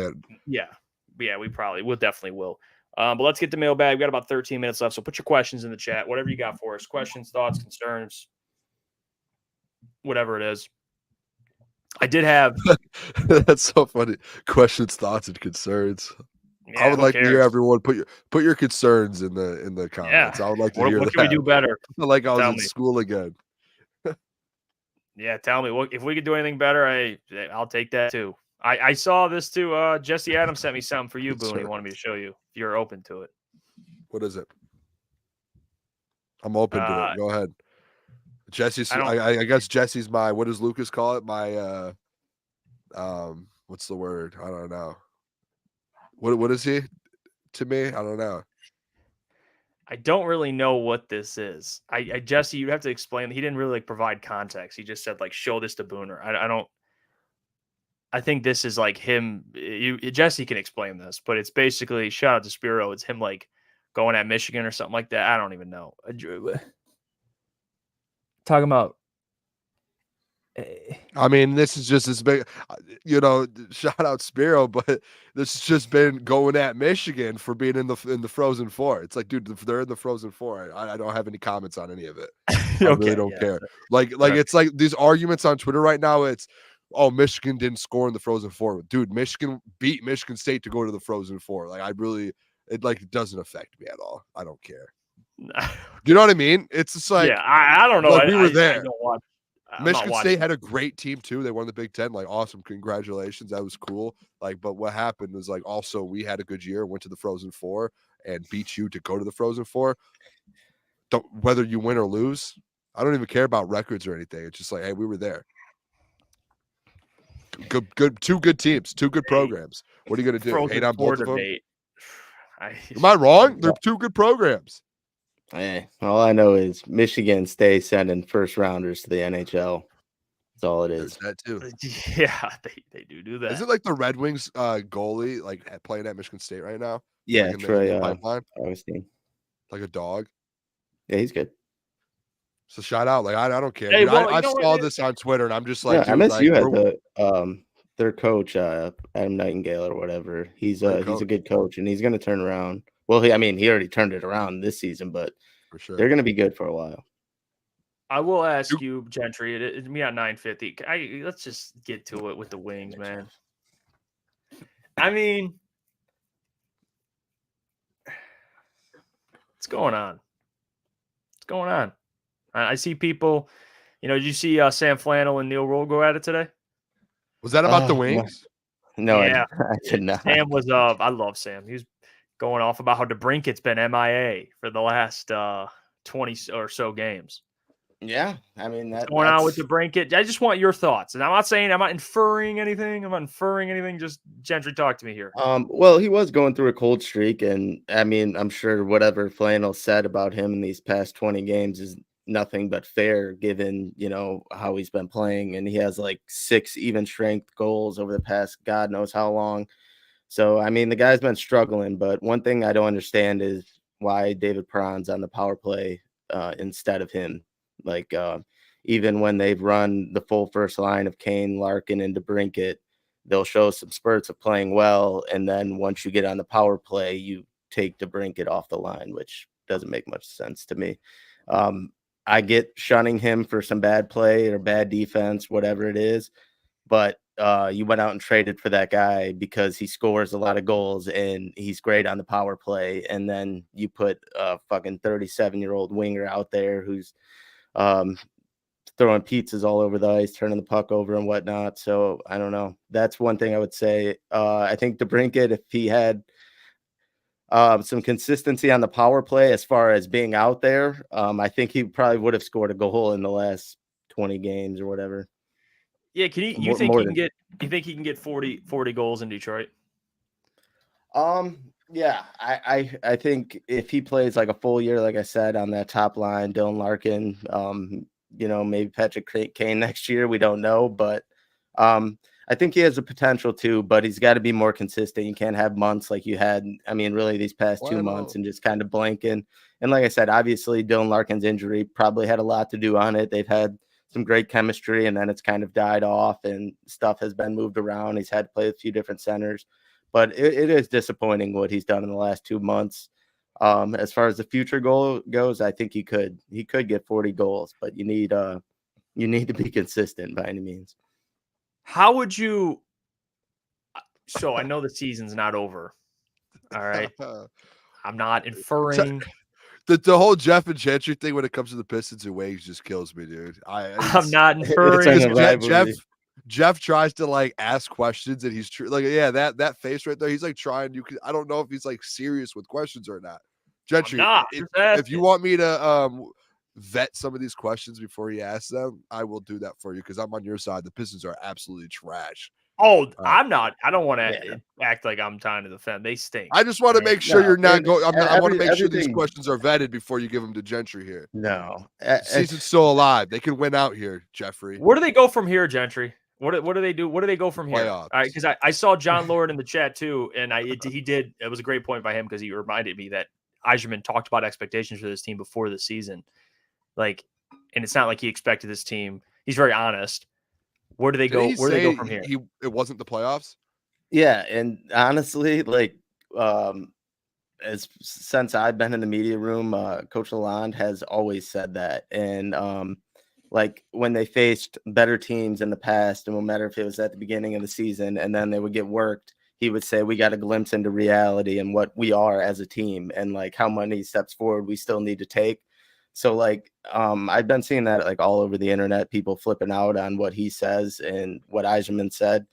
definitely will. But let's get the mailbag. We got about 13 minutes left, so put your questions in the chat. Whatever you got for us, questions, thoughts, concerns, whatever it is. I did have. That's so funny. Questions, thoughts, and concerns. Yeah, I would like to hear everyone put your concerns in the comments. Yeah. I would like to hear what can we do better? I feel like I was in school again. Yeah, tell me if we could do anything better. I'll take that too. I saw this too. Jesse Adams sent me something for you, Boone. He wanted me to show you if you're open to it. What is it? I'm open to it. Go ahead. Jesse's. I guess Jesse's my. What does Lucas call it? My. What's the word? I don't know. What is he to me? I don't know. I don't really know what this is. Jesse, you have to explain. He didn't really provide context. He just said show this to Booner. I don't. I think this is him. Jesse can explain this, but it's basically shout out to Spiro. It's him going at Michigan or something like that. I don't even know. Talking about. I mean, this is just this big, shout out Spiro, but this has just been going at Michigan for being in the Frozen Four. It's dude, they're in the Frozen Four. I don't have any comments on any of it. I really don't care. It's these arguments on Twitter right now. It's, oh, Michigan didn't score in the Frozen Four. Dude, Michigan beat Michigan State to go to the Frozen Four. It doesn't affect me at all. I don't care. Do you know what I mean? It's just I don't know. We were there. I'm Michigan State had a great team too. They won the Big Ten. Awesome, congratulations. That was cool. But what happened was also we had a good year, went to the Frozen Four and beat you to go to the Frozen Four. Whether you win or lose, I don't even care about records or anything. It's just hey, we were there. Good, 2 good teams, 2 good programs. What are you going to do? Frozen Hate on both of them? Am I wrong? They're 2 good programs. All I know is Michigan State sending first rounders to the NHL. That's all it is. There's that too. Yeah, they do that. Is it the Red Wings goalie playing at Michigan State right now? Yeah, Troy Augustine. Like a dog. Yeah, he's good. So shout out. I don't care. Hey, I saw this on Twitter and I'm just MSU had their coach, Adam Nightingale or whatever. He's a good coach and he's going to turn around. Well, he already turned it around this season, but for sure. They're going to be good for a while. I will ask you, Gentry. It's me at 9:50. Let's just get to it with the Wings, man. I mean, what's going on? What's going on? I see people. Did you see Sam Flannel and Neil Roll go at it today? Was that about the Wings? No, yeah. I did not. Sam was. I love Sam. He was going off about how DeBrinket's been MIA for the last 20 or so games. Yeah, I mean that's going on with DeBrinket. I just want your thoughts, and I'm not inferring anything. Just Gentry, talk to me here. Well, he was going through a cold streak, and I mean, I'm sure whatever Flannel said about him in these past 20 games is nothing but fair, given how he's been playing, and he has 6 even strength goals over the past God knows how long. So, I mean, the guy's been struggling, but one thing I don't understand is why David Perron's on the power play instead of him. Even when they've run the full first line of Kane, Larkin, and DeBrinket, they'll show some spurts of playing well, and then once you get on the power play, you take DeBrincat off the line, which doesn't make much sense to me. I get shunning him for some bad play or bad defense, whatever it is, but you went out and traded for that guy because he scores a lot of goals and he's great on the power play, and then you put a fucking 37-year-old winger out there who's throwing pizzas all over the ice, turning the puck over and whatnot. So I don't know. That's one thing I would say. I think DeBrincat, if he had some consistency on the power play as far as being out there, I think he probably would have scored a goal in the last 20 games or whatever. Yeah, can he? You think he can get? You think he can get 40 goals in Detroit? Yeah, I think if he plays like a full year, like I said, on that top line, Dylan Larkin, maybe Patrick Kane next year, we don't know, but I think he has the potential to, but he's got to be more consistent. You can't have months like you had, really these past 2 months and just kind of blanking. And like I said, obviously Dylan Larkin's injury probably had a lot to do on it. They've had some great chemistry, and then it's kind of died off and stuff has been moved around. He's had to play a few different centers, but it is disappointing what he's done in the last 2 months. As far as the future goal goes, I think he could get 40 goals, but you need to be consistent by any means. How would you? So I know the season's not over. All right, I'm not inferring. The whole Jeff and Gentry thing when it comes to the Pistons and Wings just kills me, dude. I'm not inferring. Jeff tries to like ask questions, and he's like, yeah, that face right there. He's like trying. I don't know if he's like serious with questions or not. Gentry, if you want me to vet some of these questions before you ask them, I will do that for you because I'm on your side. The Pistons are absolutely trash. Oh, I'm not. I don't want to act like I'm trying to defend. They stink. I just want to make sure you're not going. I want to make sure these questions are vetted before you give them to Gentry here. No, season's still alive. They can win out here, Jeffrey. Where do they go from here, Gentry? What do they do? Where do they go from here? Playoffs. All right, because I saw John Lord in the chat too, and he did. It was a great point by him because he reminded me that Yzerman talked about expectations for this team before the season, and it's not like he expected this team. He's very honest. Where do they go? Where do they go from here? It wasn't the playoffs. Yeah, and honestly, since I've been in the media room, Coach Lalonde has always said that. And when they faced better teams in the past, and no matter if it was at the beginning of the season, and then they would get worked, he would say, we got a glimpse into reality and what we are as a team, and how many steps forward we still need to take. So I've been seeing that all over the internet, people flipping out on what he says and what Yzerman said.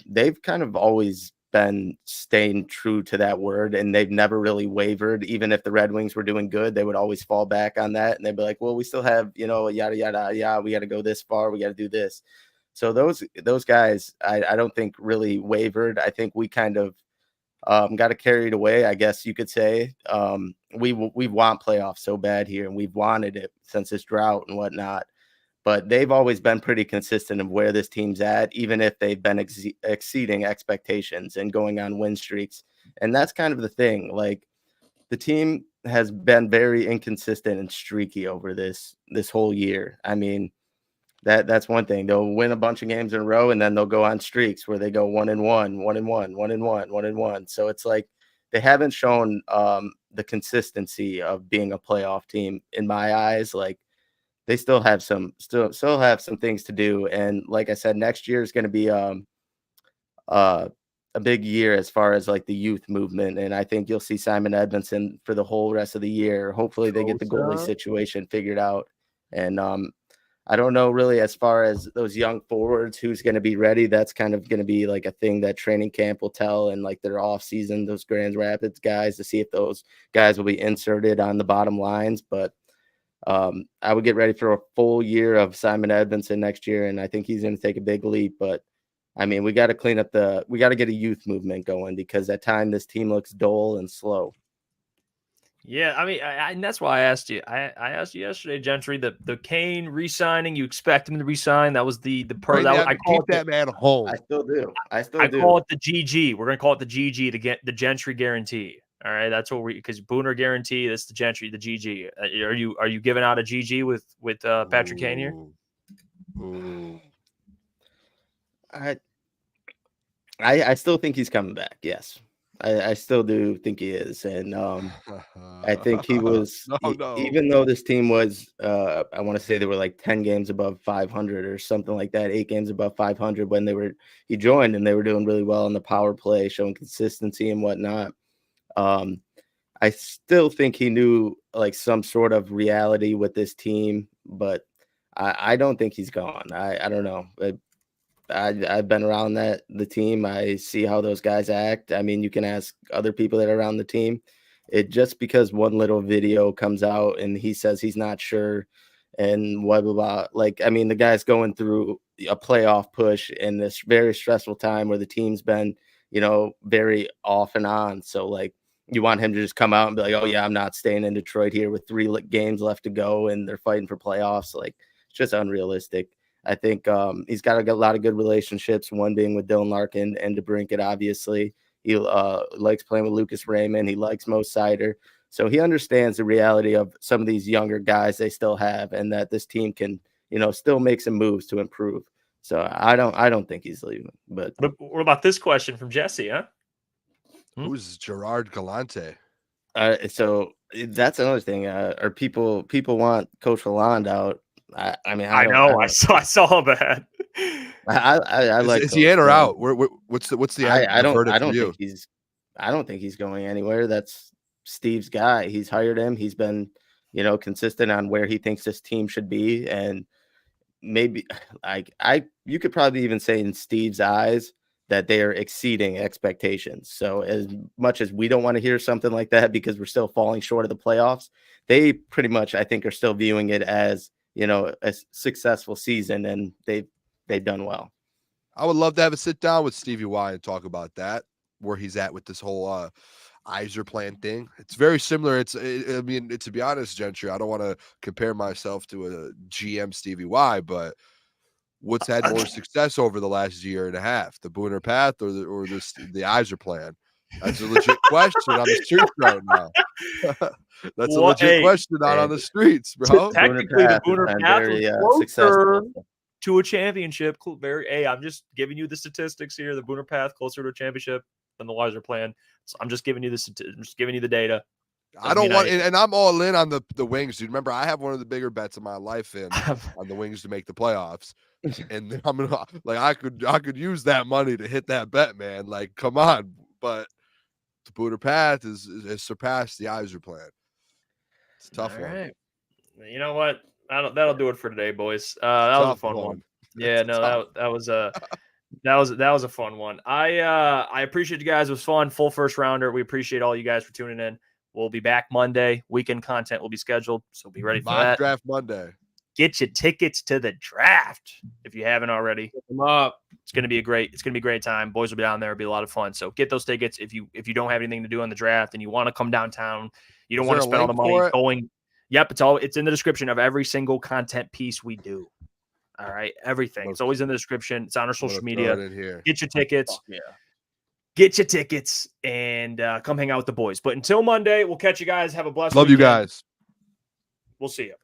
They've kind of always been staying true to that word, and they've never really wavered. Even if the Red Wings were doing good, they would always fall back on that, and they'd be like, well, we still have, yada, yada, yeah, we got to go this far, we got to do this. So those guys, I don't think really wavered. I think we kind of got it carried away, I guess you could say. We want playoffs so bad here, and we've wanted it since this drought and whatnot. But they've always been pretty consistent of where this team's at, even if they've been exceeding expectations and going on win streaks. And that's kind of the thing. The team has been very inconsistent and streaky over this whole year. That's one thing. They'll win a bunch of games in a row, and then they'll go on streaks where they go 1-1, 1-1, 1-1, 1-1. So it's they haven't shown the consistency of being a playoff team in my eyes. They still have some things to do. And like I said, next year is going to be a big year as far as the youth movement. And I think you'll see Simon Edmondson for the whole rest of the year. Hopefully they get the goalie situation figured out. And I don't know really as far as those young forwards, who's going to be ready. That's kind of going to be a thing that training camp will tell, and their off season, those Grand Rapids guys, to see if those guys will be inserted on the bottom lines. But I would get ready for a full year of Simon Edmondson next year, and I think he's going to take a big leap. But we got to clean up we got to get a youth movement going, because at times this team looks dull and slow. Yeah, and that's why I asked you. I asked you yesterday, Gentry, the Kane re-signing. You expect him to re-sign? That was the part that I call that man home. I still do. I call it the GG. We're gonna call it the GG to get the Gentry guarantee. All right, that's what because Booner guarantee. That's the Gentry, the GG. Are you giving out a GG with Patrick Kane here? Ooh. I still think he's coming back. Yes, I still do think he is, and I think he was no. even though this team was I want to say they were like 10 games above 500 or something like that, 8 games above 500 when he joined, and they were doing really well on the power play, showing consistency and whatnot. I still think he knew like some sort of reality with this team, but I don't think he's gone. I don't know. I've been around the team. I see how those guys act. I mean, you can ask other people that are around the team. It just because one little video comes out and he says he's not sure and blah blah blah. Like, I mean, the guy's going through a playoff push in this very stressful time where the team's been, very off and on. So like, you want him to just come out and be like, "Oh yeah, I'm not staying in Detroit here with 3 games left to go and they're fighting for playoffs." Like, it's just unrealistic. I think he's got a lot of good relationships, one being with Dylan Larkin and DeBrincat, obviously. He likes playing with Lucas Raymond. He likes Mo Sider. So he understands the reality of some of these younger guys they still have and that this team can, still make some moves to improve. So I don't think he's leaving. But what about this question from Jesse, huh? Who's Gerard Galante? So that's another thing. Are people want Coach Lalonde out? I mean, I know. I saw that. I like. Is he in or out? What's the? I don't think he's going anywhere. That's Steve's guy. He's hired him. He's been, consistent on where he thinks this team should be, and maybe you could probably even say in Steve's eyes that they are exceeding expectations. So as much as we don't want to hear something like that because we're still falling short of the playoffs, they pretty much, I think, are still viewing it as, a successful season, and they've done well. I would love to have a sit down with Stevie Y and talk about that, where he's at with this whole Iser plan thing. It's very similar. To be honest, Gentry, I don't want to compare myself to a GM Stevie Y, but what's had more success over the last year and a half, the Booner path or the Iser plan? That's a legit question on the streets right now. That's a legit question out on the streets, bro. Technically, the Booner path was closer to a championship. I'm just giving you the statistics here. The Booner path closer to a championship than the Iser plan. So I'm just giving you I'm just giving you the data. I don't want, and I'm all in on the Wings, dude. Remember, I have one of the bigger bets of my life on the Wings to make the playoffs, and I'm gonna I could use that money to hit that bet, man. Like, come on, but the Booner path has surpassed the Iser plan. It's a tough one. Right. You know what? That'll do it for today, boys. That was a fun one. Yeah, no, that was a fun one. I appreciate you guys. It was fun. Full first rounder. We appreciate all you guys for tuning in. We'll be back Monday. Weekend content will be scheduled, so be ready for that. Draft Monday. Get your tickets to the draft if you haven't already. Pick them up. It's gonna be a great time. Boys will be down there. It'll be a lot of fun. So get those tickets if you don't have anything to do on the draft and you want to come downtown. You don't want to spend all the money going. Yep, it's in the description of every single content piece we do. All right, everything. It's always in the description. It's on our social media. Get your tickets. Yeah. Get your tickets and come hang out with the boys. But until Monday, we'll catch you guys. Have a blessed weekend. You guys. We'll see you.